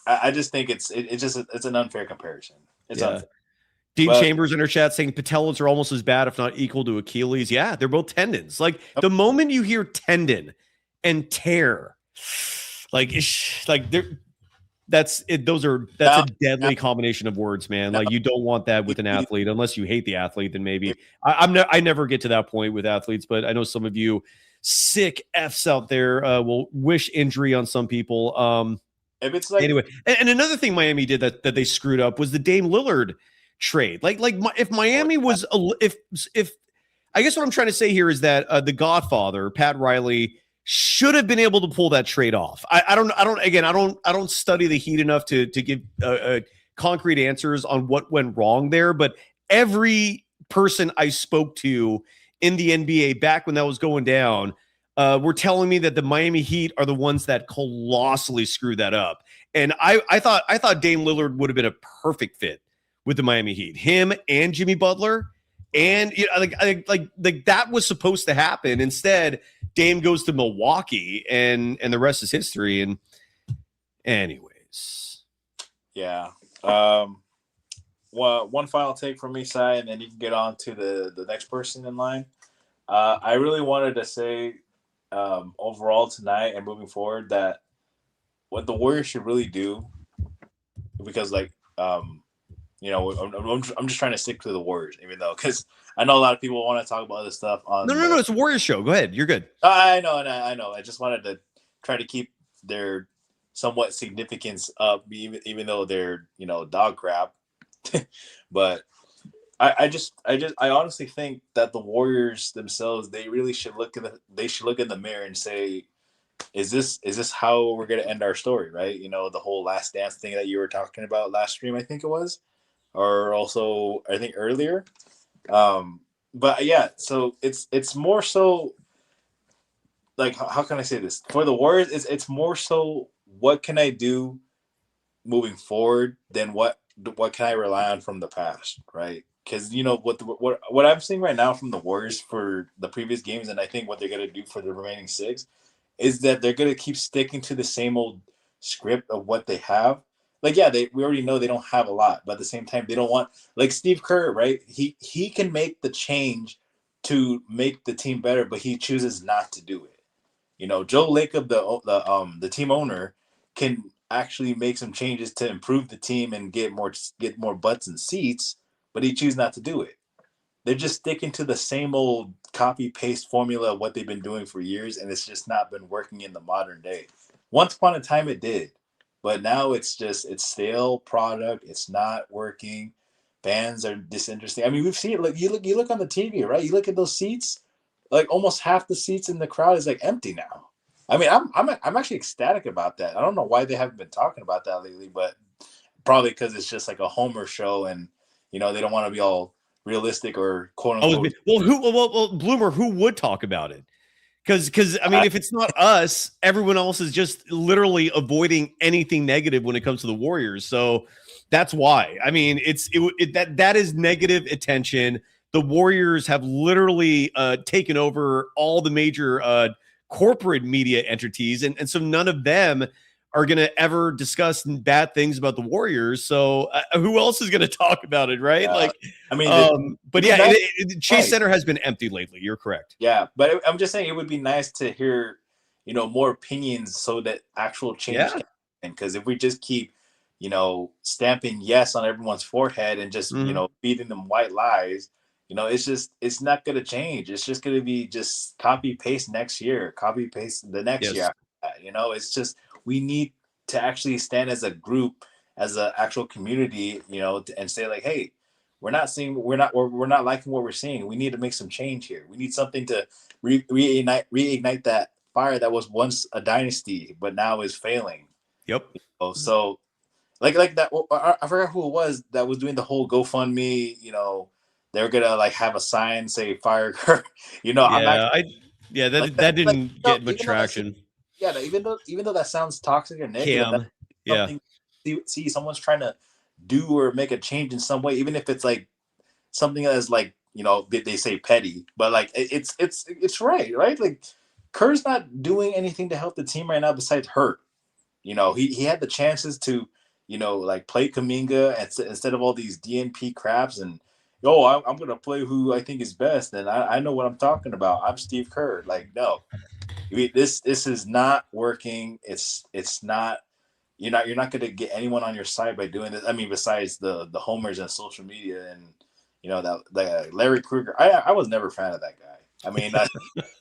I just think it's an unfair comparison. It's unfair. Dean Chambers in our chat saying patellas are almost as bad, if not equal, to Achilles. Yeah, they're both tendons. Like, the moment you hear tendon and tear, that's a deadly combination of words, man. Like, you don't want that with an athlete unless you hate the athlete. Then maybe I never get to that point with athletes, but I know some of you sick Fs out there will wish injury on some people. If it's like, anyway, and another thing Miami did that they screwed up was the Dame Lillard trade. If Miami was, if I guess what I'm trying to say here is that the Godfather, Pat Riley, should have been able to pull that trade off. I don't study the Heat enough to give concrete answers on what went wrong there, but every person I spoke to in the NBA back when that was going down were telling me that the Miami Heat are the ones that colossally screwed that up. And I thought Dame Lillard would have been a perfect fit with the Miami Heat, him and Jimmy Butler, and like that was supposed to happen. Instead, Dame goes to Milwaukee, and the rest is history. And anyways, yeah. One final take from me, Sai, and then you can get on to the next person in line. I really wanted to say overall tonight and moving forward that what the Warriors should really do, because I'm just trying to stick to the Warriors, even though, because I know a lot of people want to talk about other stuff on. No, it's a Warriors show. Go ahead, you're good. I know. I just wanted to try to keep their somewhat significance up, even though they're dog crap. But I honestly think that the Warriors themselves, they really should look in the mirror and say, is this how we're gonna end our story, right? The whole Last Dance thing that you were talking about last stream, I think it was. Or also, I think earlier, but yeah. So it's more so like, how can I say this for the Warriors? It's more so what can I do moving forward than what can I rely on from the past, right? Because what I'm seeing right now from the Warriors for the previous games, and I think what they're gonna do for the remaining 6, is that they're gonna keep sticking to the same old script of what they have. Like, yeah, we already know they don't have a lot, but at the same time, they don't want, like Steve Kerr, right? He can make the change to make the team better, but he chooses not to do it. Joe Lacob, the team owner, can actually make some changes to improve the team and get more butts and seats, but he chooses not to do it. They're just sticking to the same old copy paste formula of what they've been doing for years, and it's just not been working in the modern day. Once upon a time, it did. But now it's stale product. It's not working. Fans are disinterested. I mean, we've seen it. Like, you look on the TV, right? You look at those seats. Like, almost half the seats in the crowd is like empty now. I mean, I'm actually ecstatic about that. I don't know why they haven't been talking about that lately, but probably because it's just like a Homer show, and they don't want to be all realistic or quote unquote. Well, Bloomer, who would talk about it? Because I mean, if it's not us, everyone else is just literally avoiding anything negative when it comes to the Warriors. So that's why. I mean, that is negative attention. the Warriors have literally taken over all the major corporate media entities, and so none of them are going to ever discuss bad things about the Warriors. So who else is going to talk about it, right? Yeah. Like, I mean, but yeah, Chase Center has been empty lately. You're correct. Yeah, but I'm just saying it would be nice to hear, more opinions so that actual change can happen. Because if we just keep, stamping yes on everyone's forehead and just, feeding them white lies, it's not going to change. It's just going to be just copy paste next year, copy paste the next year. It's just, we need to actually stand as a group, as an actual community, and say like, hey, we're not liking what we're seeing. We need to make some change here. We need something to reignite that fire that was once a dynasty, but now is failing. Yep. So like that. I forgot who it was that was doing the whole GoFundMe. They're gonna like have a sign say "Fire Kerr." That didn't get much traction. Even though that sounds toxic or negative, see someone's trying to do or make a change in some way, even if it's like something that is like, they say petty, but like it's right? Like Kerr's not doing anything to help the team right now besides hurt. He had the chances to, like play Kuminga instead of all these DNP craps and I'm gonna play who I think is best and I know what I'm talking about. I'm Steve Kerr. Like, no, this is not working. It's not. You're not going to get anyone on your side by doing this. I mean, besides the homers and social media and that Larry Krueger. I was never a fan of that guy. I mean,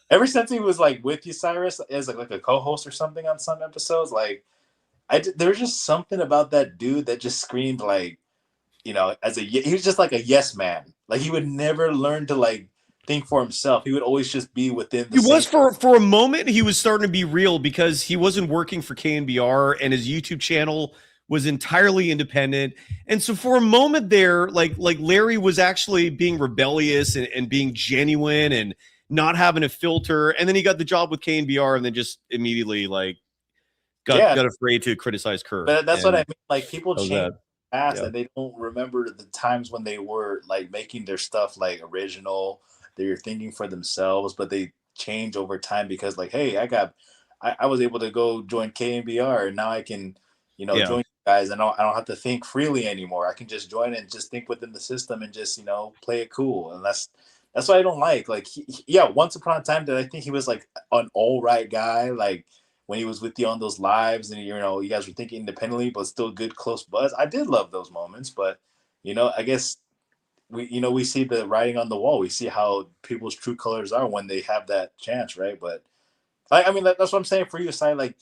ever since he was like with you, Cyrus, as like a co-host or something on some episodes, like there's just something about that dude that just screamed like, he was just like a yes man. Like he would never learn to like think for himself. He would always just be within the for a moment he was starting to be real because he wasn't working for KNBR and his YouTube channel was entirely independent. And so for a moment there, like Larry was actually being rebellious and being genuine and not having a filter. And then he got the job with KNBR and then just immediately like got afraid to criticize Kerr. But that's what I mean. Like people change fast and they don't remember the times when they were like making their stuff like original. They're thinking for themselves, but they change over time because like, hey, I was able to go join KNBR and now I can, join you guys and I don't have to think freely anymore. I can just join and just think within the system and just, play it cool. And that's what I don't like. Like, once upon a time that I think he was like an all right guy, like when he was with you on those lives and, you guys were thinking independently, but still good, close buzz. I did love those moments, but, I guess we see the writing on the wall. We see how people's true colors are when they have that chance, right? But I mean, that's what I'm saying for you, Sai. Like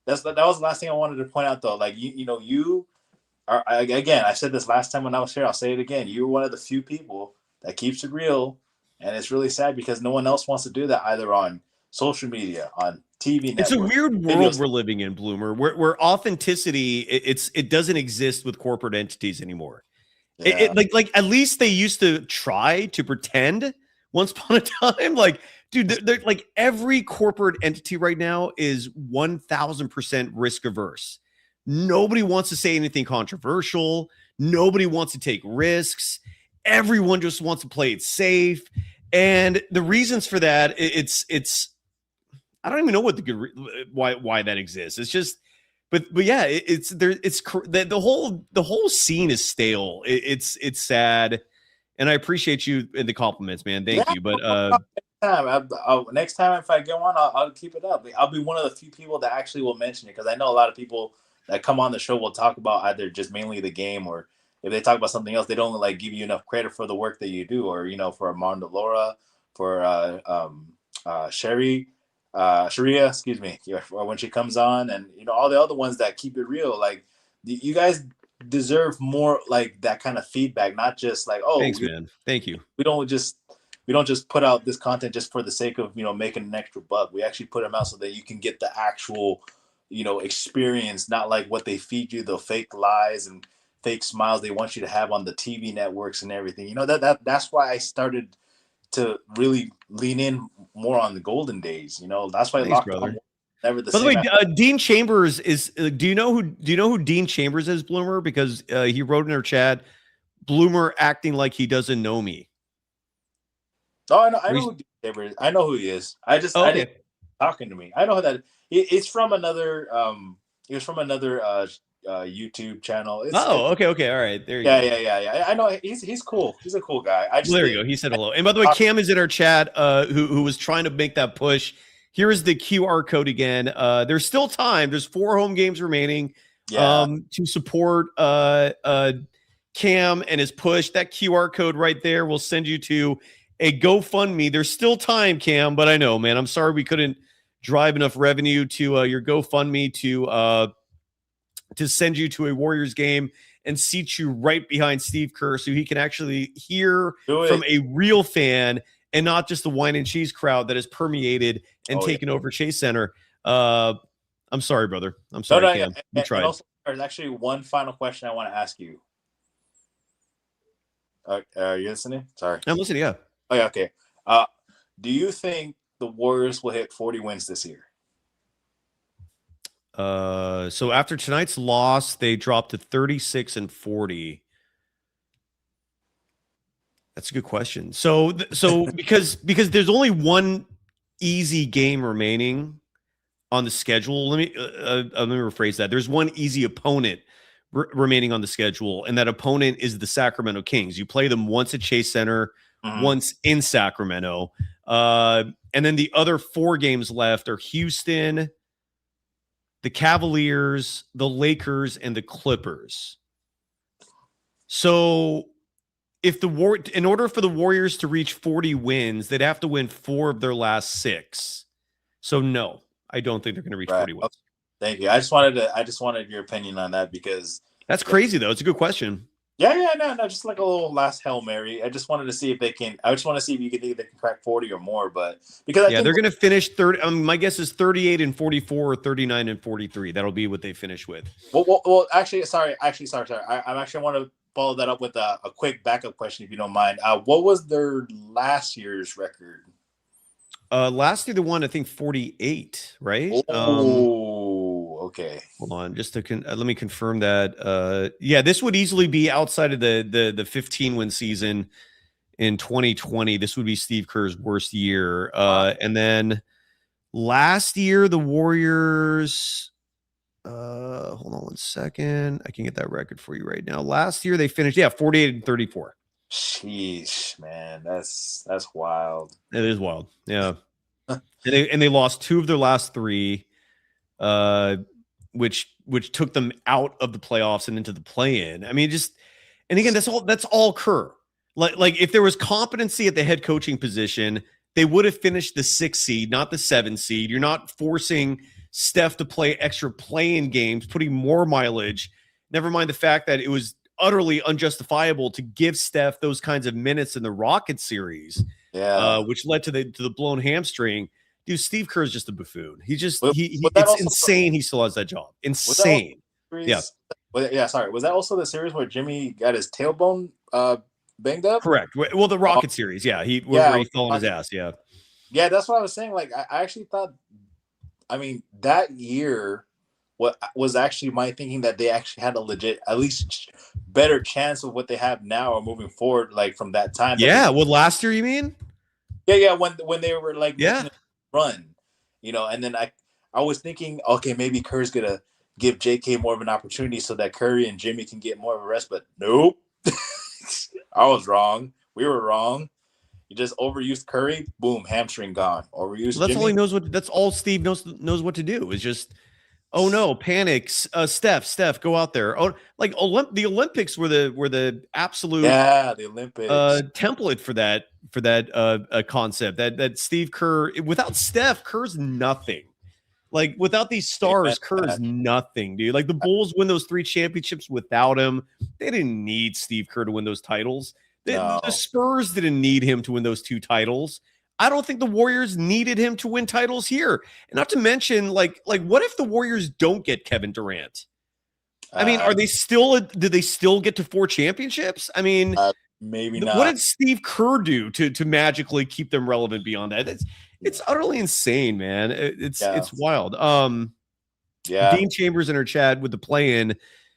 that was the last thing I wanted to point out, though. Like you are, again, I said this last time when I was here. I'll say it again. You're one of the few people that keeps it real, and it's really sad because no one else wants to do that either on social media, on TV. It's a weird world we're living in, Bloomer, where authenticity it doesn't exist with corporate entities anymore. Yeah. Like at least they used to try to pretend once upon a time. Like, dude, they're like every corporate entity right now is 1000% risk averse. Nobody wants to say anything controversial. Nobody wants to take risks. Everyone just wants to play it safe. And the reasons for that, it's I don't even know what why that exists. It's just. But yeah, it's there. It's the whole scene is stale. It's sad, and I appreciate you in the compliments, man. Thank you. But next time if I go on, I'll keep it up. I'll be one of the few people that actually will mention it because I know a lot of people that come on the show will talk about either just mainly the game or if they talk about something else, they don't like give you enough credit for the work that you do, or for Armando Laura, for Sharia, excuse me, when she comes on, and all the other ones that keep it real. Like you guys deserve more like that kind of feedback, not just like, oh, thanks, man. Thank you. We don't just put out this content just for the sake of making an extra buck. We actually put them out so that you can get the actual experience, not like what they feed you, the fake lies and fake smiles they want you to have on the TV networks and everything. That's why I started to really lean in more on the golden days. That's why Thanks, brother. Never the By same. the way, Dean Chambers is. Do you know who Dean Chambers is, Bloomer? Because he wrote in our chat, Bloomer acting like he doesn't know me. Oh, I know who D Tabor is. I know who he is. I didn't talking to me. I know that it's from another. He was from another YouTube channel. Okay. All right. There you go. Yeah. I know he's cool. He's a cool guy. There you go. He said hello. And by the way, Cam is in our chat. Who was trying to make that push. Here is the QR code again. There's still time. There's 4 home games remaining. To support Cam and his push. That QR code right there will send you to a GoFundMe. There's still time, Cam, but I know, man. I'm sorry we couldn't drive enough revenue to your GoFundMe to send you to a Warriors game and seat you right behind Steve Kerr so he can actually hear from a real fan and not just the wine and cheese crowd that has permeated and taken over Chase Center. I'm sorry, brother. I'm sorry, Cam. We tried. And also, there's actually one final question I want to ask you. Are you listening? Sorry. I'm listening, yeah. Oh, yeah, okay. Do you think the Warriors will hit 40 wins this year? So after tonight's loss, they dropped to 36-40. That's a good question. So because there's only one easy game remaining on the schedule. Let me rephrase that. There's one easy opponent remaining on the schedule, and that opponent is the Sacramento Kings. You play them once at Chase Center, once in Sacramento, and then the other 4 games left are Houston, the Cavaliers, the Lakers, and the Clippers. So if in order for the Warriors to reach 40 wins, they'd have to win 4 of their last 6. So no, I don't think they're going to reach 40 wins. Thank you. I just wanted your opinion on that because that's crazy though. It's a good question. No, just like a little last Hail Mary. I just wanted to see if they can. I just want to see if you can think they can crack 40 or more. But because I think they're going to finish 30. My guess is 38-44 or 39-43. That'll be what they finish with. Well, actually, sorry. I actually want to follow that up with a quick backup question, if you don't mind. What was their last year's record? Last year they won, I think 48, right? Okay. Hold on, just to let me confirm that. This would easily be outside of the 15-win season in 2020. This would be Steve Kerr's worst year. And then last year the Warriors. Hold on one second. I can get that record for you right now. Last year they finished 48-34. Sheesh, man, that's wild. It is wild, yeah. and they lost 2 of their last 3, which took them out of the playoffs and into the play-in. I mean, and again, that's all Kerr. Like if there was competency at the head coaching position, they would have finished the 6th seed, not the 7th seed. You're not forcing Steph to play extra play-in games, putting more mileage. Never mind the fact that it was utterly unjustifiable to give Steph those kinds of minutes in the Rockets series, which led to the blown hamstring. Dude, Steve Kerr is just a buffoon. It's insane. He still has that job. Insane. Sorry. Was that also the series where Jimmy got his tailbone banged up? Correct. Well, the Rocket series, where he fell on his ass. Yeah. Yeah, that's what I was saying. Like, I actually thought, that year. What was actually my thinking that they actually had a legit, at least better chance of what they have now or moving forward, like from that time. Yeah. Last year, you mean? Yeah. When they were like, run, and then I was thinking, okay, maybe Kerr's going to give JK more of an opportunity so that Curry and Jimmy can get more of a rest, but nope. I was wrong. We were wrong. You just overused Curry, boom, hamstring gone. Overused Jimmy. That's all Steve knows what to do is just, oh no, panics. Steph, go out there. Oh, like the Olympics were the absolute the Olympics template for that concept. That Steve Kerr, without Steph, Kerr's nothing. Like without these stars, Kerr's nothing, dude. Like the Bulls win those 3 championships without him. They didn't need Steve Kerr to win those titles. The Spurs didn't need him to win those 2 titles. I don't think the Warriors needed him to win titles here. And not to mention, like what if the Warriors don't get Kevin Durant? I mean, do they still get to 4 championships? I mean, maybe not. What did Steve Kerr do to magically keep them relevant beyond that? It's utterly insane, man. It's wild. Dean Chambers in our chat with the play-in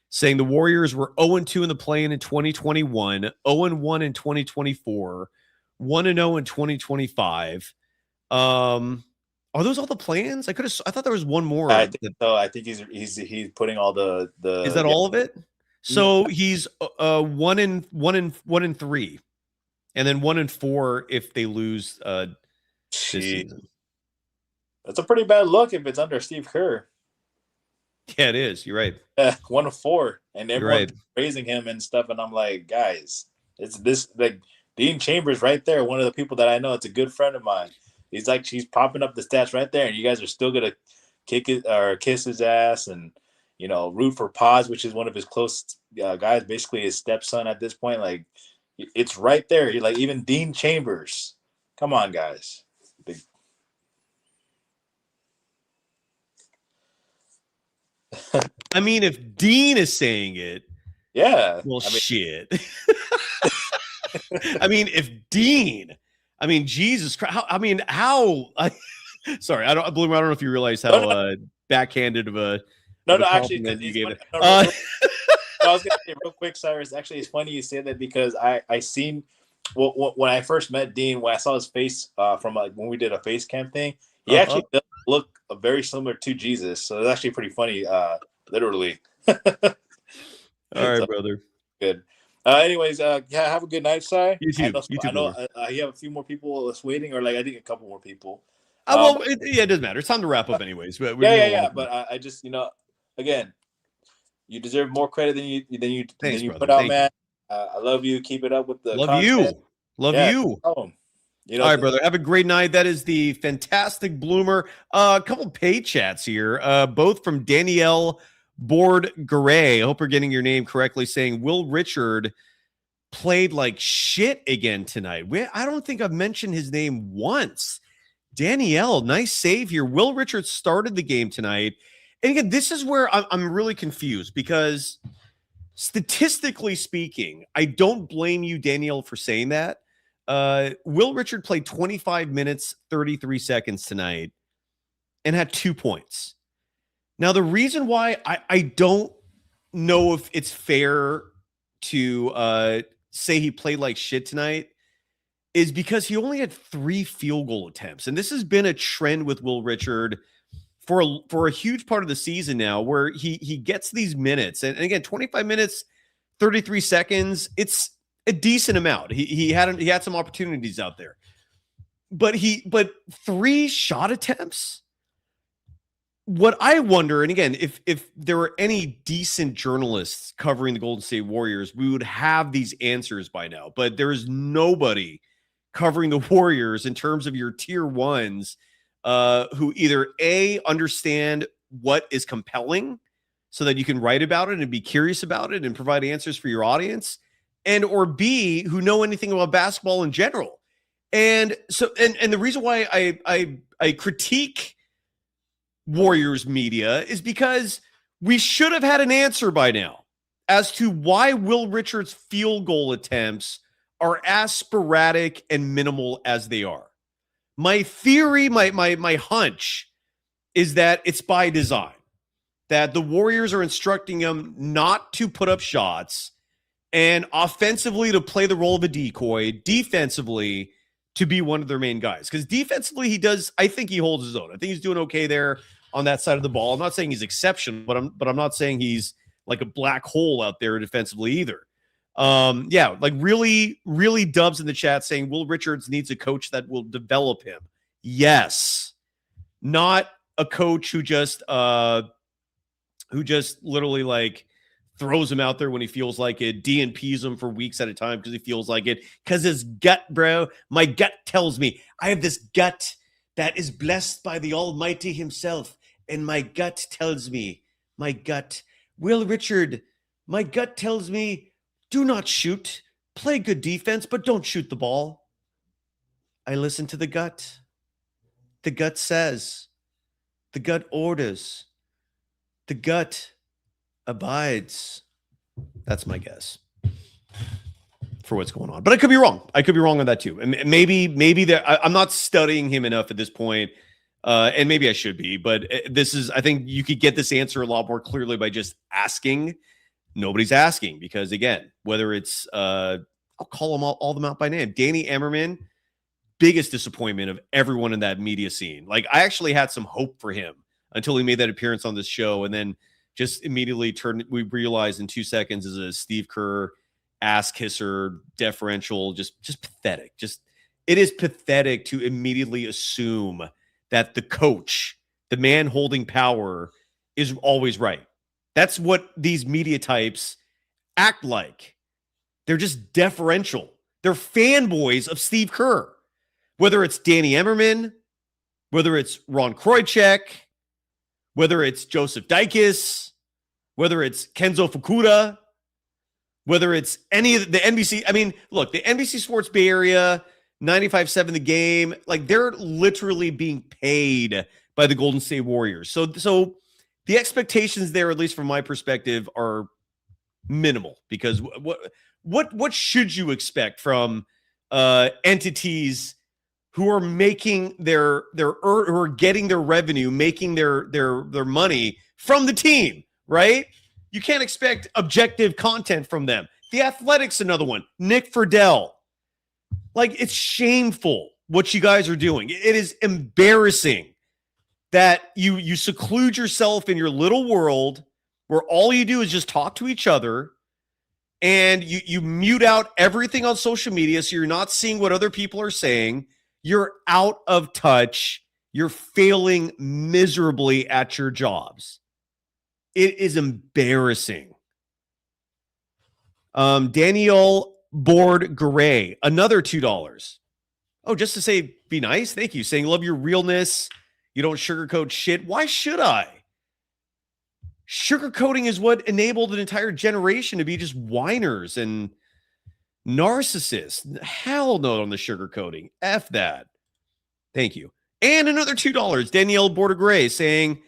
saying the Warriors were 0-2 in the play-in 2021, 0-1 in 2024. 1-0 in 2025. Are those all the plans? I thought there was one more. I think so. I think he's putting all the. Is that all of it? So he's 1-3, and then 1-4 if they lose this season. That's a pretty bad look if it's under Steve Kerr. Yeah, it is. You're right. 1-4, and everyone's praising him and stuff, and I'm like, guys, it's this like Dean Chambers right there, one of the people that I know. It's a good friend of mine. She's popping up the stats right there, and you guys are still gonna kick it or kiss his ass, and root for Paz, which is one of his close guys, basically his stepson at this point. Like, it's right there. Like, even Dean Chambers. Come on, guys. I mean, if Dean is saying it, yeah. Well, shit. I mean, if Dean. I mean, Jesus Christ. How? Sorry, I don't know if you realize how backhanded of a. No, actually, you gave it. I was gonna say real quick, Cyrus. Actually, it's funny you say that because I seen when I first met Dean, when I saw his face from when we did a face cam thing, he actually does look very similar to Jesus. So it's actually pretty funny, literally. All right, brother. Good. Anyways, have a good night, Si. You too. I know you have a few more people waiting, or I think a couple more people. It doesn't matter. It's time to wrap up, anyways. But But I just, again, you deserve more credit than you put out, man. I love you. Keep it up with the content. Love you. All right, brother. Have a great night. That is the fantastic bloomer. A couple pay chats here, both from Danielle Board-Garay. I hope we're getting your name correctly, saying Will Richard played like shit again tonight. I don't think I've mentioned his name once. Danielle, nice save here. Will Richard started the game tonight. And again, this is where I'm really confused because statistically speaking, I don't blame you, Danielle, for saying that. Will Richard played 25 minutes, 33 seconds tonight and had 2 points. Now, the reason why I don't know if it's fair to say he played like shit tonight is because he only had 3 field goal attempts. And this has been a trend with Will Richard for a huge part of the season now where he gets these minutes. And again, 25 minutes, 33 seconds, it's a decent amount. He had some opportunities out there. But 3 shot attempts? What I wonder, and again, if there were any decent journalists covering the Golden State Warriors, we would have these answers by now. But there is nobody covering the Warriors in terms of your tier ones who either A, understand what is compelling so that you can write about it and be curious about it and provide answers for your audience, and or B, who know anything about basketball in general. And so, and the reason why I critique Warriors media is because we should have had an answer by now as to why Will Richard's field goal attempts are as sporadic and minimal as they are. My theory, my hunch is that it's by design, that the Warriors are instructing him not to put up shots and offensively to play the role of a decoy, defensively to be one of their main guys. Because defensively, I think he holds his own. I think he's doing okay there on that side of the ball. I'm not saying he's exceptional, but I'm not saying he's like a black hole out there defensively either. Really, really dubs in the chat saying Will Richards needs a coach that will develop him. Yes. Not a coach who just literally like throws him out there when he feels like it, DNPs him for weeks at a time because he feels like it. Because his gut, bro, my gut tells me I have this gut that is blessed by the Almighty himself. And my gut tells me, Will Richard, my gut tells me, do not shoot. Play good defense, but don't shoot the ball. I listen to the gut. The gut says. The gut orders. The gut abides. That's my guess for what's going on. But I could be wrong. I could be wrong on that too. And maybe I'm not studying him enough at this point. And maybe I should be, but I think you could get this answer a lot more clearly by just asking. Nobody's asking because, again, whether it's I'll call them all them out by name. Danny Emmerman, biggest disappointment of everyone in that media scene. Like, I actually had some hope for him until he made that appearance on this show, and then just immediately we realized in 2 seconds is a Steve Kerr ass kisser, deferential, just pathetic. It is pathetic to immediately assume that the coach, the man holding power, is always right. That's what these media types act like. They're just deferential. They're fanboys of Steve Kerr. Whether it's Danny Emmerman, whether it's Ron Kroichek, whether it's Joseph Dykes, whether it's Kenzo Fukuda, whether it's any of the NBC. I mean, look, the NBC Sports Bay Area, 95.7 The Game, like, they're literally being paid by the Golden State Warriors. So the expectations there, at least from my perspective, are minimal, because what should you expect from entities who are making who are getting their revenue, making their money from the team, right? You can't expect objective content from them. The Athletic's another one. Nick Friedel. Like, it's shameful what you guys are doing. It is embarrassing that you seclude yourself in your little world where all you do is just talk to each other, and you mute out everything on social media so you're not seeing what other people are saying. You're out of touch. You're failing miserably at your jobs. It is embarrassing. Daniel Board Gray, another $2. Oh, just to say, be nice. Thank you. Saying, love your realness. You don't sugarcoat shit. Why should I? Sugarcoating is what enabled an entire generation to be just whiners and narcissists. Hell no on the sugarcoating. F that. Thank you. And another $2. Danielle Border Gray saying,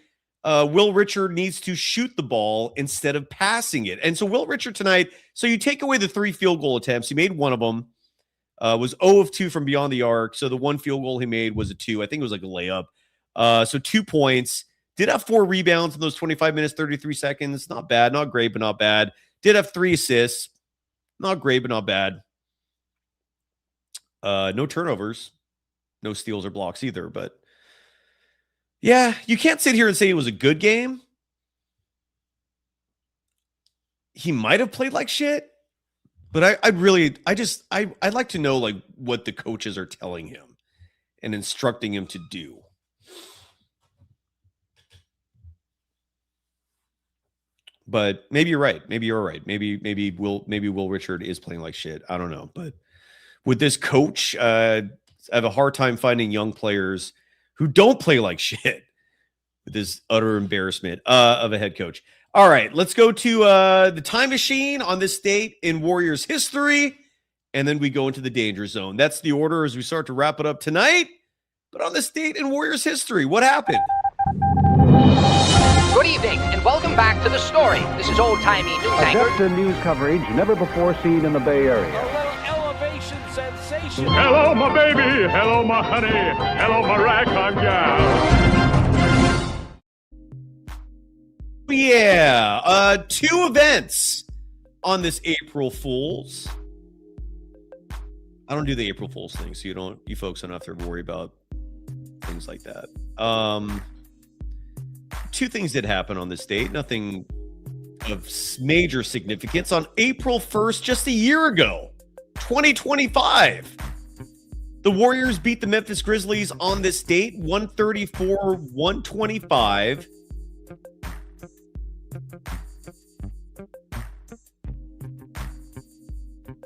Will Richard needs to shoot the ball instead of passing it. And so Will Richard tonight, so you take away the 3 field goal attempts. He made one of them, was 0 of 2 from beyond the arc. So the 1 field goal he made was a 2. I think it was like a layup. So 2 points. Did have 4 rebounds in those 25 minutes, 33 seconds. Not bad, not great, but not bad. Did have 3 assists. Not great, but not bad. No turnovers. No steals or blocks either. But yeah, you can't sit here and say it was a good game. He might have played like shit. But I'd like to know, like, what the coaches are telling him and instructing him to do. But maybe you're right. Maybe you're right. Maybe Will Richard is playing like shit. I don't know. But with this coach, I have a hard time finding young players who don't play like shit with this utter embarrassment of a head coach. All right, let's go to the time machine on this date in Warriors history, and then we go into the danger zone. That's the order as we start to wrap it up tonight. But on this date in Warriors history, what happened? Good evening, and welcome back to The Story. This is old-timey news anchor. Depth in news coverage never before seen in the Bay Area. A little elevation sensation. Hello, my baby. Hello, my honey. Hello, my ragtime gal. Yeah, 2 events on this April Fool's. I don't do the April Fool's thing, so you folks don't have to worry about things like that. 2 things did happen on this date. Nothing of major significance. On April 1st, just a year ago, 2025, the Warriors beat the Memphis Grizzlies on this date, 134-125.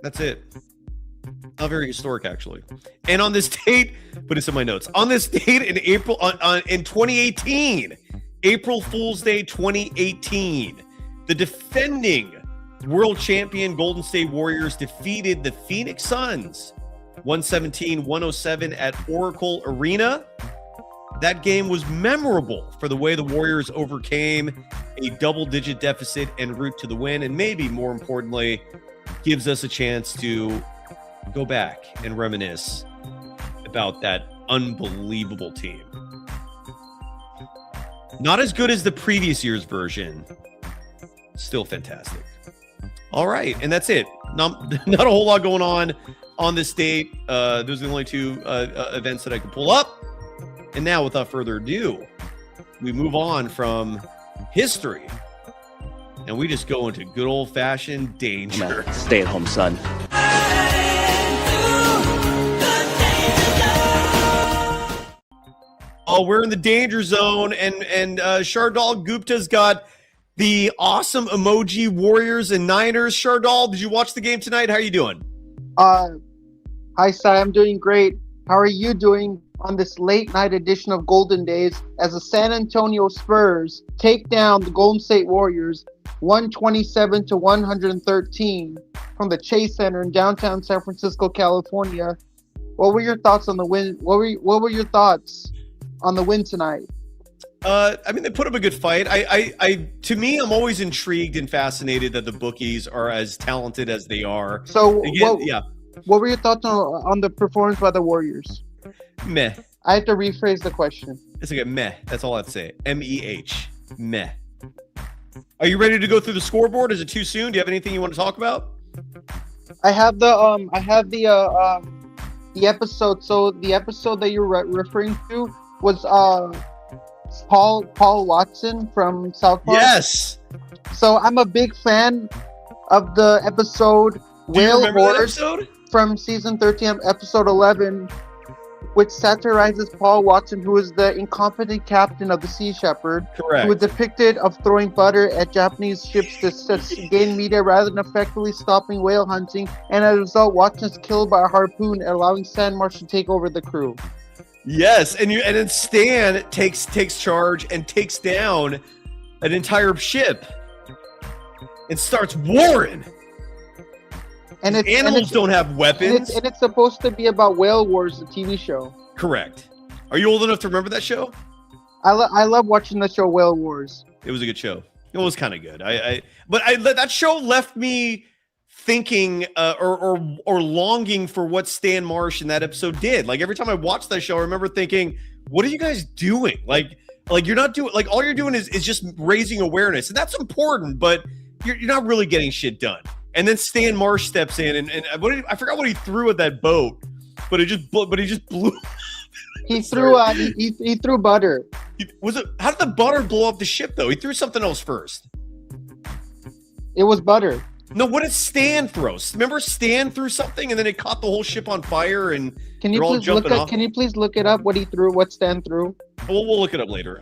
That's it. Not very historic, actually. And on this date, put this in my notes. On this date in April, in 2018, April Fool's Day 2018, the defending world champion Golden State Warriors defeated the Phoenix Suns 117-107 at Oracle Arena. That game was memorable for the way the Warriors overcame a double-digit deficit en route to the win, and maybe more importantly, gives us a chance to go back and reminisce about that unbelievable team. Not as good as the previous year's version. Still fantastic. All right, and that's it. Not a whole lot going on this date. Those are the only two events that I could pull up. And now, without further ado, we move on from history, and we just go into good old-fashioned danger. Stay at home, son. Oh, we're in the danger zone, and Shardal Gupta's got the awesome emoji Warriors and Niners. Shardal, did you watch the game tonight? How are you doing? Hi, Sai. I'm doing great. How are you doing on this late night edition of Golden Days as the San Antonio Spurs take down the Golden State Warriors 127-113 from the Chase Center in downtown San Francisco, California? What were your thoughts on the win? What were your thoughts on the win tonight? I mean, they put up a good fight. To me, I'm always intrigued and fascinated that the bookies are as talented as they are. So, yeah. What were your thoughts on the performance by the Warriors? Meh. I have to rephrase the question. It's like a meh. That's all I have to say. M-E-H. Meh. Are you ready to go through the scoreboard? Is it too soon? Do you have anything you want to talk about? I have the episode. So the episode that you're referring to was Paul Watson from South Park. Yes. So I'm a big fan of the episode Whale Wars from season 13, episode 11, which satirizes Paul Watson, who is the incompetent captain of the Sea Shepherd. Correct. Who is depicted of throwing butter at Japanese ships to gain media rather than effectively stopping whale hunting, and as a result, Watson is killed by a harpoon, allowing Sandmarsh to take over the crew. Yes, and then Stan takes charge and takes down an entire ship and starts warring. And animals don't have weapons. And it's supposed to be about Whale Wars, the TV show. Correct. Are you old enough to remember that show? I love watching the show Whale Wars. It was a good show. It was kind of good. But that show left me thinking or longing for what Stan Marsh in that episode did. Like every time I watched that show, I remember thinking, "What are you guys doing? Like you're not doing all you're doing is just raising awareness, and that's important, but you're not really getting shit done." And then Stan Marsh steps in, and I forgot what he threw at that boat, but he just blew. He threw he threw butter. How did the butter blow up the ship though? He threw something else first. It was butter. No, what did Stan throw? Remember Stan threw something, and then it caught the whole ship on fire, and can you please look it up? What he threw? What Stan threw? We'll look it up later.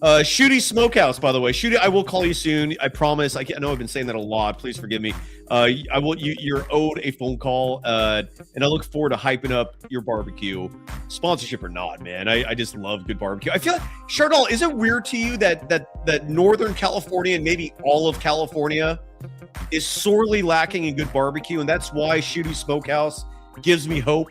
Shooty Smokehouse, by the way. Shooty, I will call you soon. I promise. I know I've been saying that a lot. Please forgive me. I will. You're owed a phone call, and I look forward to hyping up your barbecue, sponsorship or not, man. I just love good barbecue. I feel like Shardal, is it weird to you that Northern California and maybe all of California is sorely lacking in good barbecue, and that's why Shooty Smokehouse gives me hope?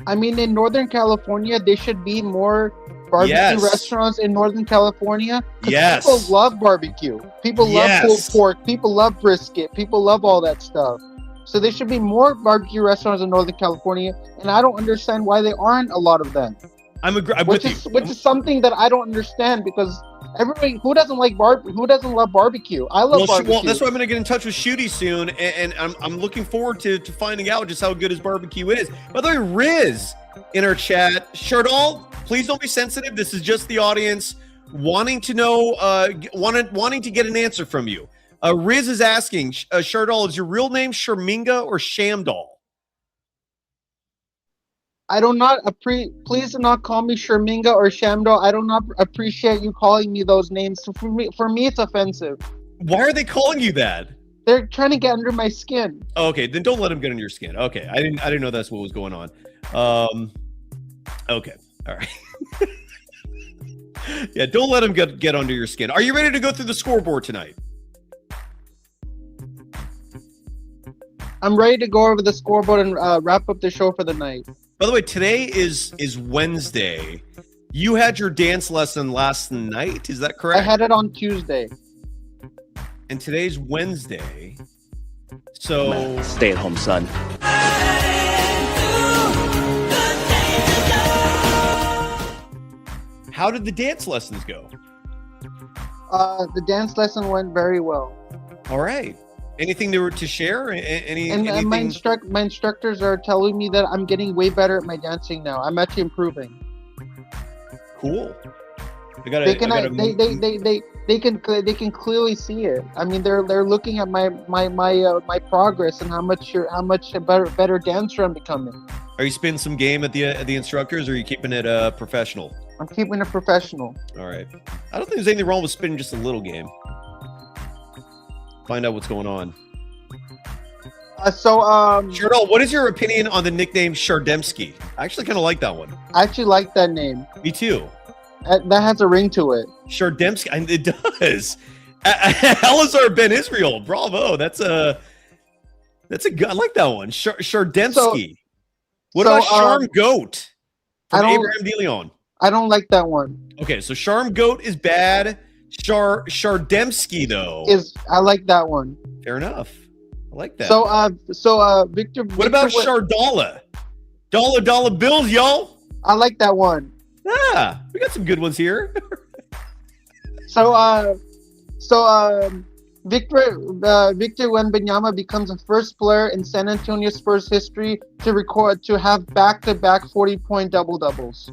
I mean, in Northern California, there should be more barbecue restaurants in Northern California. Yes. People love barbecue. People love pulled pork. People love brisket. People love all that stuff. So there should be more barbecue restaurants in Northern California, and I don't understand why there aren't a lot of them. I'm with you. Which is something that I don't understand, because everybody who doesn't love barbecue. I love barbecue. Well, that's why I'm going to get in touch with Shooty soon, and I'm looking forward to finding out just how good his barbecue is. By the way, Riz in our chat, Shardal, please don't be sensitive. This is just the audience wanting to know, wanting to get an answer from you. Riz is asking, Shardal, is your real name Sherminga or Shamdal? I do not please do not call me Sherminga or Shamdal. I do not appreciate you calling me those names. So for me, it's offensive. Why are they calling you that? They're trying to get under my skin. Okay, then don't let them get under your skin. Okay, I didn't know that's what was going on. Okay, all right. Yeah, don't let them get under your skin. Are you ready to go through the scoreboard tonight? I'm ready to go over the scoreboard and wrap up the show for the night. By the way, today is Wednesday. You had your dance lesson last night, is that correct? I had it on Tuesday. And today's Wednesday. So stay at home, son. How did the dance lessons go? The dance lesson went very well. All right. Anything to share? Anything? my instructors are telling me that I'm getting way better at my dancing now. I'm actually improving. Cool. They can clearly see it. I mean, they're looking at my progress and how much better dancer I'm becoming. Are you spending some game at the instructors, or are you keeping it professional? I'm keeping it professional. All right. I don't think there's anything wrong with spinning just a little game. Find out what's going on. Shardal, what is your opinion on the nickname Shardemski? I actually kind of like that one. I actually like that name. Me too. That has a ring to it. Shardemski, it does. Elazar Ben Israel, bravo. That's a good. I like that one. Shardemski. What about Sharm Goat from Abraham De Leon? I don't like that one. Okay, so Sharm Goat is bad. Shardemski though I like that one. Fair enough. I like that. So Victor. What about Shardala? Dollar bills, y'all. I like that one. Ah, we got some good ones here. Victor Wembanyama becomes the first player in San Antonio Spurs history to have back-to-back 40-point double-doubles.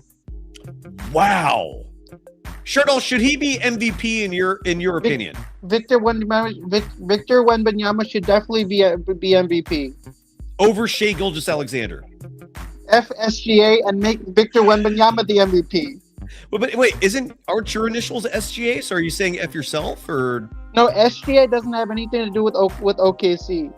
Wow. Shardal, should he be MVP in your opinion? Victor Wembanyama should definitely be MVP. Over Shai Gilgeous-Alexander. FSGA and make Victor Wembanyama the MVP. But wait, aren't your initials SGA? So are you saying F yourself or no? SGA doesn't have anything to do with OKC.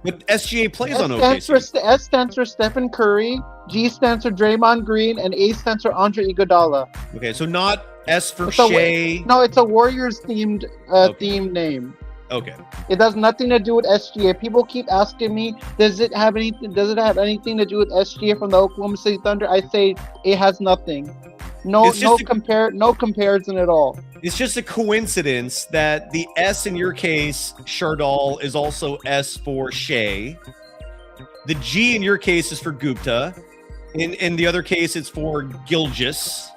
But SGA plays on OKC. S stands for Stephen Curry, G stands for Draymond Green, and A stands for Andre Iguodala. Okay, so not S for Shai. No, it's a Warriors themed theme name. Okay. It has nothing to do with SGA. People keep asking me, does it have anything to do with SGA from the Oklahoma City Thunder? I say it has nothing. No comparison at all. It's just a coincidence that the S in your case, Shardal, is also S for Shai. The G in your case is for Gupta. In the other case, it's for Gilgeous.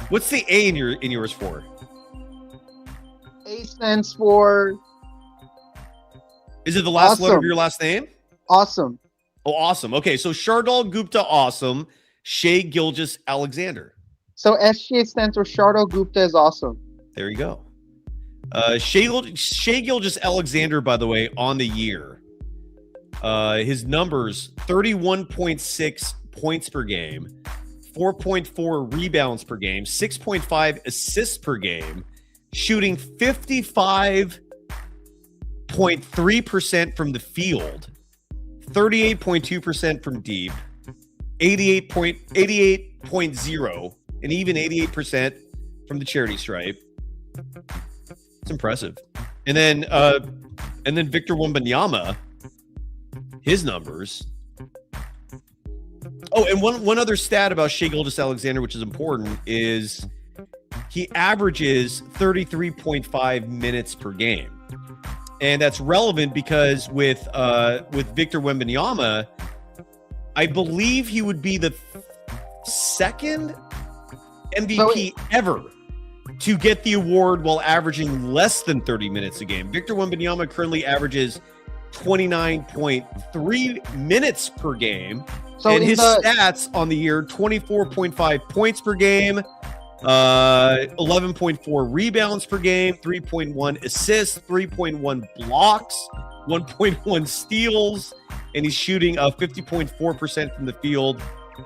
What's the A in yours for? A stands for. Is it the last letter of your last name? Awesome. Oh, awesome. Okay, so Shardal Gupta, awesome. Shai Gilgeous-Alexander. So SGA stands for Shardal Gupta is awesome. There you go. Shai Gilgeous-Alexander, by the way, on the year, his numbers: 31.6 points per game, 4.4 rebounds per game, 6.5 assists per game, shooting 55.3% from the field, 38.2% from deep, 88.0, and even 88% from the charity stripe. It's impressive. And then Victor Wembanyama, his numbers. Oh, and one other stat about Shai Gilgeous-Alexander, which is important, is he averages 33.5 minutes per game. And that's relevant because with Victor Wembanyama, I believe he would be the second MVP ever to get the award while averaging less than 30 minutes a game. Victor Wembanyama currently averages 29.3 minutes per game. So and his stats on the year: 24.5 points per game, 11.4 rebounds per game, 3.1 assists, 3.1 blocks, 1.1 steals, and he's shooting 50.4% from the field,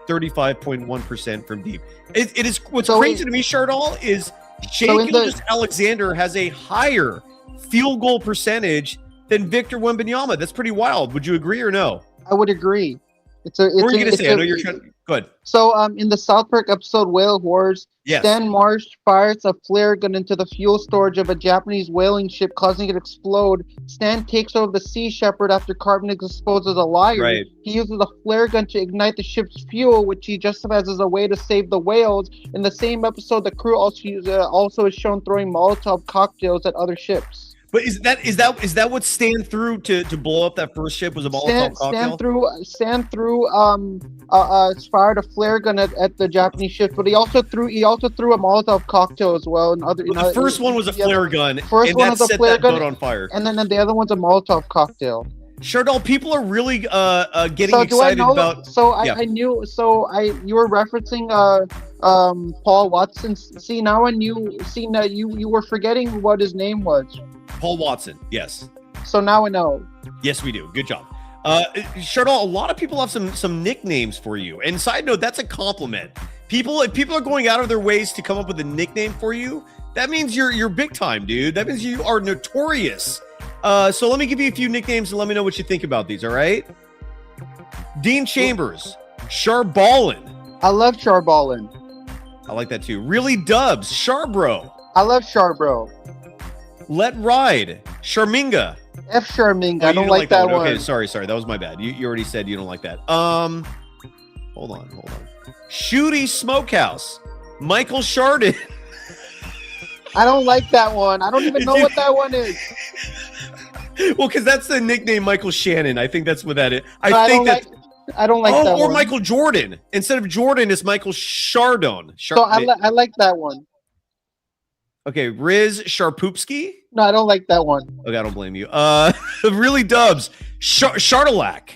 35.1% from deep. It is what's crazy to me, Shardal, is Shai Gilgeous-Alexander has a higher field goal percentage than Victor Wembanyama. That's pretty wild. Would you agree or no? I would agree. What were you going to say? I know you're trying. Go ahead. So, in the South Park episode Whale Wars, Stan Marsh fires a flare gun into the fuel storage of a Japanese whaling ship, causing it to explode. Stan takes over the Sea Shepherd after Carbon is exposed as a liar. Right. He uses a flare gun to ignite the ship's fuel, which he justifies as a way to save the whales. In the same episode, the crew also is shown throwing Molotov cocktails at other ships. But is that what stand through to blow up that first ship was a Molotov cocktail? Stand through fired a flare gun at the Japanese ship, but he also threw a Molotov cocktail as well. And The first one was a flare gun, first and one that was a set flare that gun, boat on fire. and then the other one's a Molotov cocktail. Shardal, people are really getting excited about. You were referencing Paul Watson. See, now you were forgetting what his name was. Paul Watson, yes. So now I know. Yes, we do. Good job. Shardal, a lot of people have some nicknames for you. And side note, that's a compliment. People are going out of their ways to come up with a nickname for you. That means you're big time, dude. That means you are notorious. So let me give you a few nicknames and let me know what you think about these, all right? Dean Chambers, Charballin. I love Charballin. I like that too. Really Dubs, Charbro. I love Charbro. Let Ride, Charminga. F Charminga. Oh, I don't like that one. Okay, sorry. That was my bad. You already said you don't like that. Hold on. Shooty Smokehouse, Michael Chardon. I don't like that one. I don't even know what that one is. Well, because that's the nickname Michael Shannon. I think that's what that is. I don't like that one. Or Michael Jordan. Instead of Jordan, it's Michael Chardon. So I like that one. Okay, Riz Sharpoopski. No, I don't like that one. Okay, I don't blame you. Really Dubs. Shardalac.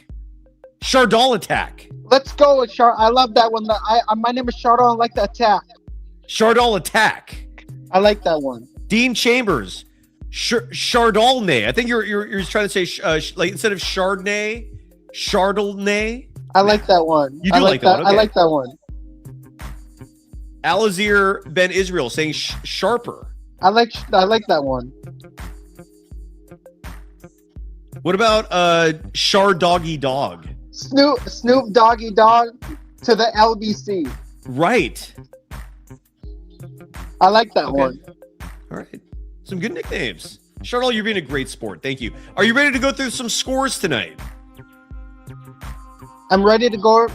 Shardal Attack. Let's go with I love that one. My name is Shardal. I like the attack. Shardal Attack. I like that one. Dean Chambers. Chardonnay. I think you're trying to say like instead of Chardonnay, Chardonnay. I like that one. You do like that one. Okay. I like that one. Alazir Ben Israel saying Sharper. I like that one. What about Shar Doggy Dog? Snoop Doggy Dog to the LBC. Right. I like that one. All right. Some good nicknames. Shardal, you're being a great sport. Thank you. Are you ready to go through some scores tonight? I'm ready to go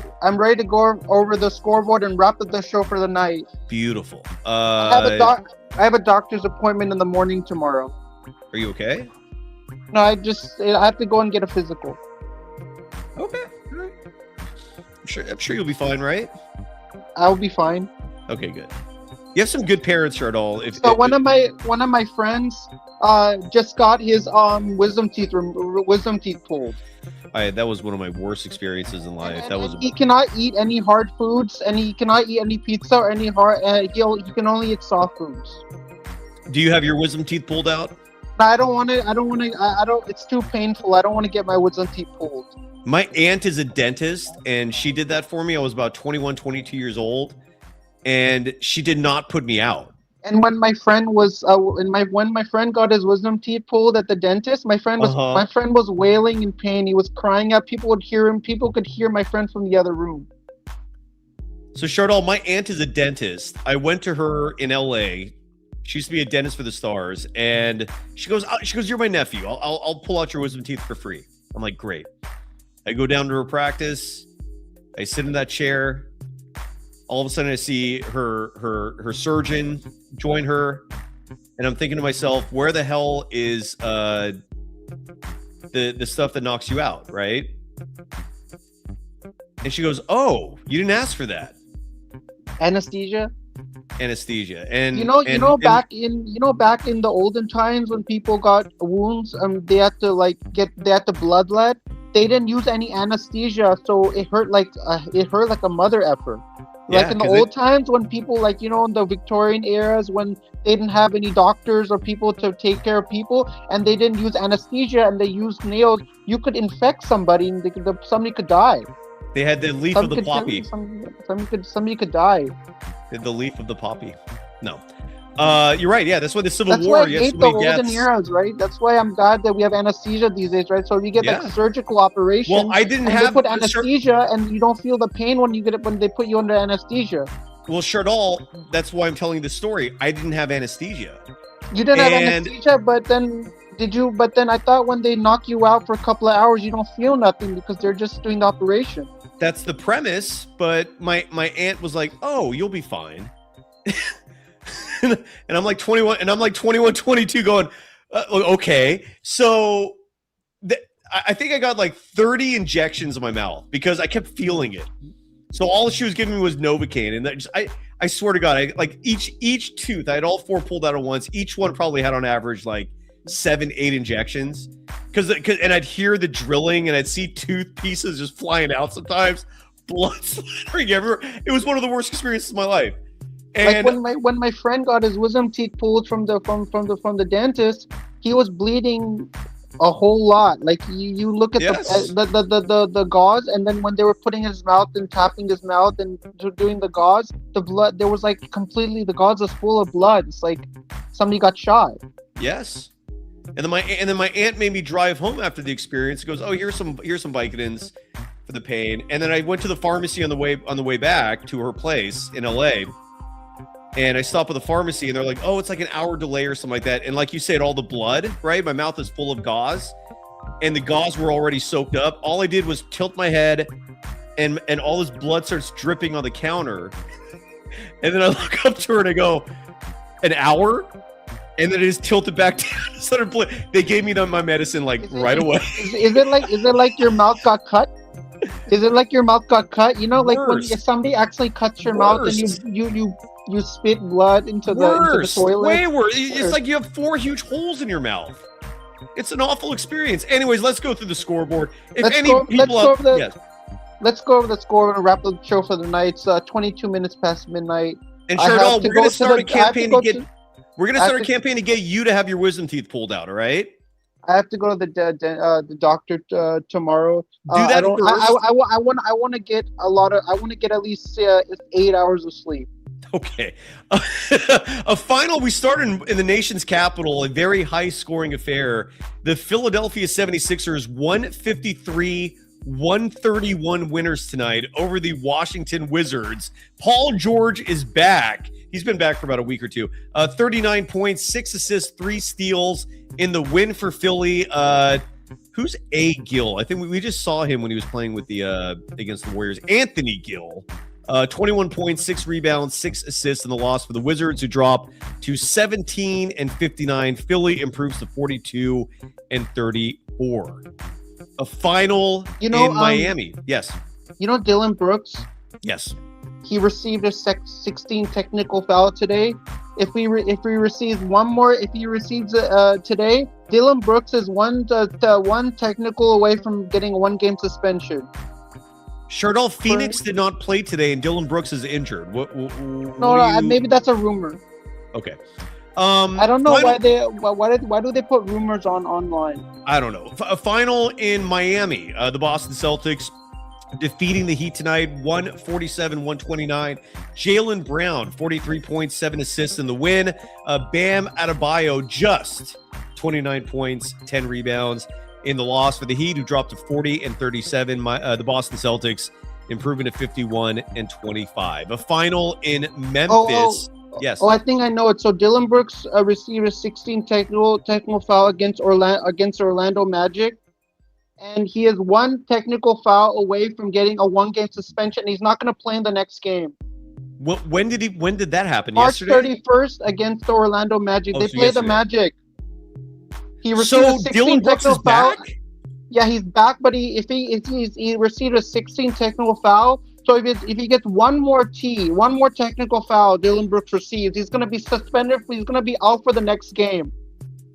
over the scoreboard and wrap up the show for the night. Beautiful. I have a doctor's appointment in the morning tomorrow. Are you okay? No, I have to go and get a physical. Okay. All right. I'm sure you'll be fine, right? I'll be fine. Okay, good. You have some good parents, Shardal. One of my friends just got his wisdom teeth pulled. That was one of my worst experiences in life. He cannot eat any hard foods, and he cannot eat any pizza or any hard. He can only eat soft foods. Do you have your wisdom teeth pulled out? I don't want to. It's too painful. I don't want to get my wisdom teeth pulled. My aunt is a dentist, and she did that for me. I was about 21, 22 years old, and she did not put me out. And when my friend was when my friend got his wisdom teeth pulled at the dentist, my friend was wailing in pain. He was crying out. People would hear him. People could hear my friend from the other room. So Shardal, my aunt is a dentist. I went to her in LA. She used to be a dentist for the Stars, and she goes, "You're my nephew. I'll pull out your wisdom teeth for free." I'm like, "Great." I go down to her practice. I sit in that chair. All of a sudden, I see her surgeon join her, and I'm thinking to myself, "Where the hell is the stuff that knocks you out, right?" And she goes, "Oh, you didn't ask for that." Anesthesia. And back in the olden times when people got wounds, they had to bloodlet. They didn't use any anesthesia, so it hurt like a mother effer. Like in the old times when people in the Victorian eras when they didn't have any doctors or people to take care of people, and they didn't use anesthesia and they used nails, you could infect somebody and somebody could die. They had the leaf of the poppy. Somebody could die. The leaf of the poppy. No. You're right. Yeah, that's why the Civil War. That's why I hate the olden eras, right? That's why I'm glad that we have anesthesia these days, right? So we get like surgical operations. Well, I didn't have. They put anesthesia, and you don't feel the pain when you get it when they put you under anesthesia. Well, Shardal, that's why I'm telling you the story. I didn't have anesthesia. You didn't have anesthesia, but then did you? But then I thought when they knock you out for a couple of hours, you don't feel nothing because they're just doing the operation. That's the premise, but my aunt was like, "Oh, you'll be fine." And I'm like 21, 22 going, Okay, so I think I got like 30 injections in my mouth because I kept feeling it. So all she was giving me was Novocaine, and I swear to God, each tooth, I had all 4 pulled out at once. Each one probably had on average like 7-8 injections, and I'd hear the drilling, and I'd see tooth pieces just flying out sometimes, blood splattering everywhere. It was one of the worst experiences of my life. And like when my friend got his wisdom teeth pulled from the dentist, he was bleeding a whole lot. Like you look at the gauze, and then when they were putting his mouth and tapping his mouth and doing the gauze, the blood, there was like completely, the gauze was full of blood. It's like somebody got shot. Yes. And then my aunt made me drive home after the experience. It goes, oh, here's some Vicodins for the pain. And then I went to the pharmacy on the way back to her place in LA. And I stopped at the pharmacy, and they're like, oh, it's like an hour delay or something like that. And like you said, all the blood, right? My mouth is full of gauze, and the gauze were already soaked up. All I did was tilt my head, and all this blood starts dripping on the counter. And then I look up to her and I go, an hour? And then it just tilted back down. They gave me my medicine right away. Is it like your mouth got cut? Is it like your mouth got cut? You know, like when somebody actually cuts your mouth and you spit blood into the toilet. Way worse. It's like you have 4 huge holes in your mouth. It's an awful experience. Anyways, let's go through the scoreboard. Let's go over the score and wrap up the show for the night. It's 22 minutes past midnight. And Chardell, we're going to start a campaign to get you to have your wisdom teeth pulled out. All right. I have to go to the doctor tomorrow. Do that first. I want to get at least 8 hours of sleep. Okay. A final, we started in the nation's capital, a very high-scoring affair. The Philadelphia 76ers 153-131 winners tonight over the Washington Wizards. Paul George is back. He's been back for about a week or two. 39 points, 6 assists, 3 steals in the win for Philly. Who's A. Gill? I think we just saw him when he was playing with the against the Warriors. Anthony Gill. 21 points, 6 rebounds, 6 assists in the loss for the Wizards, who drop to 17-59. Philly improves to 42-34. A final in Miami. Yes. You know Dylan Brooks? Yes. He received a 16 technical foul today. If he receives one more, if he receives today, Dylan Brooks is one technical away from getting a 1-game suspension. Chardell, Phoenix did not play today, and Dylan Brooks is injured. Maybe that's a rumor. Okay. I don't know why do they put rumors online? I don't know. A final in Miami. The Boston Celtics defeating the Heat tonight, 147-129. Jaylen Brown, 43 points, 7 assists in the win. Bam Adebayo, just 29 points, 10 rebounds in the loss for the Heat, who dropped to 40-37. The Boston Celtics improving to 51-25. A final in Memphis. Yes. I think I know it. So Dylan Brooks received a 16 technical foul against Orlando Magic, and he is 1 technical foul away from getting a 1-game suspension. He's not going to play in the next game. When did that happen? March Yesterday? 31st against the Orlando Magic. They play the Magic. He received so a 16 Dylan Brooks is foul. back? Yeah, he's back, but he received a 16 technical foul. So if he gets one more technical foul, Dylan Brooks receives, he's going to be suspended. He's going to be out for the next game.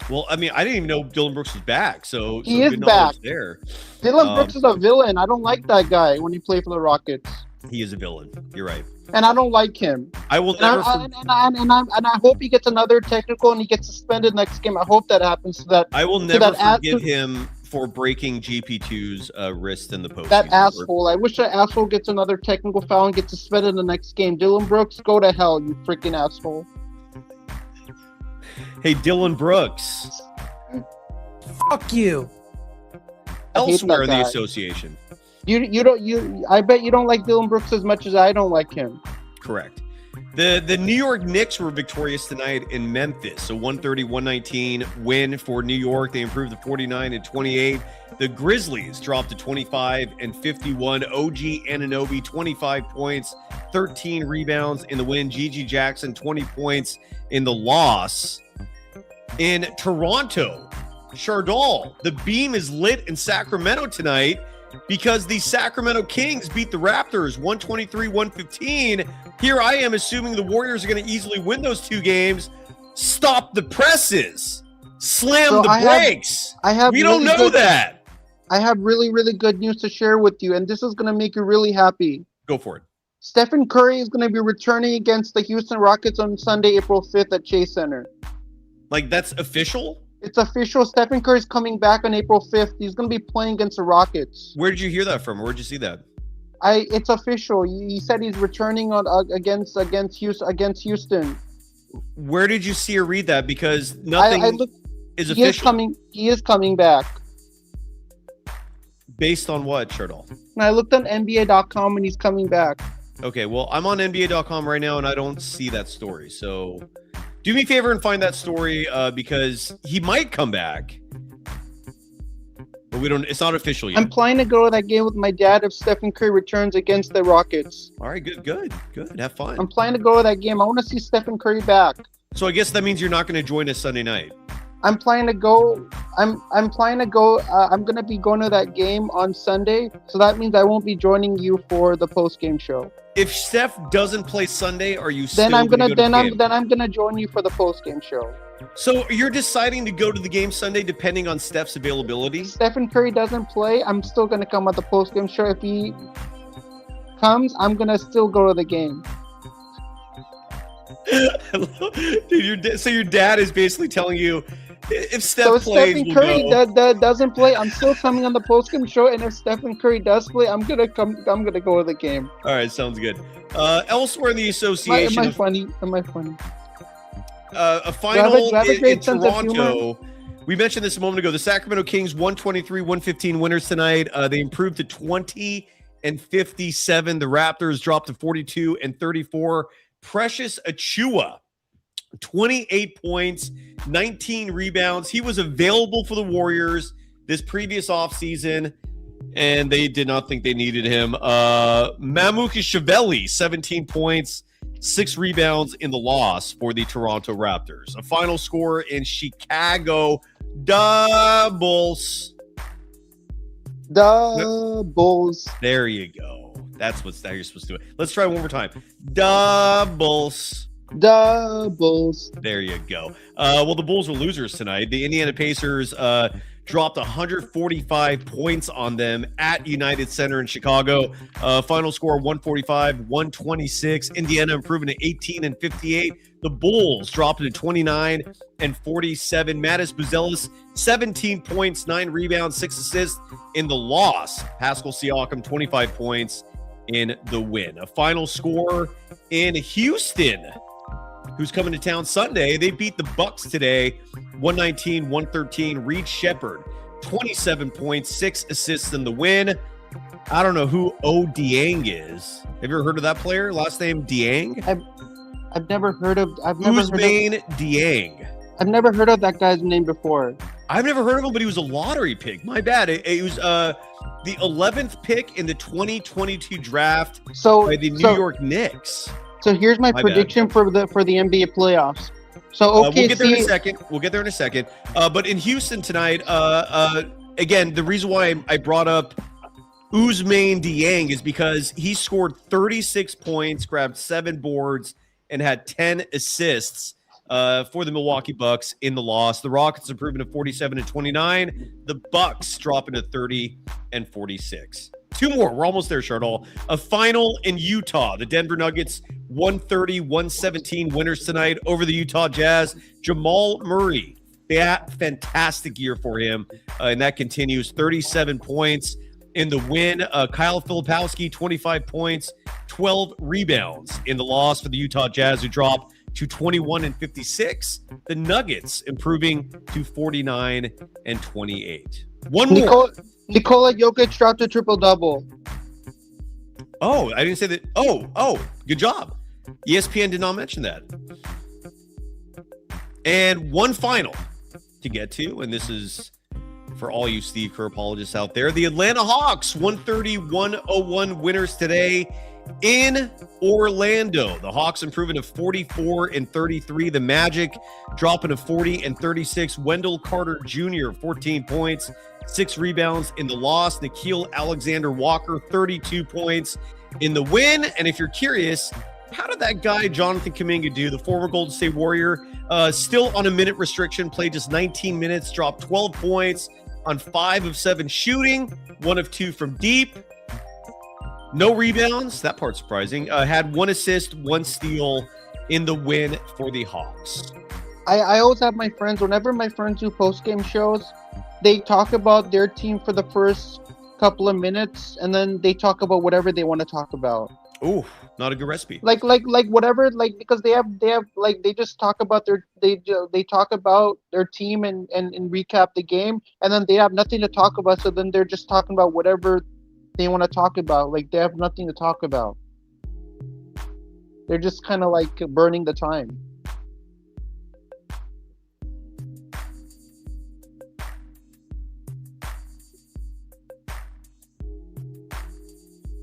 Well, I mean, I didn't even know Dylan Brooks was back. So he is back. There. Dylan Brooks is a villain. I don't like that guy when he played for the Rockets. He is a villain. You're right. And I don't like him. I will never. And I hope he gets another technical and he gets suspended next game. I hope that happens. So that I will never forgive him for breaking GP2's wrist in the post. That asshole. I wish that asshole gets another technical foul and gets suspended in the next game. Dylan Brooks, go to hell, you freaking asshole. Hey, Dylan Brooks. Fuck you. Elsewhere in the association. I bet you don't like Dylan Brooks as much as I don't like him. Correct. The New York Knicks were victorious tonight in Memphis. A 130-119 win for New York. They improved to 49-28. The Grizzlies dropped to 25-51. OG Anunoby, 25 points, 13 rebounds in the win. Gigi Jackson, 20 points in the loss. in Toronto. Chardal, the beam is lit in Sacramento tonight because the Sacramento Kings beat the Raptors 123-115. Here I am assuming the Warriors are going to easily win those two games. Stop the presses. Slam the brakes. We don't know that. I have really, really good news to share with you, and this is going to make you really happy. Go for it. Stephen Curry is going to be returning against the Houston Rockets on Sunday, April 5th at Chase Center. Like, that's official? It's official. Stephen Curry is coming back on April 5th. He's going to be playing against the Rockets. Where did you hear that from? Where did you see that? It's official. He said he's returning on against Houston. Where did you see or read that? Because nothing is official. He is coming back. Based on what, Chardal? I looked on NBA.com and he's coming back. Okay, well, I'm on NBA.com right now and I don't see that story. So do me a favor and find that story because he might come back. But it's not official yet. I'm planning to go to that game with my dad if Stephen Curry returns against the Rockets. All right, good. Have fun. I'm planning to go to that game. I want to see Stephen Curry back. So I guess that means you're not going to join us Sunday night. I'm planning to go. I'm planning to go. I'm going to be going to that game on Sunday. So that means I won't be joining you for the post-game show. If Steph doesn't play Sunday, are you then I'm gonna join you for the post-game show. So you're deciding to go to the game Sunday depending on Steph's availability? If Stephen Curry doesn't play, I'm still gonna come at the post-game show. If he comes, I'm gonna still go to the game. Dude, so your dad is basically telling you if Steph plays, Stephen Curry doesn't play, I'm still coming on the postgame show, and if Stephen Curry does play, I'm gonna go to the game. All right, sounds good. Elsewhere in the association, am I funny? A final in Toronto. We mentioned this a moment ago. The Sacramento Kings 123-115 winners tonight. They improved to 20-57. The Raptors dropped to 42-34. Precious Achiuwa, 28 points, 19 rebounds. He was available for the Warriors this previous offseason, and they did not think they needed him. Mamukashvili, 17 points, 6 rebounds in the loss for the Toronto Raptors. A final score in Chicago, doubles. There you go. That's how you're supposed to do it. Let's try one more time. Doubles. There you go. Well, the Bulls are losers tonight. The Indiana Pacers dropped 145 points on them at United Center in Chicago. Final score 145-126. Indiana improving to 18-58. The Bulls dropping to 29-47. Mattis Buzelis, 17 points, 9 rebounds, 6 assists in the loss. Pascal Siakam, 25 points in the win. A final score in Houston, who's coming to town Sunday. They beat the Bucks today, 119-113. Reed Shepherd, 27 points, 6 assists in the win. I don't know who O Dieng is. Have you ever heard of that player? Last name Dieng? I've never heard of. Dieng. I've never heard of that guy's name before. I've never heard of him, but he was a lottery pick. My bad. It was the 11th pick in the 2022 draft by the New York Knicks. So here's my prediction for the NBA playoffs. So we'll get there in a second. But in Houston tonight, again, the reason why I brought up Ousmane Dieng is because he scored 36 points, grabbed 7 boards, and had 10 assists for the Milwaukee Bucks in the loss. The Rockets improving to 47-29. The Bucks dropping to 30-46. 2 more. We're almost there, Chardal. A final in Utah. The Denver Nuggets 130-117 winners tonight over the Utah Jazz. Jamal Murray, fantastic year for him, and that continues. 37 points in the win. Kyle Filipowski, 25 points, 12 rebounds in the loss for the Utah Jazz, who dropped to 21-56. The Nuggets improving to 49-28. One more. Nikola Jokic dropped a triple-double. Oh, I didn't say that. Oh, good job. ESPN did not mention that. And one final to get to, and this is for all you Steve Kerr apologists out there. The Atlanta Hawks, 130-101 winners today in Orlando. The Hawks improving to 44-33. The Magic dropping to 40-36. Wendell Carter Jr., 14 points, 6 rebounds in the loss. Nickeil Alexander-Walker, 32 points in the win. And if you're curious, how did that guy, Jonathan Kuminga, do? The former Golden State Warrior, still on a minute restriction, played just 19 minutes, dropped 12 points on 5 of 7 shooting, 1 of 2 from deep. No rebounds. That part's surprising. Had 1 assist, 1 steal in the win for the Hawks. I always have my friends, whenever my friends do post-game shows, they talk about their team for the first couple of minutes, and then they talk about whatever they want to talk about. Ooh, not a good recipe. Like whatever, because they just talk about they talk about their team and recap the game, and then they have nothing to talk about, so then they're just talking about whatever they want to talk about. Like, they have nothing to talk about. They're just kind of like burning the time.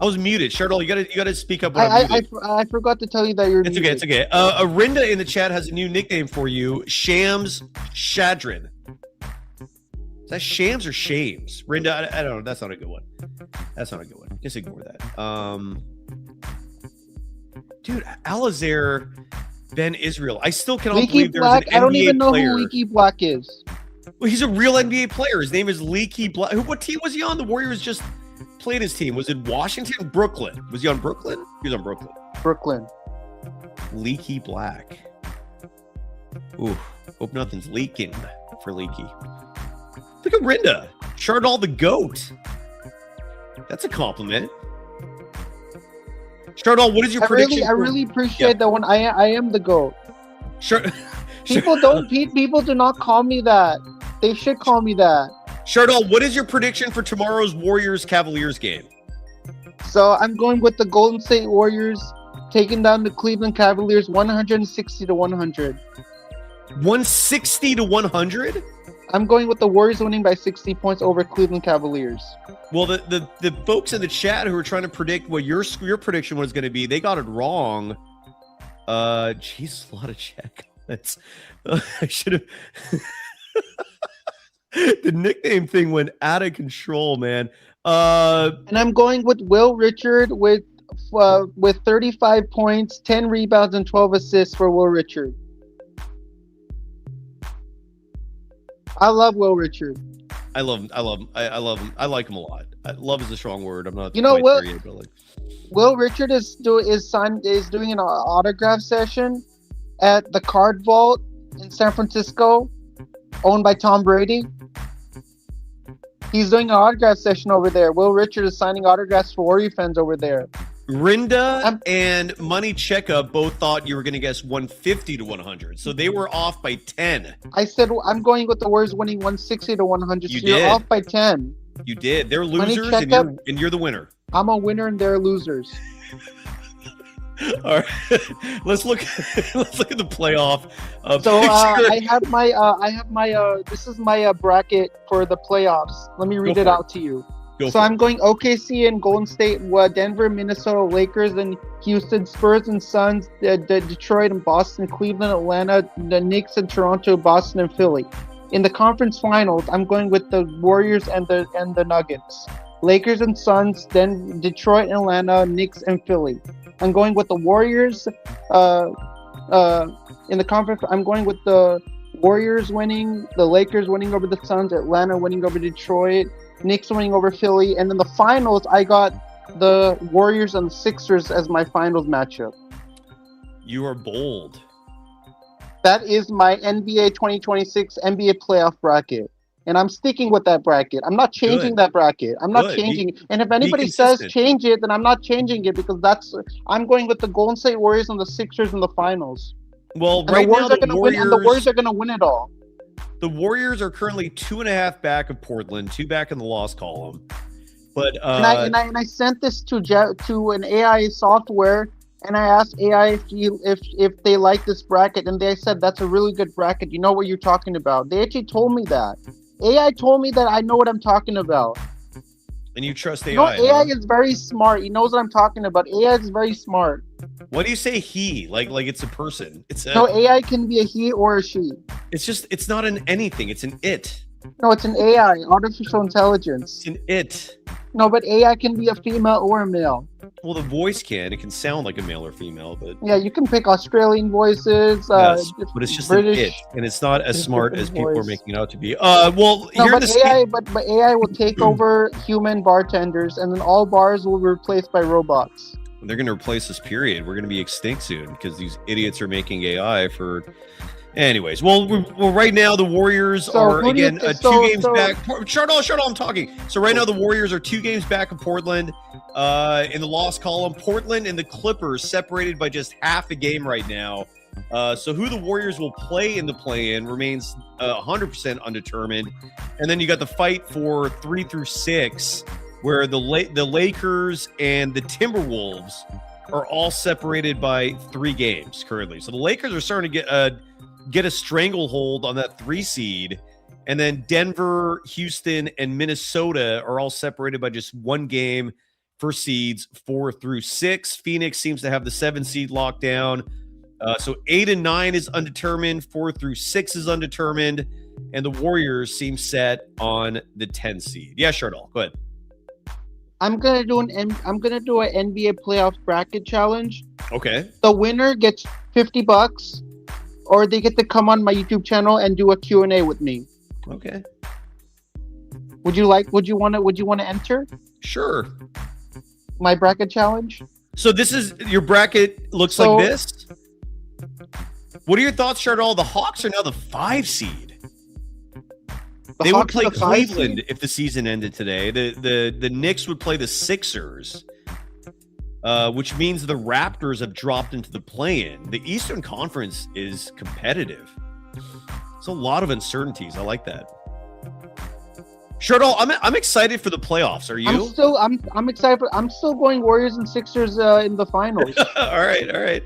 I was muted. Shardol, you gotta speak up when I'm muted. I forgot to tell you that you're It's muted. okay, it's okay. Arinda in the chat has a new nickname for you, Shams Shadrin. Is that Shams or Shames? Rinda, I don't know. That's not a good one. Just ignore that. Dude, Alazair Ben Israel. I still cannot Leaky believe there's Black. an I don't NBA even know player. who Leaky Black is. Well, he's a real NBA player. His name is Leaky Black. What team was he on? The Warriors just played his team. Was it Washington? Brooklyn. Was he on Brooklyn? He was on Brooklyn. Brooklyn. Leaky Black. Ooh, hope nothing's leaking for Leaky. Look at Rinda. Shardol the GOAT. That's a compliment. Shardol, what is your prediction? I really appreciate that one. I am the GOAT. People do not call me that. They should call me that. Shardol, what is your prediction for tomorrow's Warriors-Cavaliers game? So I'm going with the Golden State Warriors taking down the Cleveland Cavaliers 160-100. 160-100? I'm going with the Warriors winning by 60 points over Cleveland Cavaliers. Well, the folks in the chat who are trying to predict what your prediction was going to be, they got it wrong. Jeez, a lot of chat comments. I should have. The nickname thing went out of control, man. And I'm going with Will Richard with 35 points, 10 rebounds, and 12 assists for Will Richard. I love Will Richard. I love him. I love him. I like him a lot. Love is a strong word. I'm not. Will, yet, but like... Will Richard is doing an autograph session at the Card Vault in San Francisco, owned by Tom Brady. He's doing an autograph session over there. Will Richard is signing autographs for Warrior fans over there. Rinda and Money Checkup both thought you were going to guess 150-100, so they were off by 10. I said I'm going with the Warriors winning 160-100. You so did. You're off by 10. You did. They're losers, and you're the winner. I'm a winner, and they're losers. All right, let's look at the playoff. I have my this is my bracket for the playoffs. Let me read it out to you. I'm going OKC and Golden State, Denver, Minnesota, Lakers, and Houston, Spurs and Suns, Detroit and Boston, Cleveland, Atlanta, the Knicks and Toronto, Boston and Philly. In the conference finals, I'm going with the Warriors and the Nuggets. Lakers and Suns, then Detroit and Atlanta, Knicks and Philly. I'm going with the Warriors. In the conference, I'm going with the Warriors winning, the Lakers winning over the Suns, Atlanta winning over Detroit, Knicks winning over Philly, and in the finals, I got the Warriors and the Sixers as my finals matchup. You are bold. That is my NBA 2026 NBA playoff bracket. And I'm sticking with that bracket. I'm not changing that bracket. I'm not changing it. And if anybody says change it, then I'm not changing it because I'm going with the Golden State Warriors and the Sixers in the finals. Well, right now the Warriors are going to win it all. The Warriors are currently 2.5 back of Portland, 2 back in the loss column. But and I sent this to an AI software, and I asked AI if they like this bracket, and they said that's a really good bracket. You know what you're talking about. They actually told me that. AI told me that I know what I'm talking about. And you trust AI? No, AI huh? is very smart. He knows what I'm talking about. AI is very smart. Why do you say he? Like it's a person. It's a, No, AI can be a he or a she. it's not an anything. It's an it. No, it's an AI, artificial intelligence. It's an it. No, but AI can be a female or a male. Well, the voice can. It can sound like a male or female, but Yeah, you can pick Australian voices. yes, but it's just British, an it, and it's not as smart as people are voice. making it out to be. Well, No, here in but the AI, but AI will take over human bartenders, and then all bars will be replaced by robots. they're going to replace us. Period. We're going to be extinct soon because these idiots are making AI for. Anyways, well, right now the Warriors are again 2 games back. Shut up, I'm talking. So right now the Warriors are 2 games back of Portland in the loss column. Portland and the Clippers separated by just half a game right now. So who the Warriors will play in the play-in remains 100% undetermined. And then you got the fight for 3 through 6, where the Lakers and the Timberwolves are all separated by 3 games currently. So the Lakers are starting to get a stranglehold on that 3 seed, and then Denver, Houston, and Minnesota are all separated by just 1 game for seeds 4 through 6. Phoenix seems to have the 7 seed locked down. So 8 and 9 is undetermined, 4 through 6 is undetermined, and the Warriors seem set on the 10 seed. Yeah, Shardal, go ahead. I'm gonna do an NBA playoff bracket challenge. Okay. The winner gets $50. Or they get to come on my YouTube channel and do a Q&A with me. Okay. Would you want to enter? Sure. My bracket challenge? So this is your bracket looks like this. What are your thoughts, Shardal? The Hawks are now the 5 seed. They would play Cleveland if the season ended today. The Knicks would play the Sixers. Which means the Raptors have dropped into the play-in. The Eastern Conference is competitive. It's a lot of uncertainties. I like that. Shardal, I'm excited for the playoffs. Are you? I'm excited. I'm still going Warriors and Sixers in the finals. All right.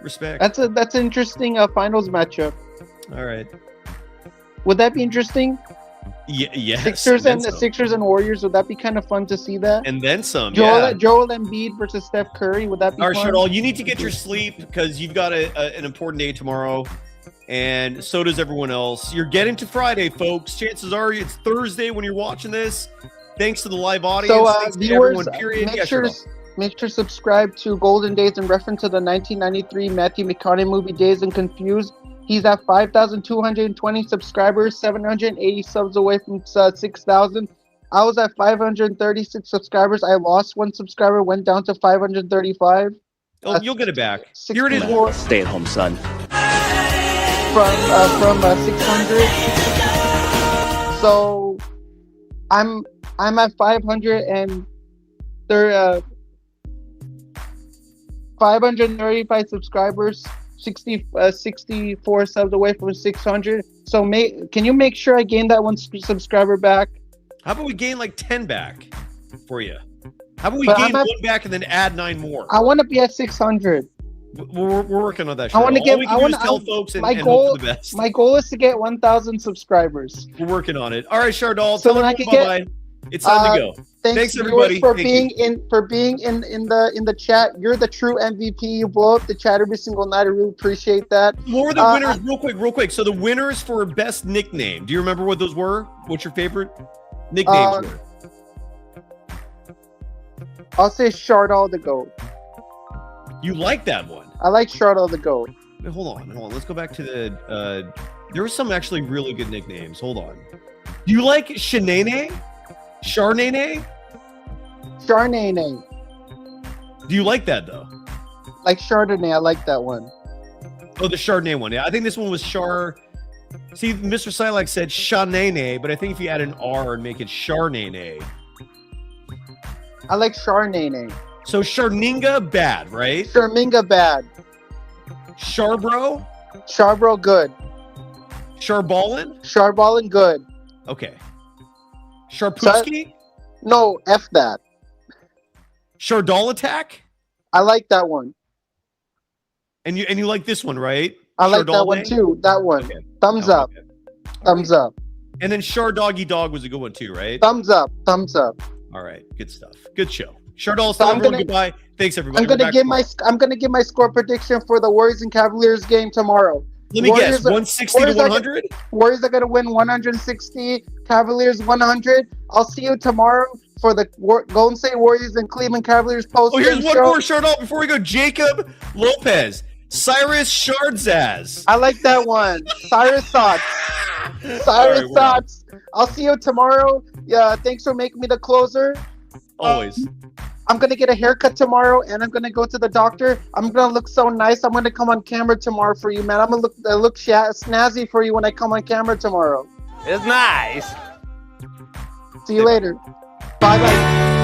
Respect. That's an interesting finals matchup. All right. Would that be interesting? Yes. Sixers and Warriors. Would that be kind of fun to see that? And then some. Joel Embiid versus Steph Curry. Would that be fun? Shardal, you need to get your sleep because you've got an important day tomorrow, and so does everyone else. You're getting to Friday, folks. Chances are it's Thursday when you're watching this. Thanks to the live audience. So, viewers, make sure to subscribe to Golden Days in reference to the 1993 Matthew McConaughey movie Dazed and Confused. He's at 5,220 subscribers, 780 subs away from 6,000. I was at 536 subscribers. I lost 1 subscriber, went down to 535. Oh, you'll get it back. Here it is. Stay at home, son. From 600. So I'm at 535 subscribers. 64 subs away from 600. So can you make sure I gain that 1 subscriber back? How about we gain like 10 back for you? How about we gain 1 back and then add 9 more? I want to be at 600. We're working on that. I want to get. Tell folks and hope for the best. My goal is to get 1,000 subscribers. We're working on it. All right, Shardal. So when I can get. It's time to go. Thanks everybody for being in the chat. You're the true MVP. You blow up the chat every single night. I really appreciate that. More the winners, real quick. So the winners for best nickname. Do you remember what those were? What's your favorite nicknames were? I'll say Shardal the GOAT. You like that one? I like Shardal the GOAT. Wait, hold on. Let's go back to the. There were some actually really good nicknames. Hold on. Do you like Shanene? Charnene? Charnene. Do you like that though? Like Chardonnay, I like that one. Oh, the Chardonnay one. Yeah, I think this one was Char. See, Mr. Silac said Shanene, but I think if you add an R and make it Charnene. I like Charnene. So Charninga bad, right? Charminga bad. Charbro? Charbro good. Charballin? Charballin good. Okay. Sharputski? No, F that. Chardal attack? I like that one. And you like this one, right? I like that one too. That one. Okay. Thumbs up. Okay. Thumbs up. And then Shar Doggy Dog was a good one too, right? Thumbs up. Thumbs up. All right, good stuff. Good show. Shardal, so goodbye. Thanks everybody. I'm gonna give my score prediction for the Warriors and Cavaliers game tomorrow. Let me guess, 160 to 100? Warriors are gonna win 160, Cavaliers 100. I'll see you tomorrow for the Golden State Warriors and Cleveland Cavaliers post. Oh, here's one more Shardal before we go. Jacob Lopez. Cyrus Saatsaz. I like that one. Cyrus Saatsaz. Cyrus Saatsaz. I'll see you tomorrow. Yeah, thanks for making me the closer. Always. I'm going to get a haircut tomorrow, and I'm going to go to the doctor. I'm going to look so nice. I'm going to come on camera tomorrow for you, man. I'm going to look snazzy for you when I come on camera tomorrow. It's nice. See you later. Bye-bye.